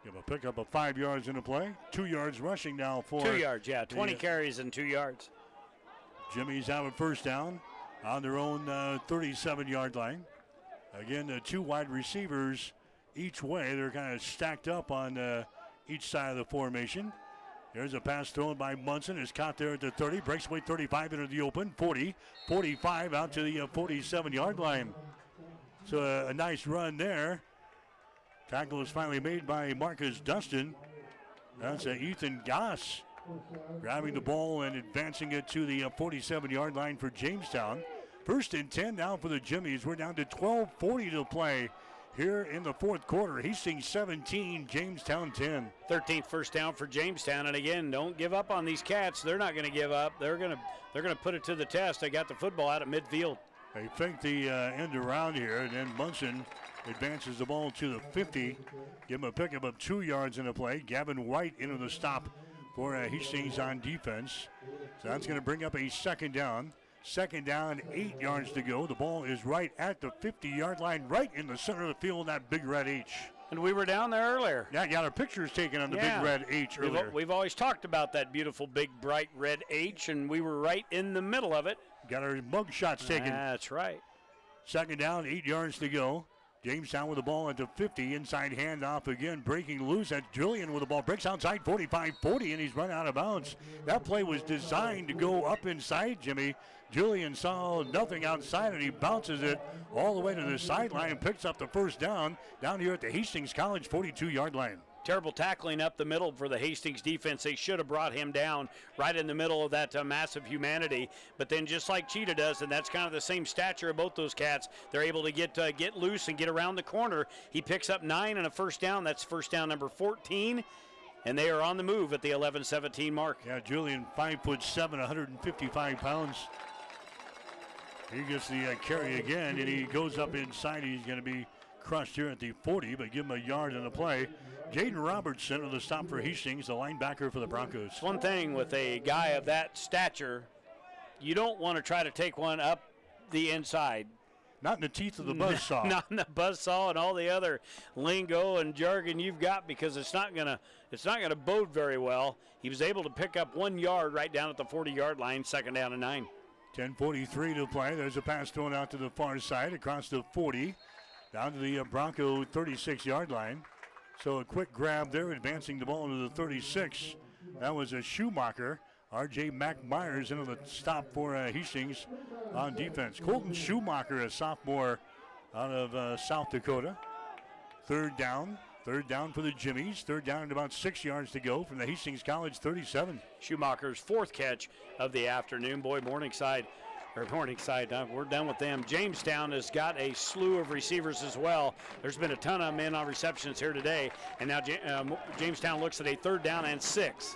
Give a pickup of 5 yards in the play. 2 yards rushing now for 2 yards, yeah. 20 carries and 2 yards. Jimmy's have a first down on their own 37-yard line. Again, the two wide receivers each way. They're kind of stacked up on each side of the formation. There's a pass thrown by Munson. Is caught there at the 30. Breaks away 35 into the open. 40, 45 out to the 47-yard line. So a nice run there. Tackle is finally made by Marcus Dustin. That's Ethan Goss grabbing the ball and advancing it to the 47-yard line for Jamestown. First and 10 now for the Jimmies. We're down to 12:40 to play here in the fourth quarter. Hastings 17, Jamestown 10. 13th first down for Jamestown, and again, don't give up on these Cats. They're not going to give up. They're going to put it to the test. They got the football out at midfield. They fake the end around here, and then Munson advances the ball to the 50. Give him a pickup of 2 yards in the play. Gavin White into the stop for Hastings on defense. So that's going to bring up a second down. Second down, 8 yards to go. The ball is right at the 50-yard line, right in the center of the field, that big red H. And we were down there earlier. Yeah, got our pictures taken on the big red H earlier. We've always talked about that beautiful, big, bright red H, and we were right in the middle of it. Got our mug shots taken. That's right. Second down, 8 yards to go. Jamestown with the ball at the 50. Inside handoff again, breaking loose. That's Julian with the ball. Breaks outside 45-40, and he's run out of bounds. That play was designed to go up inside, Jimmy. Julian saw nothing outside, and he bounces it all the way to the sideline and picks up the first down here at the Hastings College 42-yard line. Terrible tackling up the middle for the Hastings defense. They should have brought him down right in the middle of that massive humanity. But then just like Cheetah does, and that's kind of the same stature of both those Cats, they're able to get loose and get around the corner. He picks up 9 and a first down. That's first down number 14. And they are on the move at the 11-17 mark. Yeah, Julian, 5'7", 155 pounds. He gets the carry again, and he goes up inside. He's going to be crushed here at the 40, but give him a yard in the play. Jaden Robertson with the stop for Hastings, the linebacker for the Broncos. One thing with a guy of that stature, you don't want to try to take one up the inside. Not in the teeth of the buzzsaw. Not in the buzzsaw and all the other lingo and jargon you've got, because it's not gonna bode very well. He was able to pick up 1 yard right down at the 40-yard line, second down and 9. 10:43 to play. There's a pass thrown out to the far side across the 40, down to the Bronco 36-yard line. So a quick grab there, advancing the ball to the 36. That was a Schumacher. R.J. McMyers into the stop for Hastings on defense. Colton Schumacher, a sophomore out of South Dakota. Third down for the Jimmies. Third down and about 6 yards to go from the Hastings College 37. Schumacher's fourth catch of the afternoon. Boy, Morningside, we're done with them. Jamestown has got a slew of receivers as well. There's been a ton of men on receptions here today. And now Jamestown looks at a third down and 6.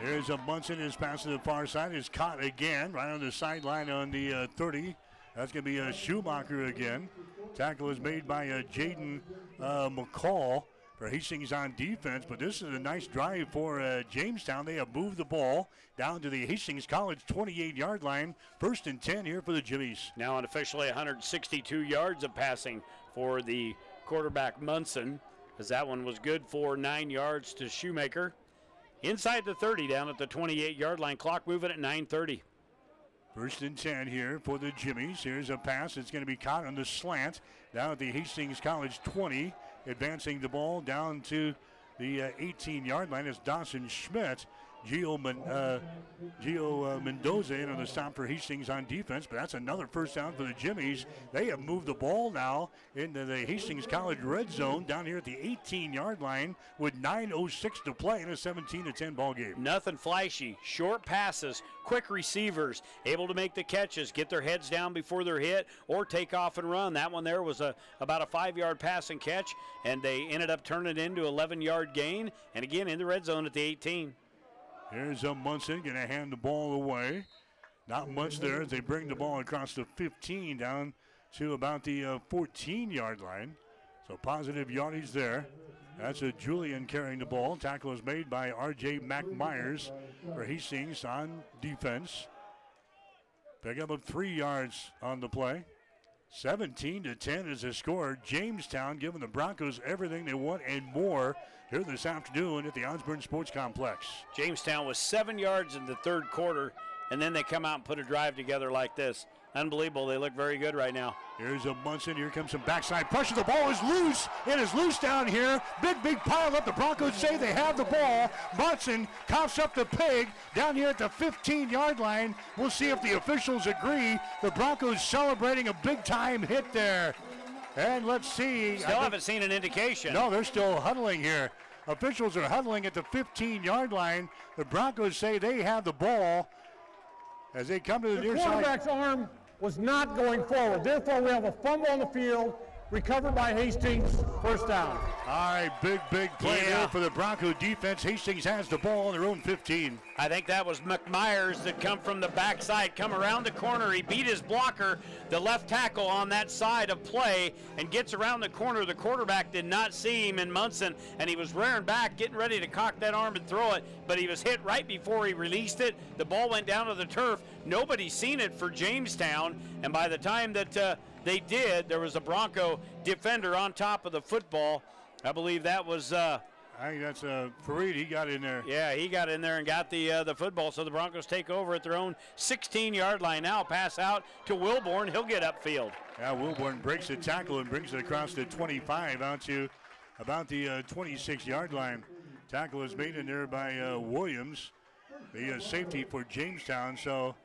Here's a Munson. His pass to the far side is caught again right on the sideline on the 30. That's going to be a Schumacher again. Tackle is made by Jaden McCall for Hastings on defense, but this is a nice drive for Jamestown. They have moved the ball down to the Hastings College 28-yard line. First and 10 here for the Jimmies. Now unofficially 162 yards of passing for the quarterback Munson, as that one was good for 9 yards to Shoemaker. Inside the 30, down at the 28-yard line. Clock moving at 9:30. First and 10 here for the Jimmies. Here's a pass. It's going to be caught on the slant down at the Hastings College 20. Advancing the ball down to the 18-yard line is Dawson Schmidt. Gio Mendoza in on the stop for Hastings on defense, but that's another first down for the Jimmies. They have moved the ball now into the Hastings College red zone down here at the 18-yard line with 9:06 to play in a 17-10 ball game. Nothing flashy, short passes, quick receivers, able to make the catches, get their heads down before they're hit, or take off and run. That one there was about a 5-yard pass and catch, and they ended up turning it into 11-yard gain, and again in the red zone at the 18. Here's Munson going to hand the ball away. Not much there as they bring the ball across the 15 down to about the 14-yard line. So positive yardage there. That's a Julian carrying the ball. Tackle is made by R.J. McMyers for Hastings on defense. Pick up of 3 yards on the play. 17-10 is the score. Jamestown giving the Broncos everything they want and more here this afternoon at the Osborne Sports Complex. Jamestown was 7 yards in the third quarter, and then they come out and put a drive together like this. Unbelievable. They look very good right now. Here's a Munson. Here comes some backside pressure. The ball is loose. It is loose down here. Big pile up. The Broncos say they have the ball. Munson coughs up the pig down here at the 15-yard line. We'll see if the officials agree. The Broncos celebrating a big-time hit there. And let's see. Still haven't seen an indication. No, they're still huddling here. Officials are huddling at the 15-yard line. The Broncos say they have the ball as they come to the near side. The quarterback's arm was not going forward. Therefore, we have a fumble on the field, recovered by Hastings, first down. All right, big play there for the Bronco defense. Hastings has the ball on their own 15. I think that was McMyers that come from the backside, come around the corner. He beat his blocker, the left tackle on that side of play, and gets around the corner. The quarterback did not see him in Munson, and he was rearing back, getting ready to cock that arm and throw it, but he was hit right before he released it. The ball went down to the turf. Nobody's seen it for Jamestown, and by the time that they did, there was a Bronco defender on top of the football. I believe that was I think that's Fareed. He got in there. Yeah, he got in there and got the football. So the Broncos take over at their own 16-yard line now. Pass out to Wilborn. He'll get upfield. Yeah, Wilborn breaks the tackle and brings it across the 25 out to about the 26-yard line. Tackle is made in there by Williams, the safety for Jamestown. So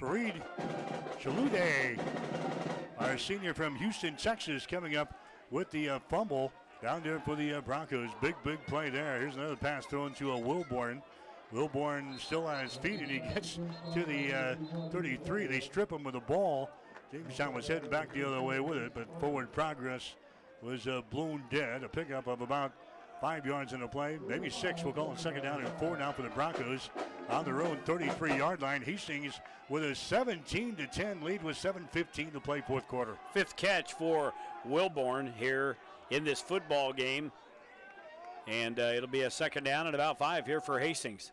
Fareed Shalude, our senior from Houston, Texas, coming up with the fumble down there for the Broncos. Big play there. Here's another pass thrown to Wilborn. Wilborn still on his feet, and he gets to the 33. They strip him with the ball. Jamestown was heading back the other way with it, but forward progress was blown dead. A pickup of about 5 yards in the play, maybe 6. We'll call it second down and 4 now for the Broncos on their own 33-yard line. Hastings with a 17-10 lead with 7:15 to play fourth quarter. Fifth catch for Wilborn here in this football game. And it'll be a second down and about 5 here for Hastings.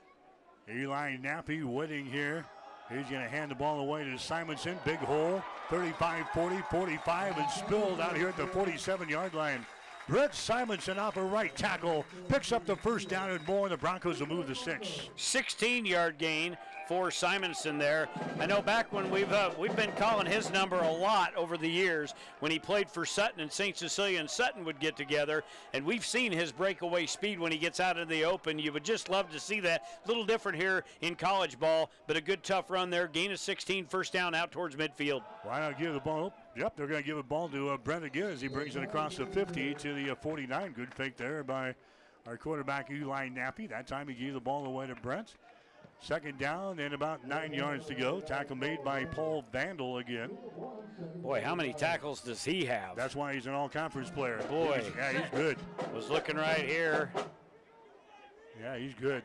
Eli Nappy waiting here. He's going to hand the ball away to Simonson. Big hole, 35, 40, 45, and spilled out here at the 47-yard line. Brett Simonson off a right tackle picks up the first down and more, and the Broncos will move to 6. 16-yard gain for Simonson there. I know back when we've been calling his number a lot over the years when he played for Sutton, and St. Cecilia and Sutton would get together, and we've seen his breakaway speed when he gets out in the open. You would just love to see that. A little different here in college ball, but a good tough run there. Gain of 16, first down out towards midfield. Why not give the ball? Yep, they're going to give the ball to Brent again as he brings it across the 50 to the 49. Good fake there by our quarterback Eli Nappy. That time he gave the ball away to Brent. Second down and about 9 yards to go. Tackle made by Paul Vandal again. Boy, how many tackles does he have? That's why he's an all-conference player. Boy. He's good. Was looking right here. Yeah, he's good.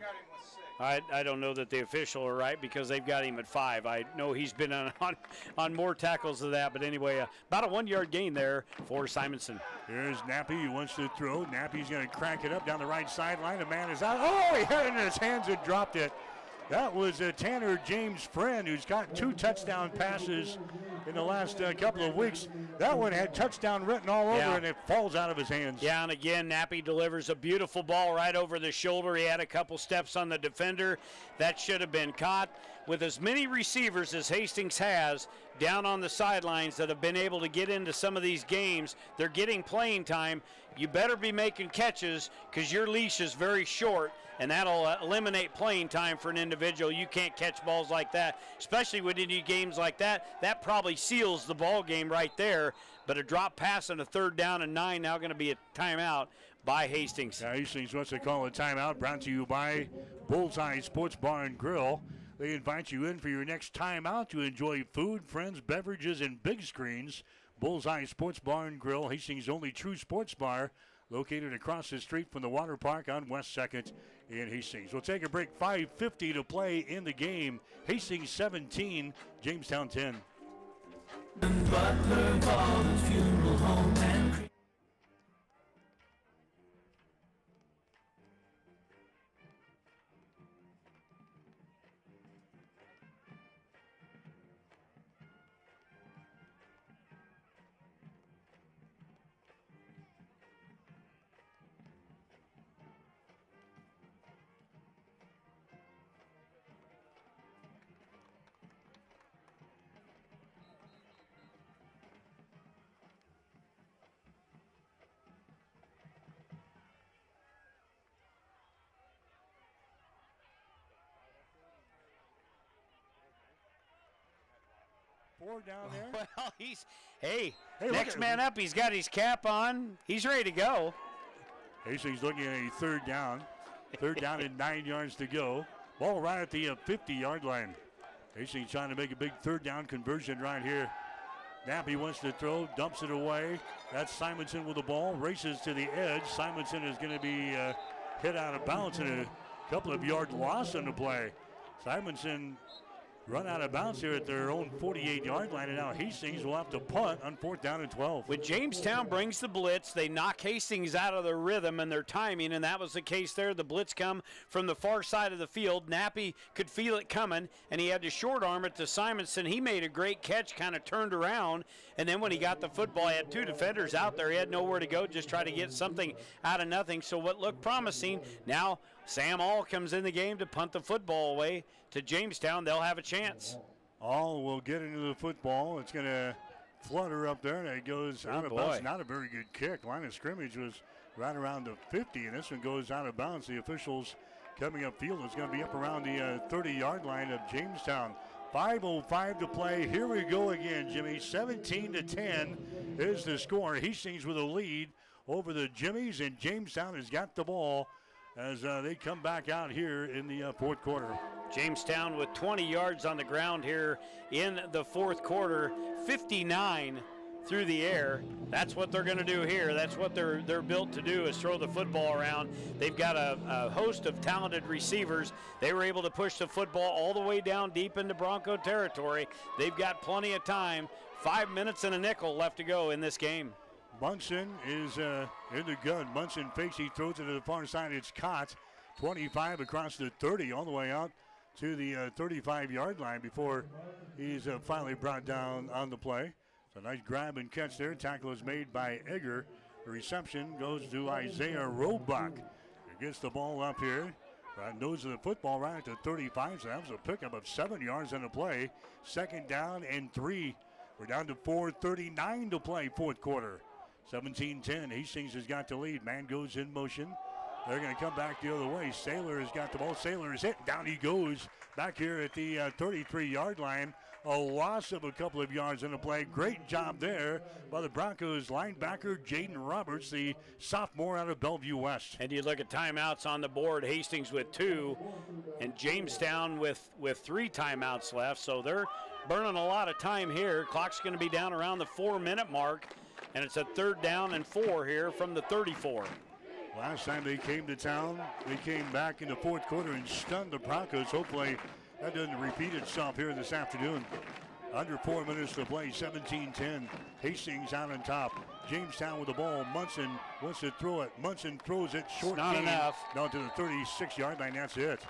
I don't know that the official are right because they've got him at 5. I know he's been on more tackles than that, but anyway, about a 1 yard gain there for Simonson. Here's Nappy, who wants to throw. Nappy's going to crank it up down the right sideline. A man is out. Oh, he had it in his hands and dropped it. That was Tanner James Friend, who's got 2 touchdown passes in the last couple of weeks. That one had touchdown written all over, and it falls out of his hands. Yeah, and again, Nappy delivers a beautiful ball right over the shoulder. He had a couple steps on the defender. That should have been caught. With as many receivers as Hastings has down on the sidelines that have been able to get into some of these games, they're getting playing time. You better be making catches because your leash is very short, and that'll eliminate playing time for an individual. You can't catch balls like that, especially with any games like that. That probably seals the ball game right there. But a drop pass and a third down and 9, now going to be a timeout by Hastings. Yeah, Hastings wants to call a timeout, brought to you by Bullseye Sports Bar and Grill. They invite you in for your next timeout to enjoy food, friends, beverages, and big screens. Bullseye Sports Bar and Grill, Hastings' only true sports bar, located across the street from the water park on West 2nd in Hastings. We'll take a break. 5:50 to play in the game. Hastings 17, Jamestown 10. Butler Gardens Funeral Home and for down there? Well, hey, look next at- man up. He's got his cap on. He's ready to go. Hastings looking at a third down. Third down and 9 yards to go. Ball right at the 50-yard line. Hastings trying to make a big third down conversion right here. Nappy wants to throw, dumps it away. That's Simonson with the ball, races to the edge. Simonson is going to be hit out of bounds and a couple of yard loss on the play. Simonson run out of bounds here at their own 48-yard line, and now Hastings will have to punt on 4th down and 12. When Jamestown brings the blitz, they knock Hastings out of their rhythm and their timing, and that was the case there. The blitz come from the far side of the field. Nappy could feel it coming, and he had to short arm it to Simonson. He made a great catch, kind of turned around, and then when he got the football, he had 2 defenders out there. He had nowhere to go, just try to get something out of nothing. So what looked promising, now Sam All comes in the game to punt the football away to Jamestown. They'll have a chance. All will get into the football. It's going to flutter up there, and it goes out of bounds. Not a very good kick. Line of scrimmage was right around the 50, and this one goes out of bounds. The officials coming upfield is going to be up around the 30-yard line of Jamestown. 5:05 to play. Here we go again, Jimmy. 17-10 is the score. Hastings with a lead over the Jimmies, and Jamestown has got the ball as they come back out here in the fourth quarter. Jamestown with 20 yards on the ground here in the fourth quarter, 59 through the air. That's what they're going to do here. That's what they're built to do, is throw the football around. They've got a host of talented receivers. They were able to push the football all the way down deep into Bronco territory. They've got plenty of time. 5 minutes and a nickel left to go in this game. Munson is in the gun. Munson fakes, he throws it to the far side. It's caught. 25 across the 30, all the way out to the 35-yard line before he's finally brought down on the play. So nice grab and catch there. Tackle is made by Egger. The reception goes to Isaiah Roebuck. He gets the ball up here. Right nose of the football right at the 35, so that was a pickup of 7 yards on the play. 2nd down and 3. We're down to 4:39 to play, fourth quarter. 17-10. Hastings has got the lead. Man goes in motion. They're going to come back the other way. Saylor has got the ball. Saylor is hit. Down he goes back here at the 33-yard line. A loss of a couple of yards in the play. Great job there by the Broncos linebacker Jaden Roberts, the sophomore out of Bellevue West. And you look at timeouts on the board. Hastings with 2 and Jamestown with 3 timeouts left. So they're burning a lot of time here. Clock's going to be down around the 4-minute mark. And it's a 3rd down and 4 here from the 34. Last time they came to town, they came back in the fourth quarter and stunned the Broncos. Hopefully that doesn't repeat itself here this afternoon. Under 4 minutes to play, 17-10. Hastings out on top. Jamestown with the ball. Munson wants to throw it. Munson throws it short. Not enough. Down to the 36-yard line. That's it.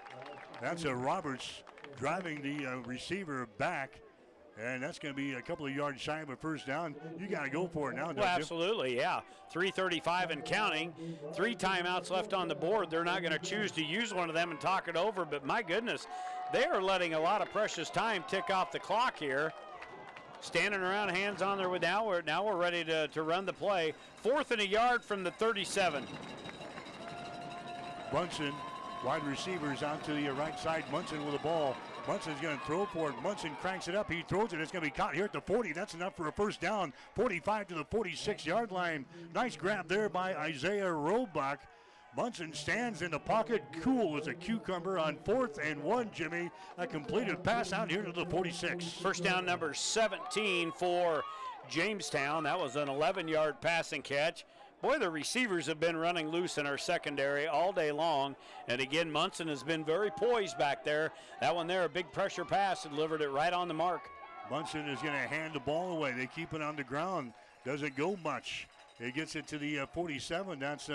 That's Roberts driving the receiver back. And that's going to be a couple of yards shy of a first down. You got to go for it now, don't you? Well, absolutely, yeah. 3:35 and counting. 3 timeouts left on the board. They're not going to choose to use one of them and talk it over, but my goodness, they are letting a lot of precious time tick off the clock here. Standing around, hands on there with now we're ready to run the play. 4th and a yard from the 37. Munson, wide receivers out to the right side. Munson with the ball. Munson's going to throw for it. Munson cranks it up. He throws it. It's going to be caught here at the 40. That's enough for a first down. 45 to the 46-yard line. Nice grab there by Isaiah Roebuck. Munson stands in the pocket, cool as a cucumber on 4th and 1, Jimmy. A completed pass out here to the 46. First down number 17 for Jamestown. That was an 11-yard passing catch. Boy, the receivers have been running loose in our secondary all day long. And again, Munson has been very poised back there. That one there, a big pressure pass, delivered it right on the mark. Munson is going to hand the ball away. They keep it on the ground. Doesn't go much. He gets it to the 47. That's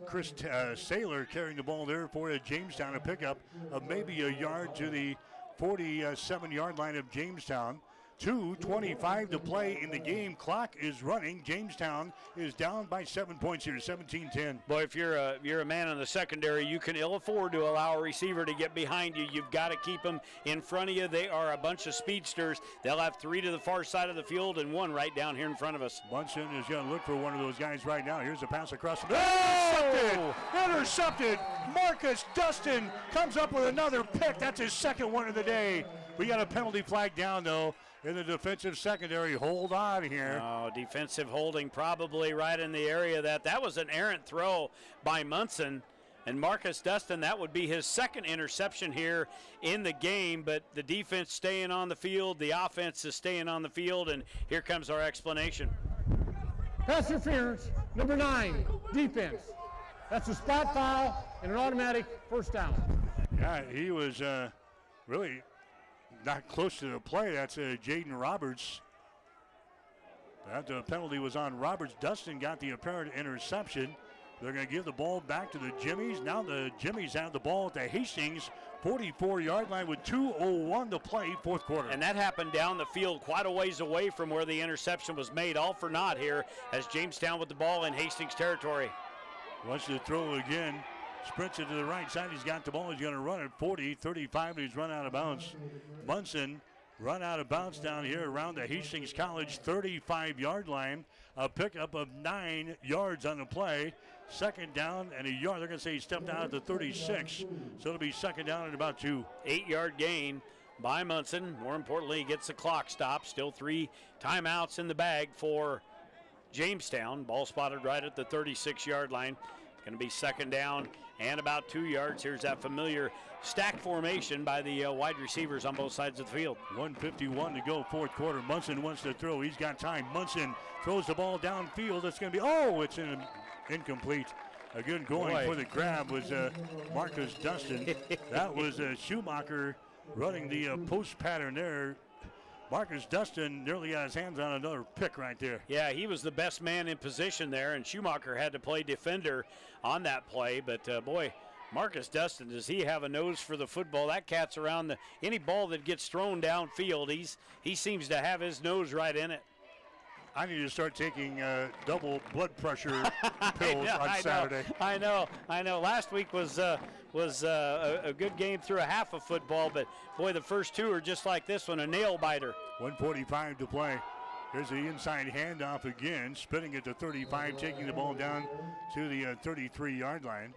Chris Saylor carrying the ball there for Jamestown. A pickup of maybe a yard to the 47-yard line of Jamestown. 2:25 to play in the game. Clock is running. Jamestown is down by 7 points here, 17-10. Boy, if you're a man in the secondary, you can ill afford to allow a receiver to get behind you. You've got to keep them in front of you. They are a bunch of speedsters. They'll have 3 to the far side of the field and 1 right down here in front of us. Munson is going to look for one of those guys right now. Here's a pass across the middle. Intercepted. Marcus Dustin comes up with another pick. That's his second one of the day. We got a penalty flag down, though. in the defensive secondary. Hold on here. Oh, defensive holding probably right in the area that was an errant throw by Munson. And Marcus Dustin, that would be his second interception here in the game, but the defense staying on the field, the offense is staying on the field, and here comes our explanation. Pass interference, number 9, defense. That's a spot foul and an automatic first down. Yeah, he was really not close to the play. That's Jaden Roberts. That penalty was on Roberts. Dustin got the apparent interception. They're going to give the ball back to the Jimmies. Now the Jimmies have the ball at the Hastings 44-yard line with 2:01 to play, fourth quarter. And that happened down the field quite a ways away from where the interception was made. All for naught here as Jamestown with the ball in Hastings territory. Wants to throw again. Sprints it to the right side. He's got the ball. He's going to run at 40, 35, and he's run out of bounds. Munson run out of bounds down here around the Hastings College 35-yard line. A pickup of 9 yards on the play. Second down and a yard. They're going to say he stepped out at the 36, so it'll be second down and about 2. 8-yard gain by Munson. More importantly, he gets the clock stopped. Still 3 timeouts in the bag for Jamestown. Ball spotted right at the 36-yard line. Going to be second down and about 2 yards. Here's that familiar stack formation by the wide receivers on both sides of the field. 1:51 to go, fourth quarter. Munson wants to throw. He's got time. Munson throws the ball downfield. It's going to be, it's incomplete. A good going for the grab was Marcus Dustin. That was Schumacher running the post pattern there. Marcus Dustin nearly got his hands on another pick right there. Yeah, he was the best man in position there, and Schumacher had to play defender on that play. But, boy, Marcus Dustin, does he have a nose for the football? That cat's around any ball that gets thrown downfield. He seems to have his nose right in it. I need to start taking double blood pressure pills on Saturday. I know. Last week was a good game through a half of football, but boy, the first 2 are just like this one, a nail biter. 1:45 to play. Here's the inside handoff again, spinning it to 35, taking the ball down to the 33-yard line.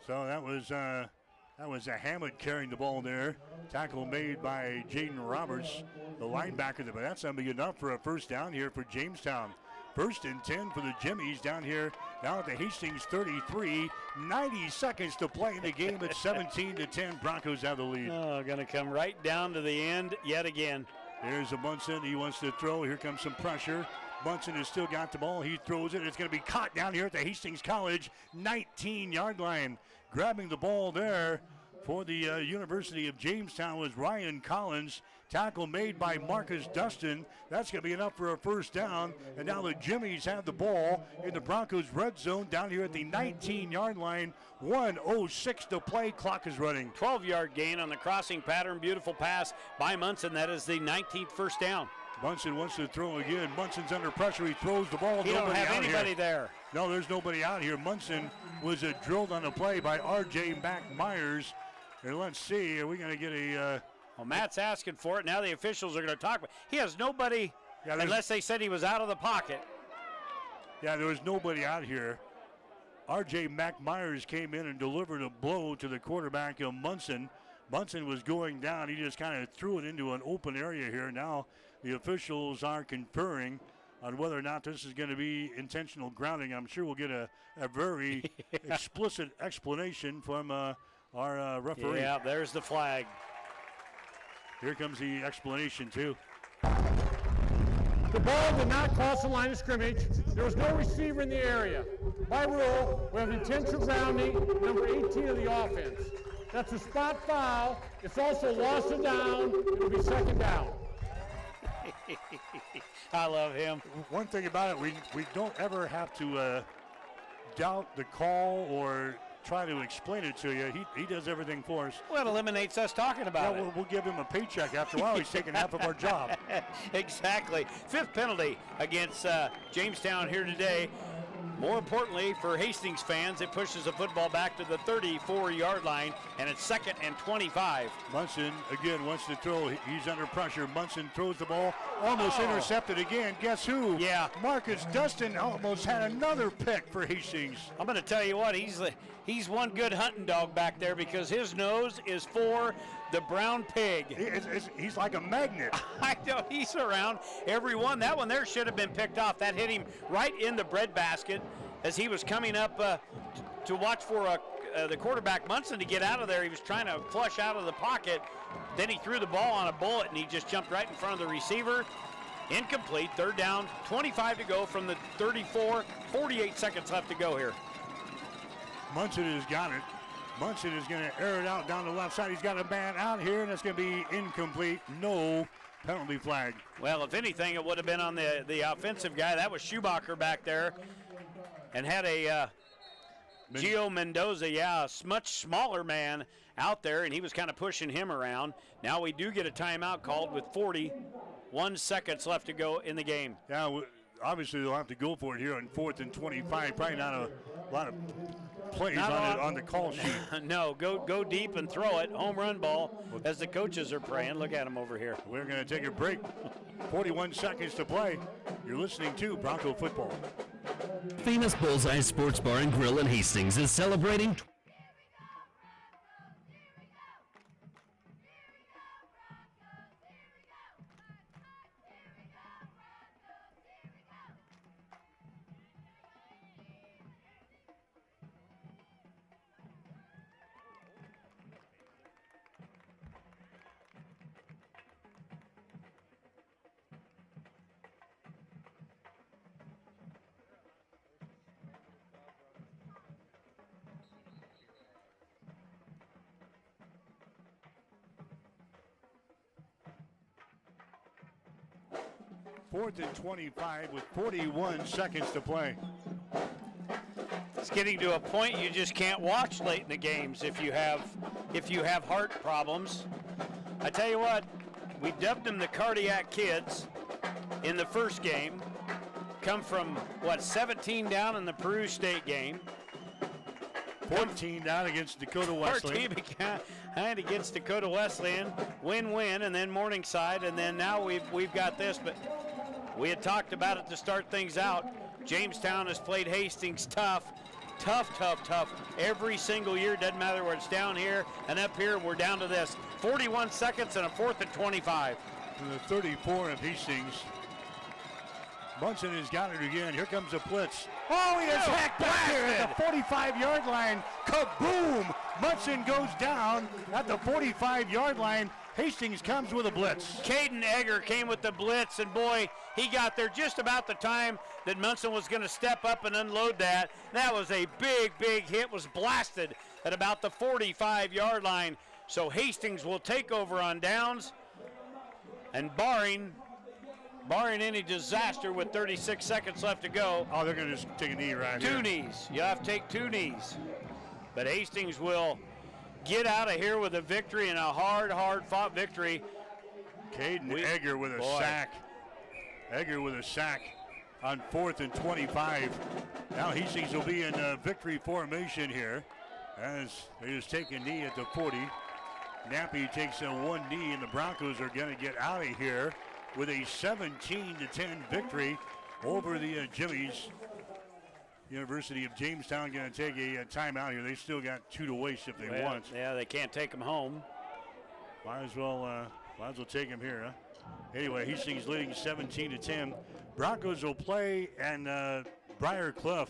So that was a Hammond carrying the ball there. Tackle made by Jaden Roberts, the linebacker. But that's going to be enough for a first down here for Jamestown. First and 10 for the Jimmies down here. Now at the Hastings 33. 90 seconds to play in the game at 17-10. Broncos have the lead. Oh, going to come right down to the end yet again. There's a Munson. He wants to throw. Here comes some pressure. Munson has still got the ball. He throws it. It's going to be caught down here at the Hastings College 19-yard line. Grabbing the ball there for the University of Jamestown was Ryan Collins. Tackle made by Marcus Dustin. That's going to be enough for a first down. And now the Jimmies have the ball in the Broncos red zone down here at the 19-yard line. 1:06 to play. Clock is running. 12-yard gain on the crossing pattern. Beautiful pass by Munson. That is the 19th first down. Munson wants to throw again. Munson's under pressure. He throws the ball. He don't have anybody there. No, there's nobody out here. Munson was drilled on the play by R.J. Myers. And let's see, are we going to get a... Well, Matt's asking for it. Now the officials are going to talk. He has nobody, unless they said he was out of the pocket. Yeah, there was nobody out here. R.J. Myers came in and delivered a blow to the quarterback, Munson. Munson was going down. He just kind of threw it into an open area here. Now the officials are conferring on whether or not this is going to be intentional grounding. I'm sure we'll get a very explicit explanation from our referee. Yeah, there's the flag. Here comes the explanation, too. The ball did not cross the line of scrimmage. There was no receiver in the area. By rule, we have intentional grounding, number 18 of the offense. That's a spot foul. It's also loss of down. It'll be second down. I love him. One thing about it, we don't ever have to doubt the call or try to explain it to you. He does everything for us. Well, it eliminates us talking about it. We'll give him a paycheck after a while. He's taking half of our job. Exactly. Fifth penalty against Jamestown here today. More importantly, for Hastings fans, it pushes the football back to the 34-yard line, and it's 2nd and 25. Munson, again, wants to throw. He's under pressure. Munson throws the ball. Almost intercepted again. Guess who? Yeah. Marcus Dustin almost had another pick for Hastings. I'm going to tell you what, he's one good hunting dog back there because his nose is for the brown pig. He's like a magnet. I know, he's around every one. That one there should have been picked off. That hit him right in the breadbasket as he was coming up to watch for the quarterback Munson to get out of there. He was trying to flush out of the pocket. Then he threw the ball on a bullet, and he just jumped right in front of the receiver. Incomplete. Third down, 25 to go from the 34. 48 seconds left to go here. Munson has got it. Munson is going to air it out down the left side. He's got a man out here, and it's going to be incomplete. No penalty flag. Well, if anything, it would have been on the offensive guy. That was Schubacher back there, and had a Gio Mendoza, a much smaller man out there, and he was kind of pushing him around. Now we do get a timeout called with 41 seconds left to go in the game. Yeah, obviously they'll have to go for it here on 4th and 25. Probably not a lot of plays on the call sheet. No, go deep and throw it. Home run ball as the coaches are praying. Look at them over here. We're going to take a break. 41 seconds to play. You're listening to Bronco Football. Famous Bullseye Sports Bar and Grill in Hastings is celebrating 4th and 25 with 41 seconds to play. It's getting to a point you just can't watch late in the games if you have heart problems. I tell you what, we dubbed them the cardiac kids in the first game. Come from 17 down in the Peru State game. 14 down against Dakota Wesleyan. 14 behind against Dakota Wesleyan. Win-win, and then Morningside, and then now we've got this. But we had talked about it to start things out. Jamestown has played Hastings tough every single year. Doesn't matter where it's down here and up here. We're down to this. 41 seconds and a 4th and 25. To the 34 of Hastings. Munson has got it again. Here comes a blitz. Oh, he is hacked back here at the 45-yard line. Kaboom! Munson goes down at the 45-yard line. Hastings comes with a blitz. Caden Egger came with the blitz, and boy, he got there just about the time that Munson was going to step up and unload that. That was a big hit, was blasted at about the 45-yard line. So Hastings will take over on downs, and barring any disaster with 36 seconds left to go. Oh, they're going to just take a knee right here. Two knees. You have to take 2 knees. But Hastings will get out of here with a victory, and a hard-fought victory. Caden Egger with a sack. Egger with a sack on 4th and 25. Now Hastings will be in victory formation here as they just take a knee at the 40. Nappy takes a 1 knee, and the Broncos are going to get out of here with a 17-10 victory over the Jimmies. University of Jamestown going to take a timeout here. They still got 2 to waste if they want. Yeah, they can't take them home. Might as well take them here, huh? Anyway, Hastings leading 17-10. Broncos will play and Briar Clough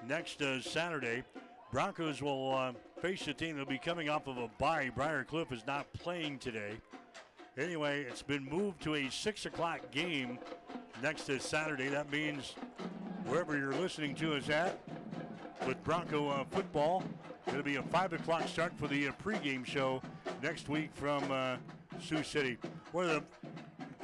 next Saturday. Broncos will face a team that will be coming off of a bye. Briar Clough is not playing today. Anyway, it's been moved to a 6 o'clock game next Saturday. That means wherever you're listening to us at with Bronco football, it'll be a 5 o'clock start for the pregame show next week from Sioux City. One of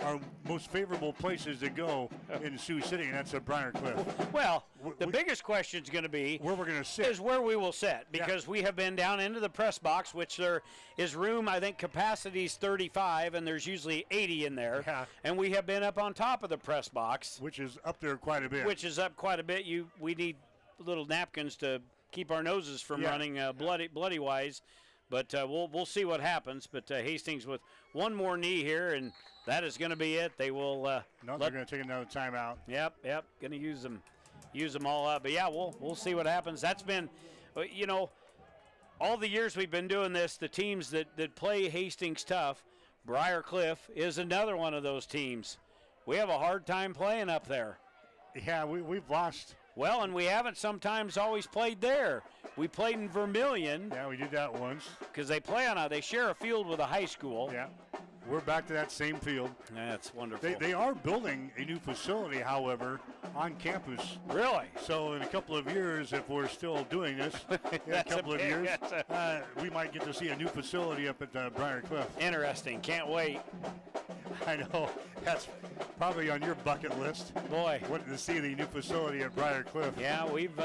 our most favorable places to go in Sioux City, and that's at Briar Clough. Well, the biggest question is going to be where we're going to sit. Is where we will sit, because we have been down into the press box, which there is room. I think capacity is 35, and there's usually 80 in there. Yeah. And we have been up on top of the press box, which is up there quite a bit. We need little napkins to keep our noses from running bloody wise. But we'll see what happens. But Hastings with one more knee here, and that is going to be it. They will. They're going to take another timeout. Yep. Going to use them all up. But yeah, we'll see what happens. That's been, all the years we've been doing this, the teams that play Hastings tough, Briar Cliff is another one of those teams. We have a hard time playing up there. Yeah, we've lost. Well, and we haven't sometimes always played there. We played in Vermilion. Yeah, we did that once. Because they share a field with a high school. Yeah. We're back to that same field. That's wonderful. They are building a new facility, however, on campus. Really? So in a couple of years, if we're still doing this, in a couple of years, we might get to see a new facility up at Briar Cliff. Interesting. Can't wait. I know. That's probably on your bucket list. Boy. Wanting to see the new facility at Briar Cliff. Yeah, we've...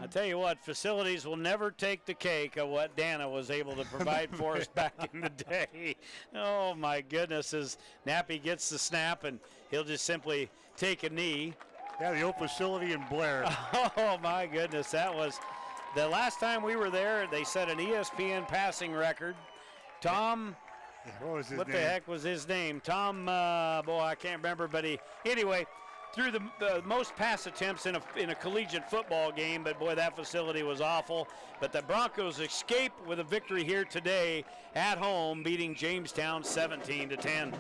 I tell you what, facilities will never take the cake of what Dana was able to provide for us back in the day. Oh, my goodness, as Nappy gets the snap, and he'll just simply take a knee. Yeah, the old facility in Blair. Oh, my goodness, that was the last time we were there. They set an ESPN passing record. Tom, what the heck was his name? Tom, boy, I can't remember, but anyway, threw the most pass attempts in a collegiate football game, but boy, that facility was awful. But the Broncos escape with a victory here today at home, beating Jamestown 17-10.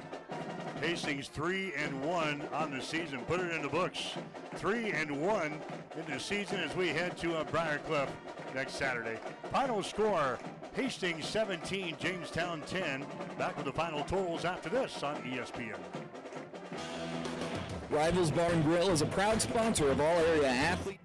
Hastings 3-1 on the season. Put it in the books. 3-1 in the season as we head to Briar Cliff next Saturday. Final score, Hastings 17, Jamestown 10. Back with the final totals after this on ESPN. Rivals Bar and Grill is a proud sponsor of all area athletes.